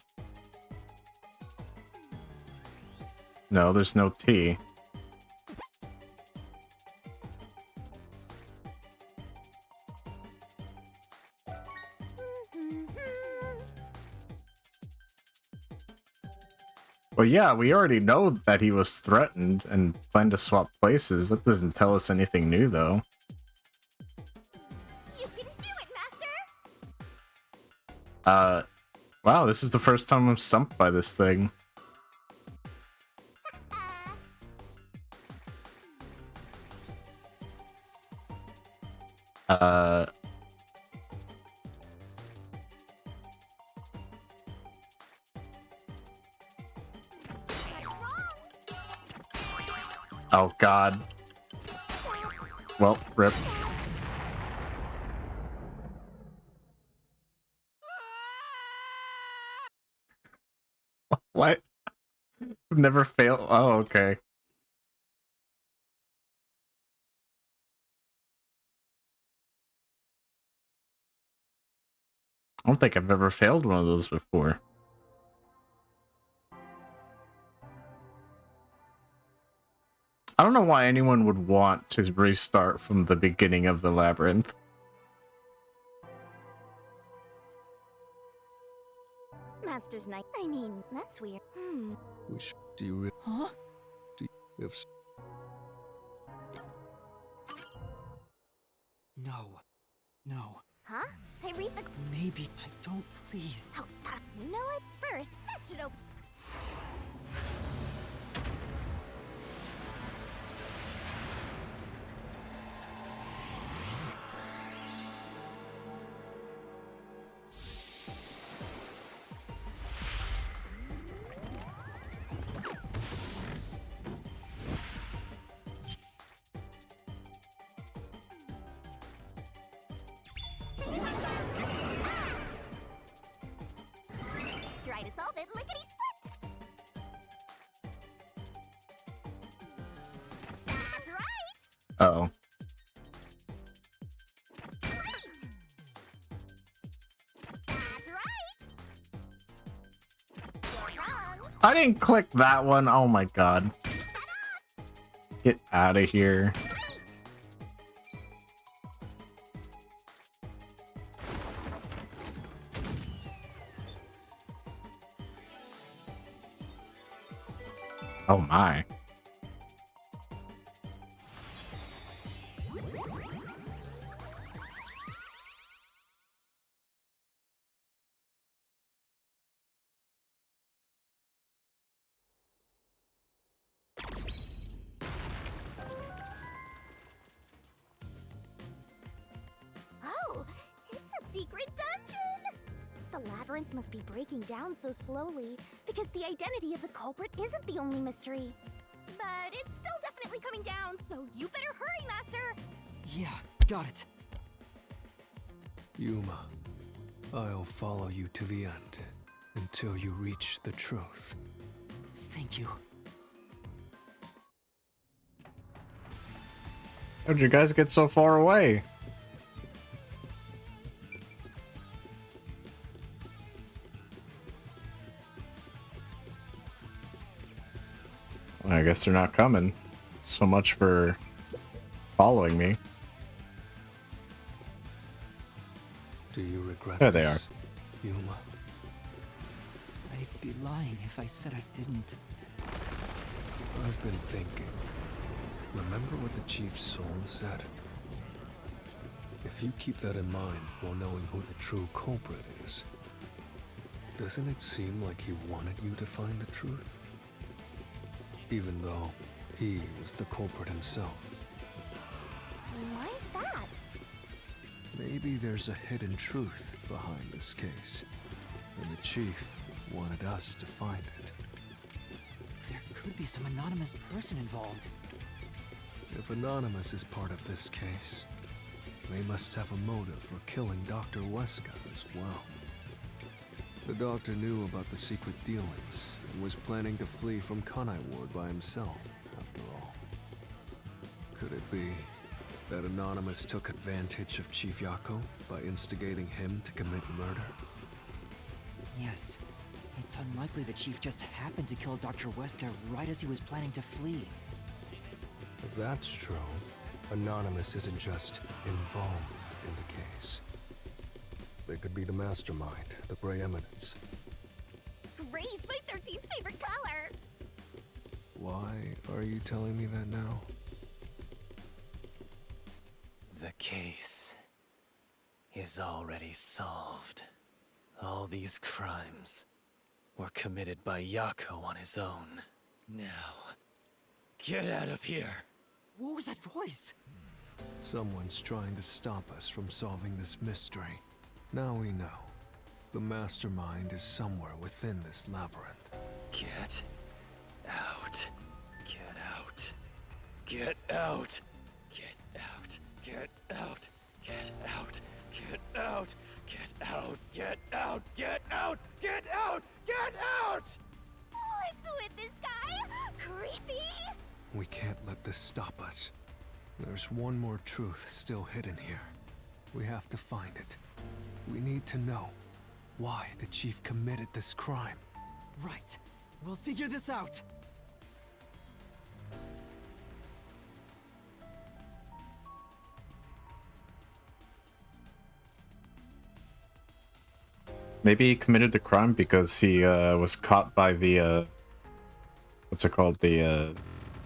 No, there's no T. Well, yeah, we already know that he was threatened and planned to swap places. That doesn't tell us anything new, though. You can do it, Master! Wow, this is the first time I'm stumped by this thing. Oh, God. Well, rip. What? Never fail. Oh, okay. I don't think I've ever failed one of those before. I don't know why anyone would want to restart from the beginning of the labyrinth. Master's night. I mean, that's weird. We should. Do you Huh? if s- No. No. Huh? I read the... Maybe I don't please. Oh, fuck. You know what? First, that should open... Try to solve it lickety-split! That's right! Uh-oh. Great! That's right! I didn't click that one. Oh my god. Get out of here. Oh my. Oh, it's a secret dungeon! The labyrinth must be breaking down so slowly because the identity of the culprit isn't the only mystery. But it's still definitely coming down, so you better hurry, Master! Yeah, got it. Yuma, I'll follow you to the end until you reach the truth. Thank you. How'd you guys get so far away? Well, I guess they're not coming. So much for following me. Do you regret There they are. this, Yuma? I'd be lying if I said I didn't. I've been thinking. Remember what the Chief's soul said? If you keep that in mind while knowing who the true culprit is, doesn't it seem like he wanted you to find the truth? Even though he was the culprit himself. Why's that? Maybe there's a hidden truth behind this case, and the Chief wanted us to find it. There could be some anonymous person involved. If Anonymous is part of this case, they must have a motive for killing Dr. Weska as well. The doctor knew about the secret dealings and was planning to flee from Kanai Ward by himself, after all. Could it be that Anonymous took advantage of Chief Yako by instigating him to commit murder? Yes. It's unlikely the Chief just happened to kill Dr. Weska right as he was planning to flee. If that's true, Anonymous isn't just involved in the case. They could be the mastermind, the Grey Eminence. Gray's my 13th favorite color! Why are you telling me that now? The case is already solved. All these crimes were committed by Yako on his own. Now, get out of here! What was that voice? Someone's trying to stop us from solving this mystery. Now we know. The mastermind is somewhere within this labyrinth. Get out. Get out. Get out. Get out. Get out. Get out. Get out. Get out. Get out. Get out. Get out. Get out. What's with this guy? Creepy? We can't let this stop us. There's one more truth still hidden here. We have to find it. We need to know why the Chief committed this crime. Right. We'll figure this out. Maybe he committed the crime because he was caught by the what's it called, the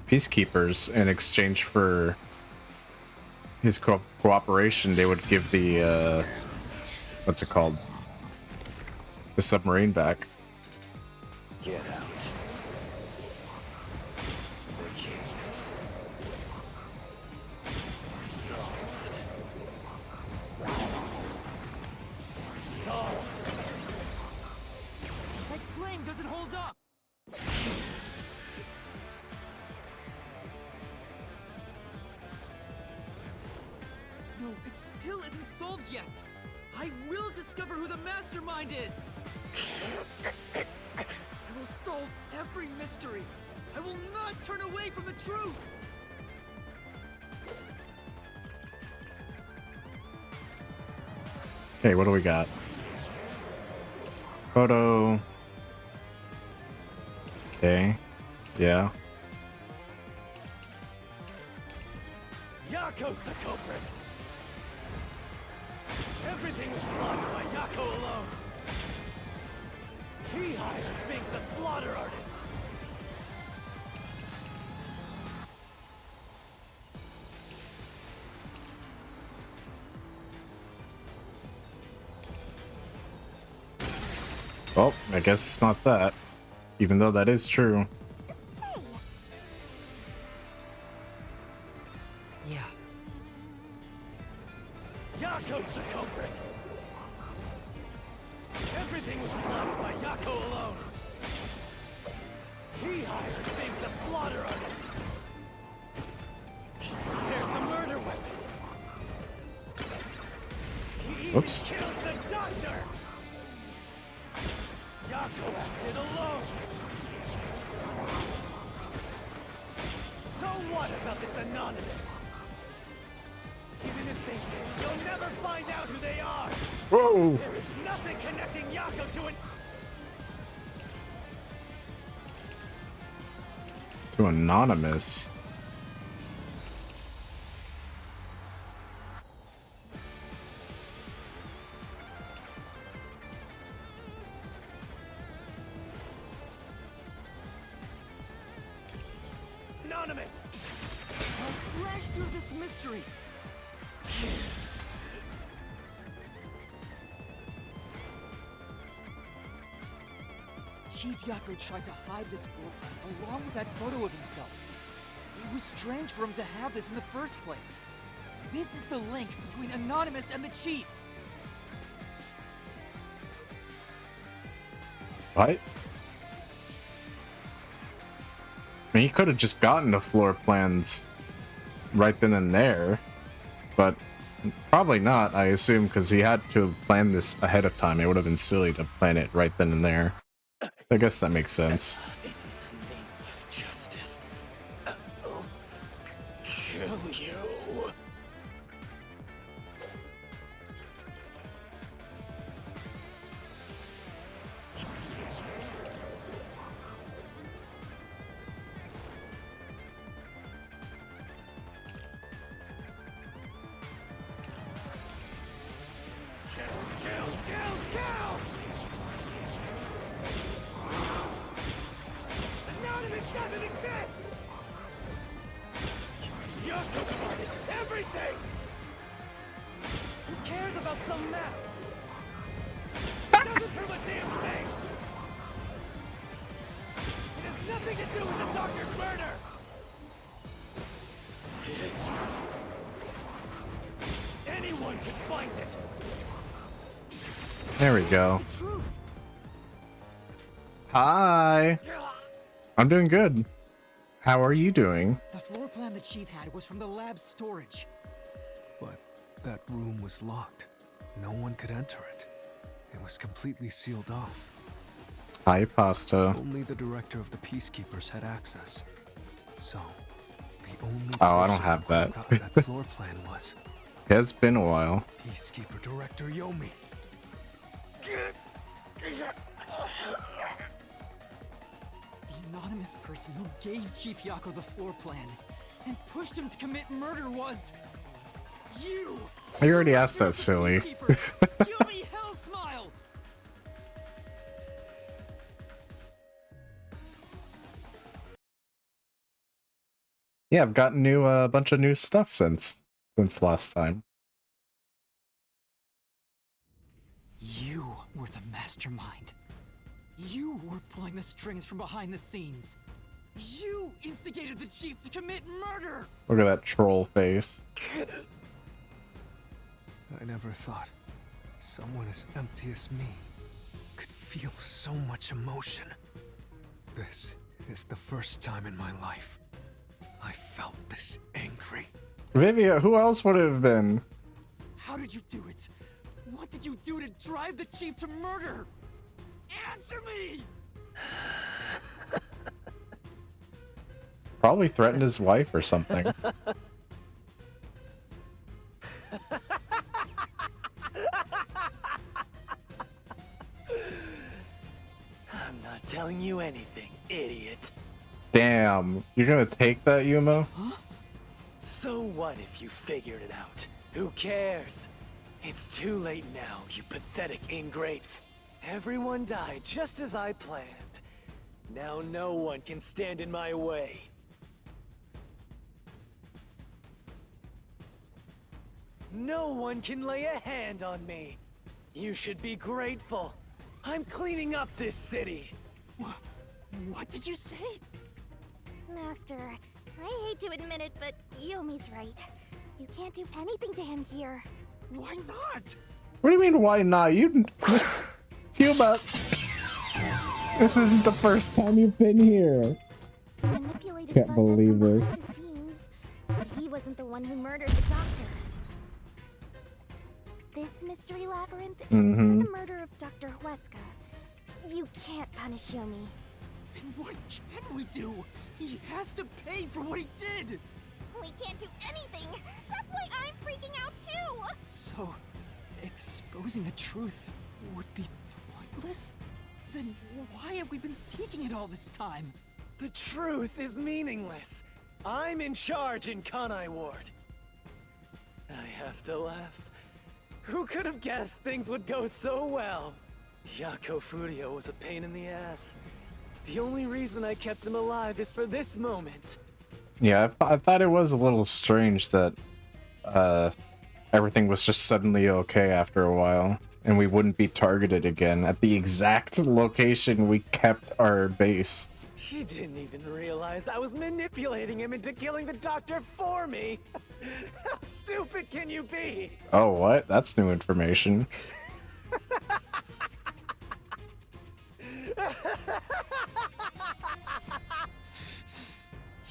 peacekeepers. In exchange for his cooperation, they would give the what's it called, the submarine back. Get out. The case solved. Solved. That claim doesn't hold up! No, it still isn't solved yet! I will discover who the mastermind is! I will solve every mystery! I will not turn away from the truth! Okay, what do we got? Photo. Okay. Yeah. Yako's the culprit! Everything was plotted by Yako alone! He hired Fink the slaughter artist! Well, I guess it's not that. Even though that is true. Say, Yeah. Yako's the culprit! Everything was plotted by Yako alone! He hired Fink the slaughter artist! He prepared the murder weapon! He even Oops. killed the doctor! Yako acted alone! So what about this Anonymous? Even if they did, you'll never find out who they are! Whoa! There is nothing connecting Yako to an... To Anonymous. Anonymous! I'll slash through this mystery. Chief Yako tried to hide this floor plan along with that photo of himself. It was strange for him to have this in the first place. This is the link between Anonymous and the Chief. What? I mean, he could have just gotten the floor plans right then and there, but probably not, I assume, because he had to have planned this ahead of time. It would have been silly to plan it right then and there. I guess that makes sense. In the name of justice, I'll kill you. Kill! Anonymous doesn't exist! Yako started everything! Who cares about some map? It doesn't prove a damn thing! It has nothing to do with the doctor's murder! This... anyone could find it! There we go. The truth. Hi! I'm doing good. How are you doing? The floor plan the Chief had was from the lab's storage. But that room was locked. No one could enter it. It was completely sealed off. Hi, Pasta. Only the director of the Peacekeepers had access. So, the only Oh, I don't person have who could that. gotten that floor plan was It has been a while. Peacekeeper Director Yomi. The anonymous person who gave Chief Yako the floor plan and pushed him to commit murder was... you! I already asked that, silly. Yomi Hellsmile! Yeah, I've gotten a bunch of new stuff since last time. You were the mastermind. You were pulling the strings from behind the scenes. You instigated the Chief to commit murder! Look at that troll face. I never thought someone as empty as me could feel so much emotion. This is the first time in my life I felt this angry. Vivia, who else would it have been? How did you do it? What did you do to drive the Chief to murder? Answer me! Probably threatened his wife or something. I'm not telling you anything. idiot. Damn, you're gonna take that, Yumo? So what if you figured it out? Who cares? It's too late now, you pathetic ingrates. Everyone died just as I planned. Now no one can stand in my way. No one can lay a hand on me. You should be grateful. I'm cleaning up this city. What did you say? Master, I hate to admit it, but Yomi's right. You can't do anything to him here. Why not? What do you mean, why not? You... Yuma! This isn't the first time you've been here. Manipulated Can't Fuzzer believe from this. behind the scenes, but he wasn't the one who murdered the doctor. This mystery labyrinth is for the murder of Dr. Huesca. You can't punish Yomi. Then what can we do? He has to pay for what he did! We can't do anything! That's why I'm freaking out too! So, exposing the truth would be pointless? Then why have we been seeking it all this time? The truth is meaningless. I'm in charge in Kanai Ward. I have to laugh. Who could have guessed things would go so well? Yako Furio was a pain in the ass. The only reason I kept him alive is for this moment. Yeah, I thought it was a little strange that everything was just suddenly okay after a while, and we wouldn't be targeted again at the exact location we kept our base. He didn't even realize I was manipulating him into killing the doctor for me. How stupid can you be? Oh, what? That's new information.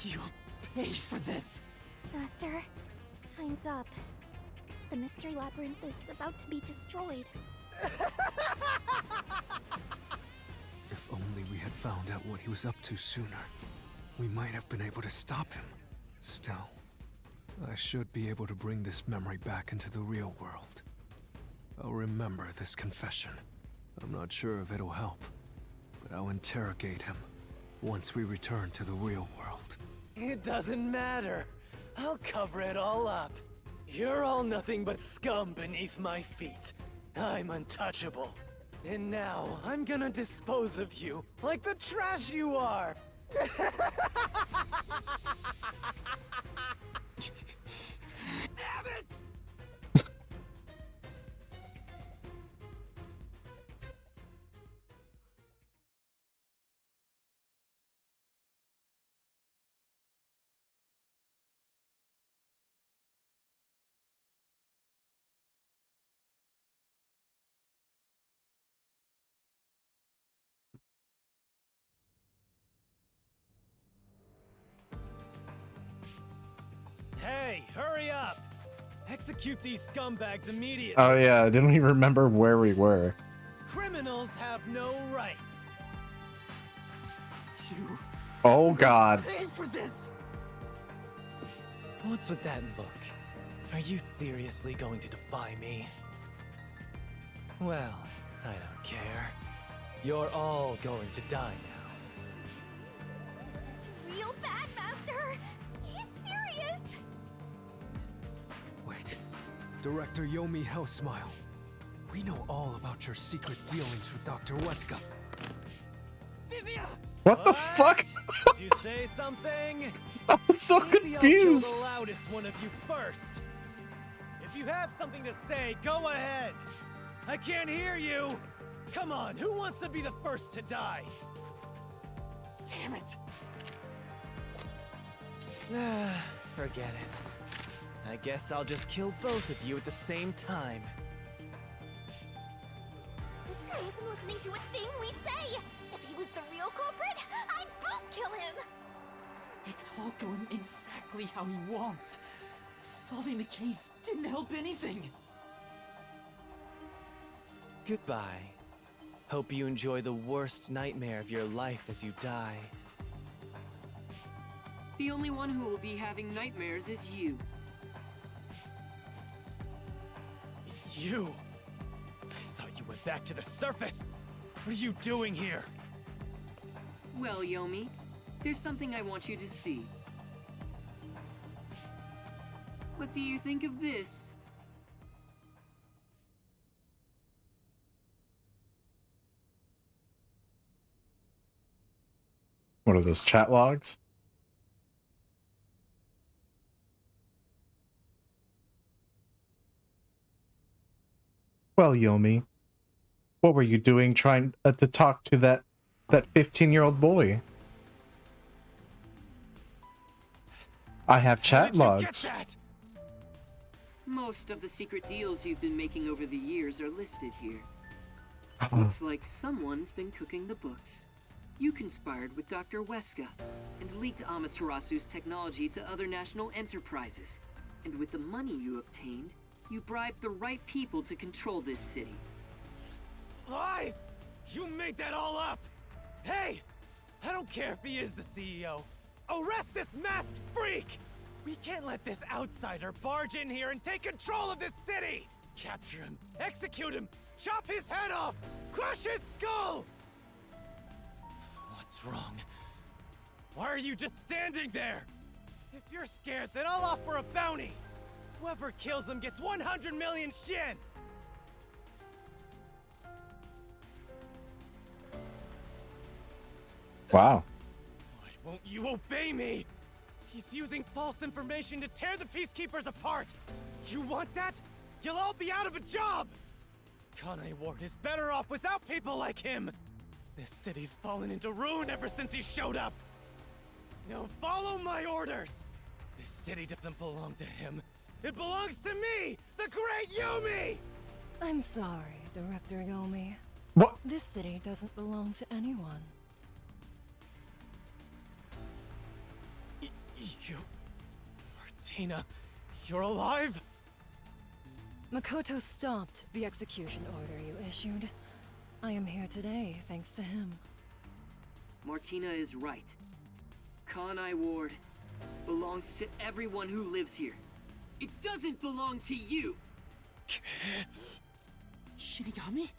You'll pay for this! Master, time's up. The mystery labyrinth is about to be destroyed. If only we had found out what he was up to sooner, we might have been able to stop him. Still, I should be able to bring this memory back into the real world. I'll remember this confession. I'm not sure if it'll help, but I'll interrogate him once we return to the real world. It doesn't matter. I'll cover it all up. You're all nothing but scum beneath my feet. I'm untouchable. And now, I'm gonna dispose of you like the trash you are! Damn it! Hey, hurry up! Execute these scumbags immediately! Oh yeah, I didn't even remember where we were. Criminals have no rights! You Oh god. pay for this! What's with that look? Are you seriously going to defy me? Well, I don't care. You're all going to die now. This is real bad, Master! He's serious! Wait, Director Yomi Hellsmile. We know all about your secret dealings with Dr. Huesca. Vivia! What the fuck? Did you say something? I was so Maybe I'll kill confused. the loudest one of you first. If you have something to say, go ahead. I can't hear you. Come on, who wants to be the first to die? Damn it! Forget it. I guess I'll just kill both of you at the same time. This guy isn't listening to a thing we say! If he was the real culprit, I'd boot kill him! It's all going exactly how he wants. Solving the case didn't help anything. Goodbye. Hope you enjoy the worst nightmare of your life as you die. The only one who will be having nightmares is you. You! I thought you went back to the surface! What are you doing here? Well, Yomi, there's something I want you to see. What do you think of this? What are those chat logs? Well, Yomi, what were you doing trying to talk to that 15-year-old boy? I have chat logs. Most of the secret deals you've been making over the years are listed here. Looks like someone's been cooking the books. You conspired with Dr. Weska and leaked Amaterasu's technology to other national enterprises. And with the money you obtained, you bribed the right people to control this city. Lies! You made that all up! Hey! I don't care if he is the CEO. Arrest this masked freak! We can't let this outsider barge in here and take control of this city! Capture him, execute him, chop his head off, crush his skull! What's wrong? Why are you just standing there? If you're scared, then I'll offer a bounty! Whoever kills him gets 100 million shin! Wow. Why won't you obey me? He's using false information to tear the Peacekeepers apart! You want that? You'll all be out of a job! Kanai Ward is better off without people like him! This city's fallen into ruin ever since he showed up! Now follow my orders! This city doesn't belong to him. It belongs to me, the great Yomi! I'm sorry, Director Yomi. What? This city doesn't belong to anyone. You... Martina, you're alive? Makoto stopped the execution order you issued. I am here today thanks to him. Martina is right. Kanai Ward belongs to everyone who lives here. It doesn't belong to you! Shinigami?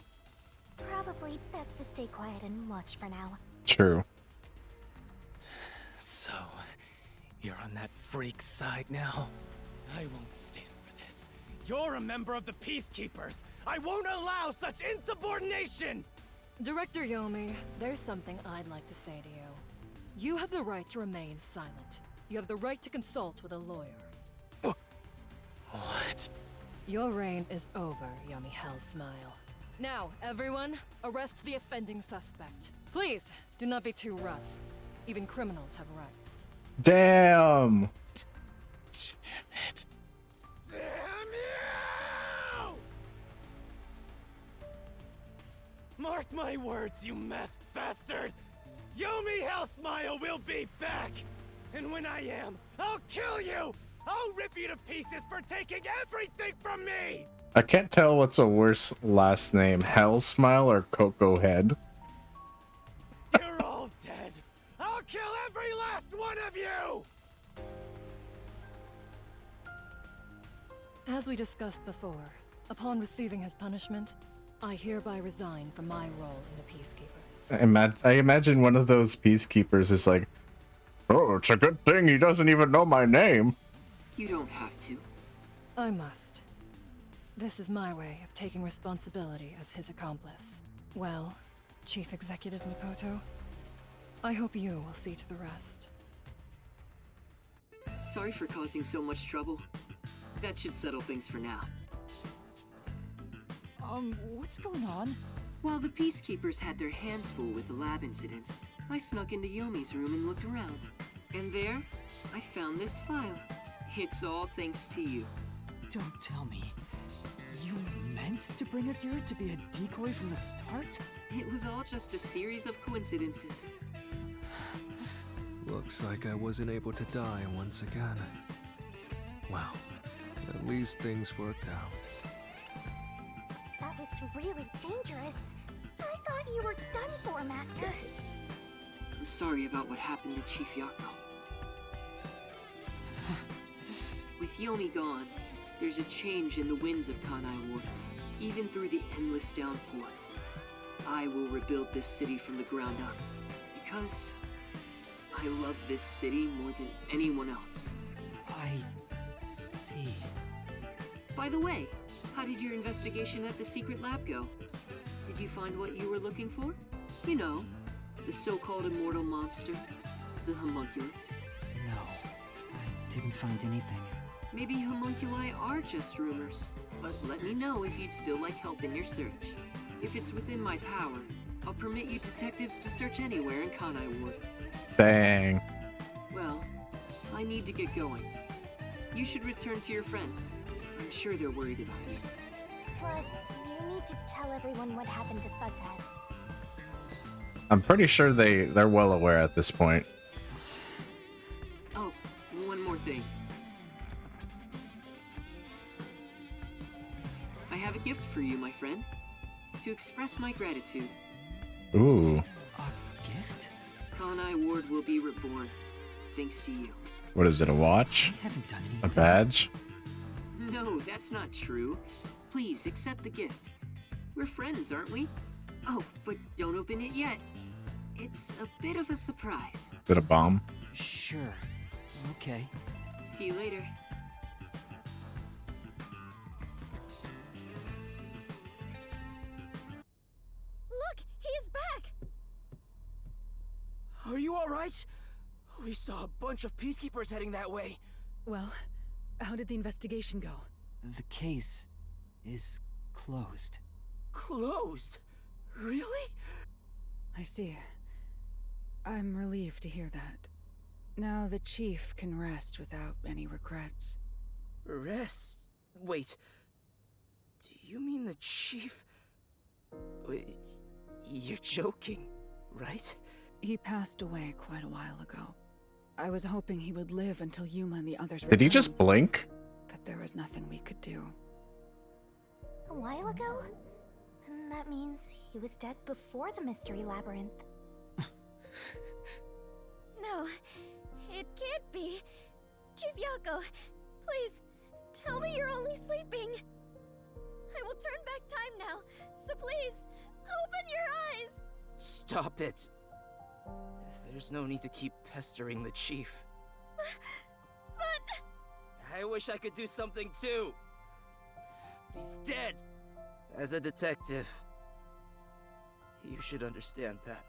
Probably best to stay quiet and watch for now. True. So, you're on that freak's side now? I won't stand for this. You're a member of the Peacekeepers! I won't allow such insubordination! Director Yomi, there's something I'd like to say to you. You have the right to remain silent. You have the right to consult with a lawyer. What? Your reign is over, Yomi Hellsmile. Now, everyone, arrest the offending suspect. Please, do not be too rough. Even criminals have rights. Damn! Damn it. Damn you! Mark my words, you masked bastard! Yomi Hellsmile will be back! And when I am, I'll kill you! I'll rip you to pieces for taking everything from me! I can't tell what's a worse last name, Hellsmile or Coco Head. You're all dead! I'll kill every last one of you! As we discussed before, upon receiving his punishment, I hereby resign from my role in the Peacekeepers. I imagine one of those Peacekeepers is like, oh, it's a good thing he doesn't even know my name. You don't have to. I must. This is my way of taking responsibility as his accomplice. Well, Chief Executive Makoto, I hope you will see to the rest. Sorry for causing so much trouble. That should settle things for now. What's going on? While the Peacekeepers had their hands full with the lab incident, I snuck into Yomi's room and looked around. And there, I found this file. It's all thanks to you. Don't tell me. You meant to bring us here to be a decoy from the start? It was all just a series of coincidences. Looks like I wasn't able to die once again. Well, at least things worked out. That was really dangerous. I thought you were done for, Master. I'm sorry about what happened to Chief Yako. With Yomi gone, there's a change in the winds of Kanai Ward, even through the endless downpour. I will rebuild this city from the ground up, Because I love this city more than anyone else. I see. By the way, how did your investigation at the secret lab go? Did you find what you were looking for? You know, the so-called immortal monster, the homunculus. No, I didn't find anything. Maybe homunculi are just rumors, but let me know if you'd still like help in your search. If it's within my power, I'll permit you detectives to search anywhere in Kanai Ward. Dang. Well, I need to get going. You should return to your friends. I'm sure they're worried about you. Plus, you need to tell everyone what happened to Fuzzhead. I'm pretty sure they're well aware at this point. Oh, one more thing. I have a gift for you, my friend. To express my gratitude. Ooh. A gift? Kanai Ward will be reborn, thanks to you. What is it, a watch? I haven't done anything. A badge? No, that's not true. Please, accept the gift. We're friends, aren't we? Oh, but don't open it yet. It's a bit of a surprise. Is it a bomb? Sure. Okay. See you later. Look, he is back! Are you alright? We saw a bunch of peacekeepers heading that way. Well, how did the investigation go? The case is closed. Closed? Really? I see. I'm relieved to hear that. Now the chief can rest without any regrets. Rest? Wait. Do you mean the chief? Wait, you're joking, right? He passed away quite a while ago. I was hoping he would live until Yuma and the others Did he just returned, blink? but there was nothing we could do. A while ago? Then that means he was dead before the Mystery Labyrinth. No, it can't be. Chief Yako, please, tell me you're only sleeping. I will turn back time now, so please, open your eyes. Stop it. There's no need to keep pestering the chief. But... I wish I could do something too. He's dead. As a detective, you should understand that.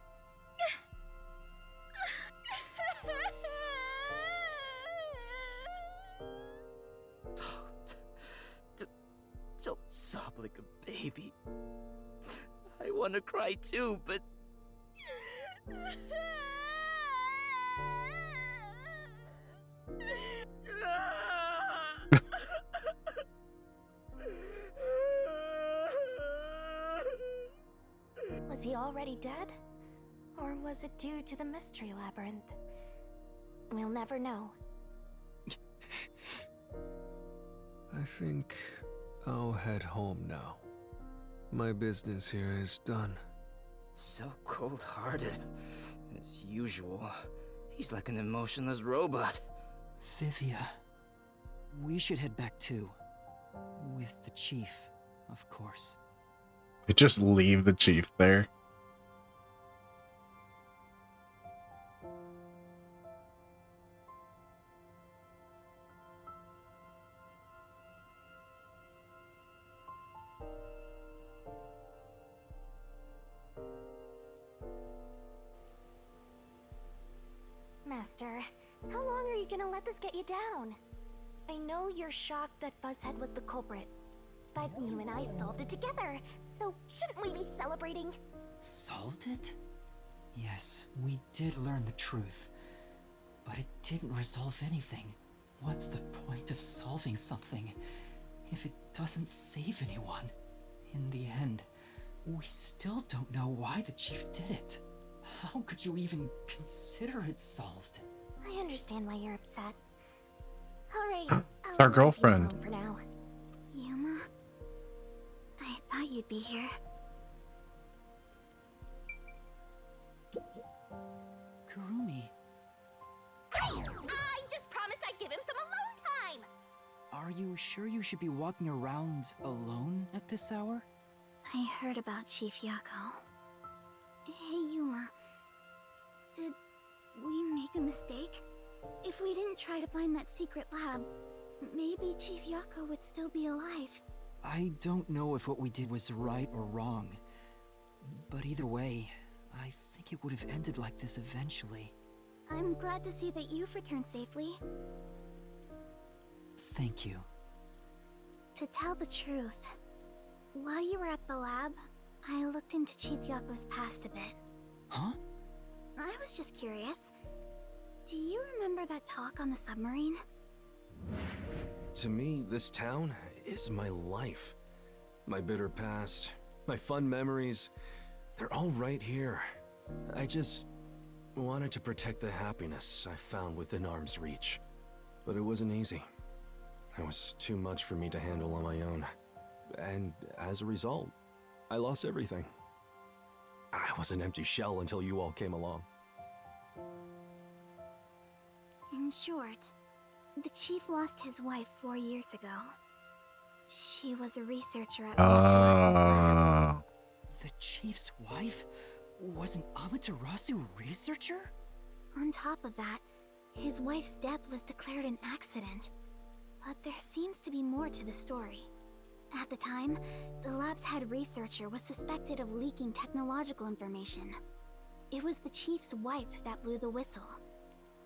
Don't sob like a baby. I want to cry too, but... Was he already dead? Or was it due to the Mystery Labyrinth? We'll never know. I think I'll head home now. My business here is done. So cold-hearted. As usual. He's like an emotionless robot. Vivia, we should head back too. With the chief, of course. They just leave the chief there. Master, how long are you gonna let this get you down? I know you're shocked that Fuzzhead was the culprit, but you and I solved it together, so shouldn't we be celebrating? Solved it? Yes, we did learn the truth. But it didn't resolve anything. What's the point of solving something if it doesn't save anyone? In the end, we still don't know why the chief did it. How could you even consider it solved? I understand why you're upset. Alright, It's our girlfriend. for now. Yuma, I thought you'd be here. Kurumi, Hey! I just promised I'd give him some alone time! are you sure you should be walking around alone at this hour? I heard about Chief Yako. Hey, Yuma. Did we make a mistake? If we didn't try to find that secret lab, maybe Chief Yako would still be alive. I don't know if what we did was right or wrong. But either way, I think it would have ended like this eventually. I'm glad to see that you've returned safely. Thank you. To tell the truth, while you were at the lab, I looked into Chief Yako's past a bit. Huh? I was just curious. Do you remember that talk on the submarine? To me, this town is my life. My bitter past, my fun memories, they're all right here. I just wanted to protect the happiness I found within arm's reach. But it wasn't easy. It was too much for me to handle on my own. And as a result, I lost everything. I was an empty shell until you all came along. In short, the chief lost his wife 4 years ago. She was a researcher at Amaterasu's lab. The chief's wife was an Amaterasu researcher? On top of that, his wife's death was declared an accident. But there seems to be more to the story. At the time, the lab's head researcher was suspected of leaking technological information. It was the chief's wife that blew the whistle.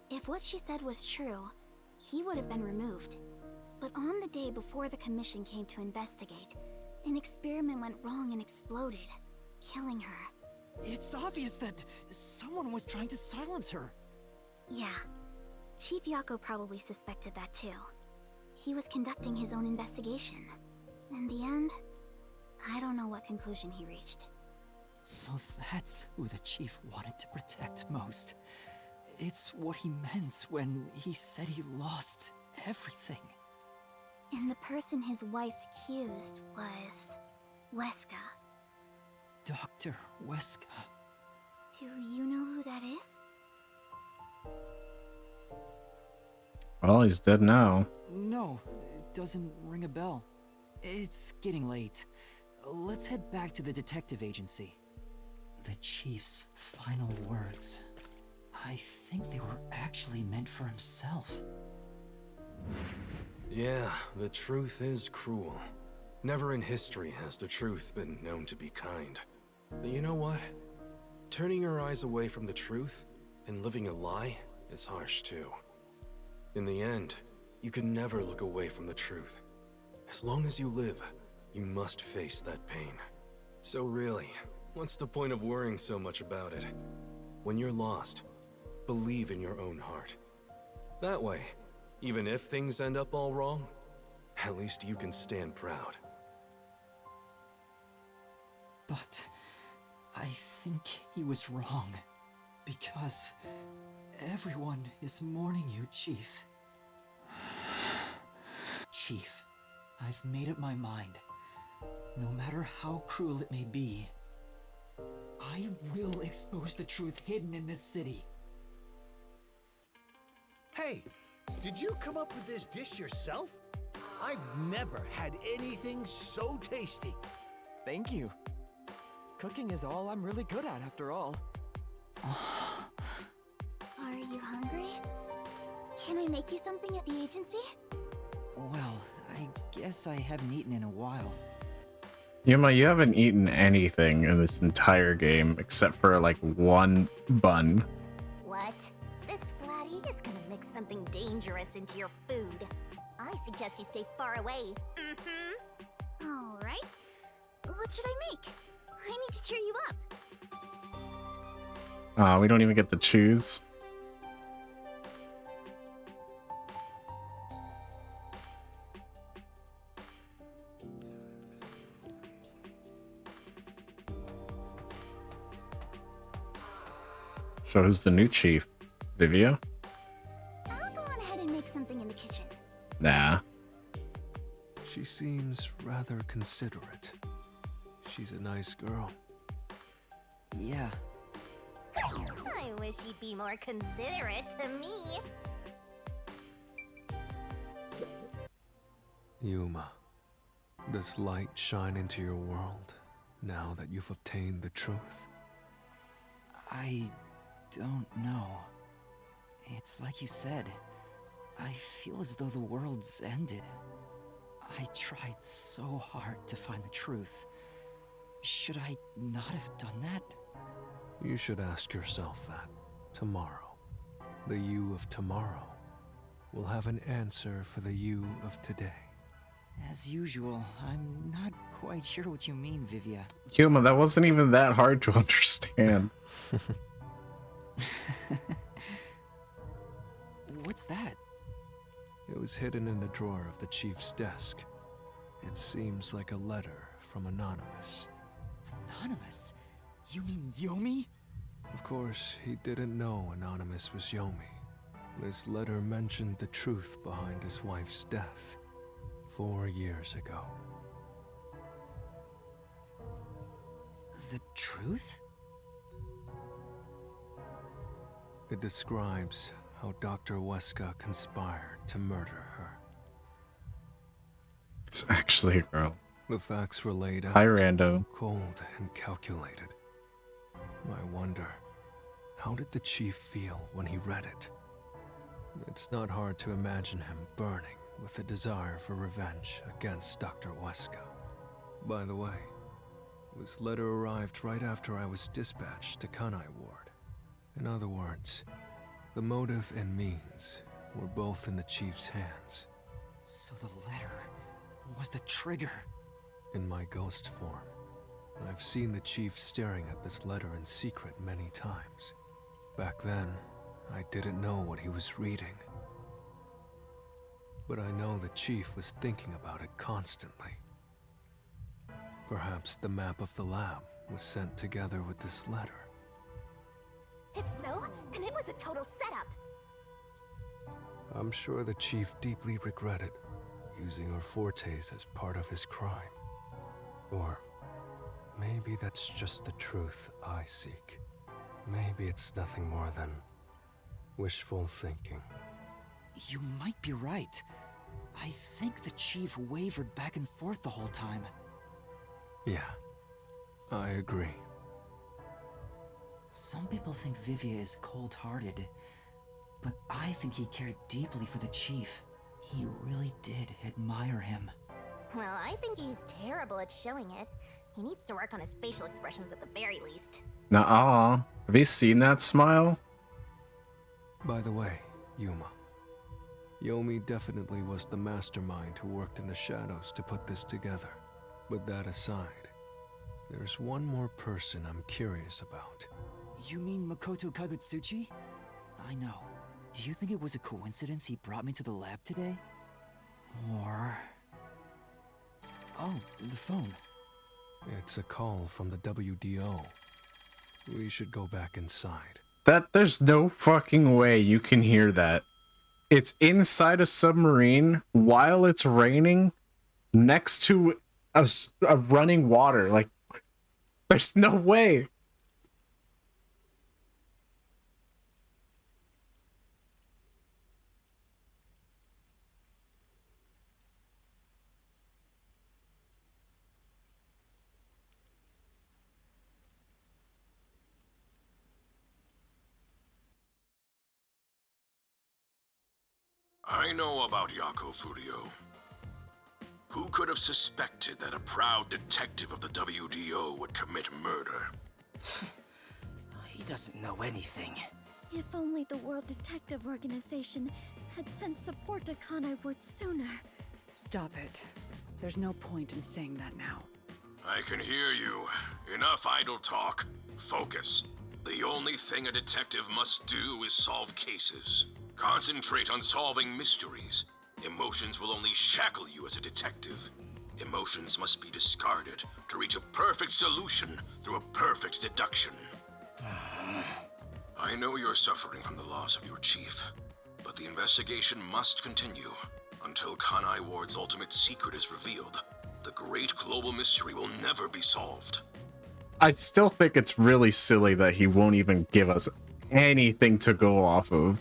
If what she said was true, he would have been removed. But on the day before the commission came to investigate, an experiment went wrong and exploded, killing her. It's obvious that someone was trying to silence her. Yeah, Chief Yako probably suspected that too. He was conducting his own investigation. In the end, I don't know what conclusion he reached. So that's who the chief wanted to protect most. It's what he meant when he said he lost everything. And the person his wife accused was Weska. Dr. Weska. Do you know who that is? Well, he's dead now. No, it doesn't ring a bell. It's getting late. Let's head back to the detective agency. The chief's final words. I think they were actually meant for himself. Yeah, the truth is cruel. Never in history has the truth been known to be kind. But you know what? Turning your eyes away from the truth and living a lie is harsh too. In the end, you can never look away from the truth. As long as you live, you must face that pain. So really, what's the point of worrying so much about it? When you're lost, believe in your own heart. That way, even if things end up all wrong, at least you can stand proud. But I think he was wrong. Because everyone is mourning you, Chief. Chief, I've made up my mind. No matter how cruel it may be, I will expose the truth hidden in this city. Hey, did you come up with this dish yourself? I've never had anything so tasty. Thank you. Cooking is all I'm really good at, after all. Are you hungry? Can I make you something at the agency? Well, I guess I haven't eaten in a while. Yuma, you haven't eaten anything in this entire game except for like one bun. What? This flatty is gonna mix something dangerous into your food. I suggest you stay far away. All right. What should I make? I need to cheer you up. We don't even get to choose. So who's the new chief? Vivia? I'll go on ahead and make something in the kitchen. Nah. She seems rather considerate. She's a nice girl. Yeah. I wish you'd be more considerate to me. Yuma, does light shine into your world now that you've obtained the truth? I don't know. It's like you said. I feel as though the world's ended. I tried so hard to find the truth. Should I not have done that? You should ask yourself that tomorrow. The you of tomorrow will have an answer for the you of today. As usual, I'm not quite sure what you mean, Vivia. Yuma, that wasn't even that hard to understand. What's that? It was hidden in the drawer of the chief's desk. It seems like a letter from Anonymous. Anonymous? You mean Yomi? Of course, he didn't know Anonymous was Yomi. This letter mentioned the truth behind his wife's death 4 years ago. The truth? It describes how Dr. Weska conspired to murder her. It's actually a girl. The facts were laid out. Hi, Rando. Cold and calculated. I wonder, how did the chief feel when he read it? It's not hard to imagine him burning with a desire for revenge against Dr. Weska. By the way, this letter arrived right after I was dispatched to Kanai Ward. In other words, the motive and means were both in the chief's hands. So the letter was the trigger. In my ghost form, I've seen the chief staring at this letter in secret many times. Back then, I didn't know what he was reading. But I know the chief was thinking about it constantly. Perhaps the map of the lab was sent together with this letter. If so, then it was a total setup. I'm sure the chief deeply regretted using her fortes as part of his crime. Or maybe that's just the truth I seek. Maybe it's nothing more than wishful thinking. You might be right. I think the chief wavered back and forth the whole time. Yeah, I agree. Some people think Vivia is cold-hearted, but I think he cared deeply for the chief. He really did admire him. Well, I think he's terrible at showing it. He needs to work on his facial expressions at the very least. Nuh-uh. Have you seen that smile? By the way, Yuma, Yomi definitely was the mastermind who worked in the shadows to put this together. But that aside, there's one more person I'm curious about. You mean Makoto Kagutsuchi? I know. Do you think it was a coincidence he brought me to the lab today? Or... Oh, the phone. It's a call from the WDO. We should go back inside. There's no fucking way you can hear that. It's inside a submarine while it's raining next to a running water. Like, there's no way. I know about Yako Furio. Who could have suspected that a proud detective of the WDO would commit murder? He doesn't know anything. If only the World Detective Organization had sent support to Kanai Ward sooner. Stop it. There's no point in saying that now. I can hear you. Enough idle talk. Focus. The only thing a detective must do is solve cases. Concentrate on solving mysteries. Emotions will only shackle you as a detective. Emotions must be discarded to reach a perfect solution through a perfect deduction. I know you're suffering from the loss of your chief, but the investigation must continue until Kanai Ward's ultimate secret is revealed. The great global mystery will never be solved. I still think it's really silly that he won't even give us anything to go off of.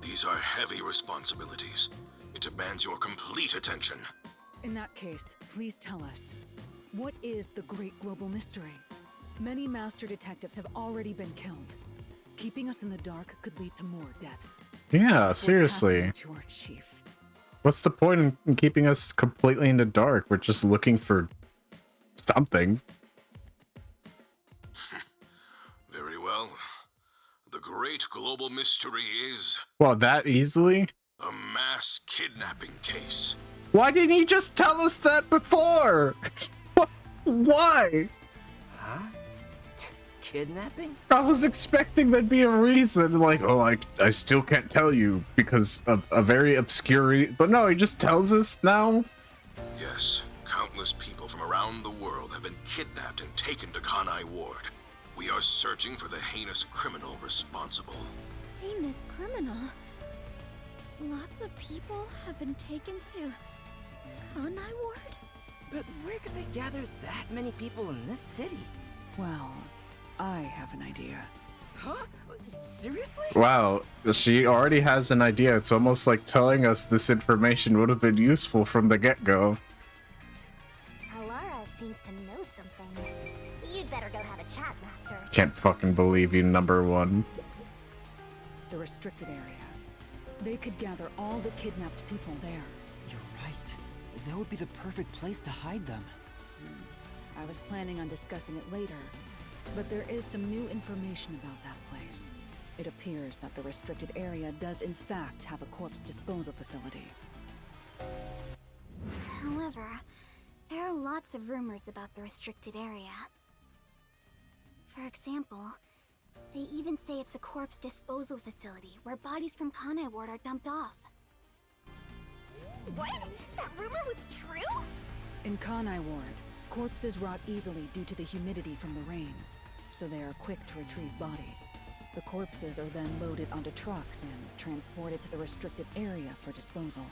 These are heavy responsibilities. It demands your complete attention. In that case, please tell us, what is the Great Global Mystery? Many master detectives have already been killed. Keeping us in the dark could lead to more deaths. Yeah, seriously. What happened to our chief? What's the point in keeping us completely in the dark? We're just looking for something. Very well. The great global mystery is Well, that easily? a mass kidnapping case. Why didn't he just tell us that before? Why? Huh? Kidnapping? I was expecting there'd be a reason, like, oh, I still can't tell you because of a very obscure reason. But no, he just tells us now? Yes, countless people from around the world have been kidnapped and taken to Kanai Ward. We are searching for the heinous criminal responsible. Heinous criminal? Lots of people have been taken to Kanai Ward? But where could they gather that many people in this city? Well, I have an idea. Huh? Seriously? Wow, she already has an idea. It's almost like telling us this information would have been useful from the get-go. Alara seems to know something. You'd better go have a chat, Master. Can't fucking believe you, number one. The restricted area. They could gather all the kidnapped people there. You're right. That would be the perfect place to hide them. I was planning on discussing it later, but there is some new information about that place. It appears that the restricted area does in fact have a corpse disposal facility. However, there are lots of rumors about the restricted area. For example, they even say it's a corpse disposal facility where bodies from Kanai Ward are dumped off. What? That rumor was true? In Kanai Ward, corpses rot easily due to the humidity from the rain, so they are quick to retrieve bodies. The corpses are then loaded onto trucks and transported to the restricted area for disposal.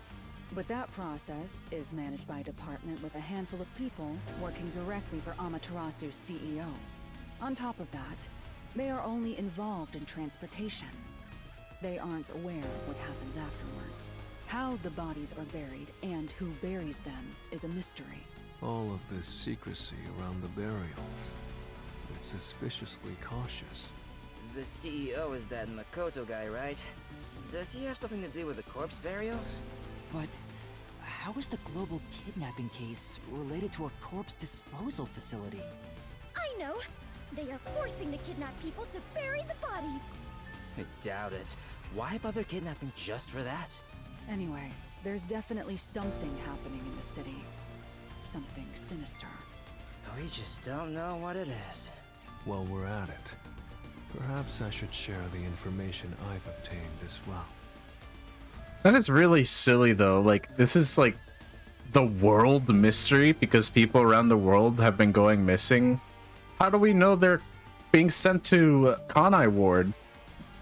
But that process is managed by a department with a handful of people working directly for Amaterasu's CEO. On top of that, they are only involved in transportation. They aren't aware of what happens afterwards. How the bodies are buried and who buries them is a mystery. All of this secrecy around the burials. It's suspiciously cautious. The CEO is that Makoto guy, right? Does he have something to do with the corpse burials? But how is the global kidnapping case related to a corpse disposal facility? I know! They are forcing the kidnapped people to bury the bodies! I doubt it. Why bother kidnapping just for that? Anyway, there's definitely something happening in the city. Something sinister. We just don't know what it is. While we're at it, perhaps I should share the information I've obtained as well. That is really silly, though. Like, this is like the world mystery because people around the world have been going missing. How do we know they're being sent to Kanai Ward?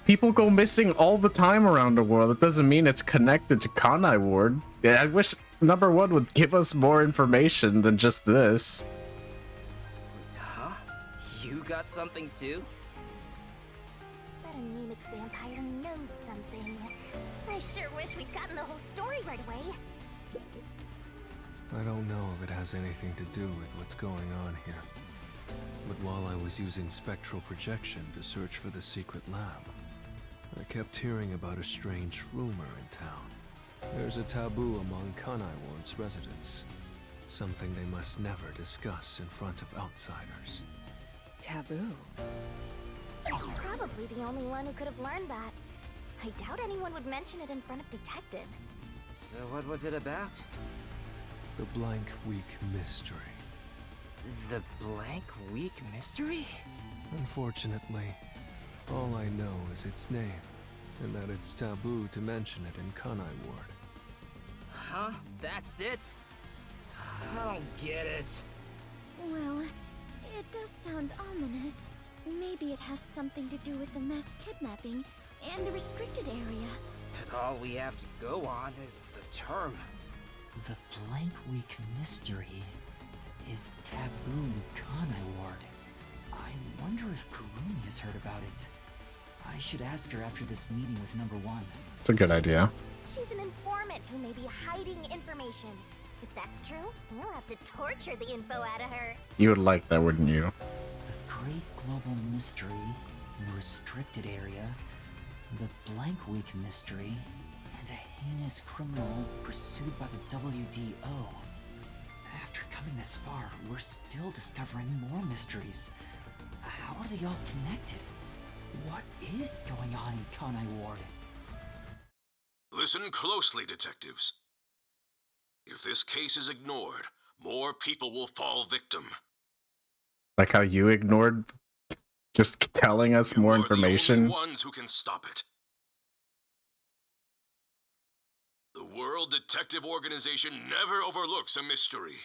People go missing all the time around the world. It doesn't mean it's connected to Kanai Ward. Yeah, I wish number one would give us more information than just this. Huh? You got something too? That anemic vampire knows something. I sure wish we'd gotten the whole story right away. I don't know if it has anything to do with what's going on here. But while I was using spectral projection to search for the secret lab, I kept hearing about a strange rumor in town. There's a taboo among Kanai Ward's residents. Something they must never discuss in front of outsiders. Taboo? He's probably the only one who could have learned that. I doubt anyone would mention it in front of detectives. So what was it about? The Blank Week Mystery. The Blank Week Mystery? Unfortunately, all I know is its name, and that it's taboo to mention it in Kanai Ward. Huh? That's it? I don't get it. Well, it does sound ominous. Maybe it has something to do with the mass kidnapping and the restricted area. But all we have to go on is the term. The Blank Week Mystery is taboo in Kanai Ward. I wonder if Kurumi has heard about it. I should ask her after this meeting with number one. It's a good idea. She's an informant who may be hiding information. If that's true, we'll have to torture the info out of her. You would like that, wouldn't you? The Great Global Mystery, the Restricted Area, the Blank Week Mystery, and a heinous criminal pursued by the WDO. After coming this far, we're still discovering more mysteries. How are they all connected? What is going on in Kanai Ward? Listen closely, detectives. If this case is ignored, more people will fall victim. Like how you ignored just telling us more The information. only ones who can stop it. The World Detective Organization never overlooks a mystery.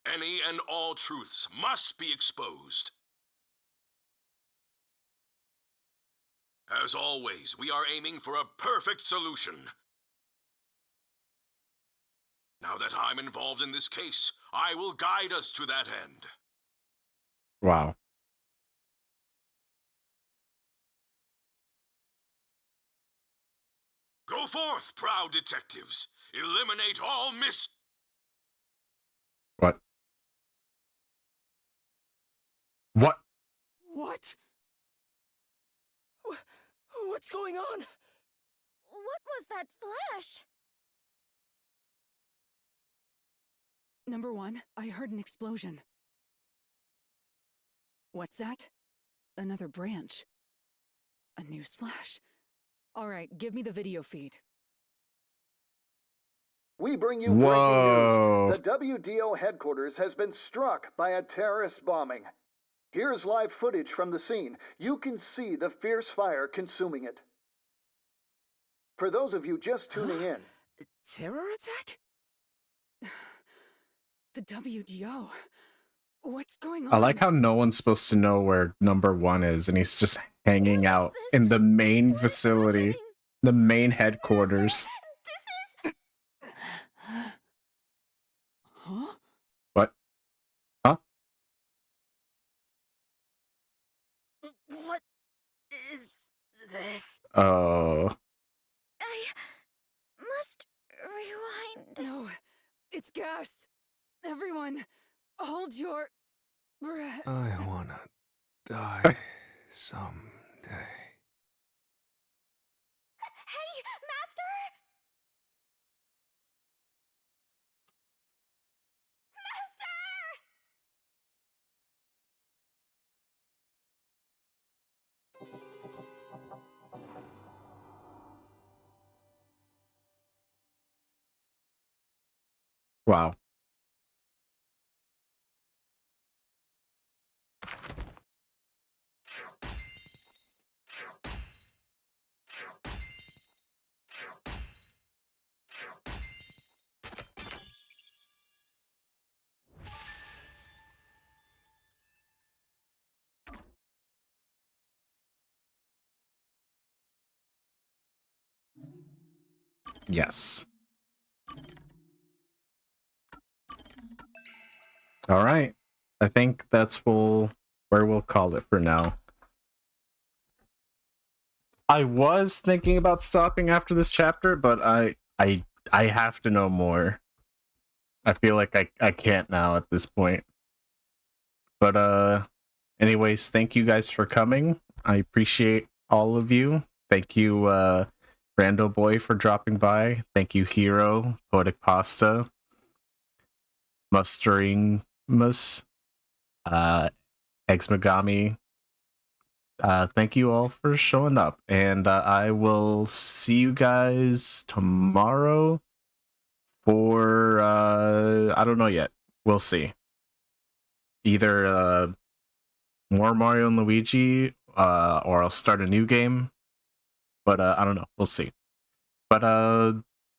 Any and all truths must be exposed. As always, we are aiming for a perfect solution. Now that I'm involved in this case, I will guide us to that end. Wow. Go forth, proud detectives. Eliminate all What? What? What? What's going on? What was that flash? Number 1, I heard an explosion. What's that? Another branch. A news flash. All right, give me the video feed. We bring you Whoa. breaking news. The WDO headquarters has been struck by a terrorist bombing. Here's live footage from the scene. You can see the fierce fire consuming it. For those of you just tuning in. Terror attack? The WDO. What's going on? I like how no one's supposed to know where number 1 is, and he's just hanging out in the main facility, the main headquarters. Huh? What? Huh? What is this? Oh. I must rewind. No, it's gas. Everyone, hold your breath. I wanna die someday. Hey, Master! Wow. Yes. All right. I think that's where we'll call it for now. I was thinking about stopping after this chapter, but I have to know more. I feel like I can't now at this point. But anyways, thank you guys for coming. I appreciate all of you. Thank you Rando Boy for dropping by. Thank you Hero, Poetic Pasta, Mustering Mus, Eggs Megami. Thank you all for showing up, and I will see you guys tomorrow for I don't know yet. We'll see. Either more Mario and Luigi, or I'll start a new game. But I don't know. We'll see. But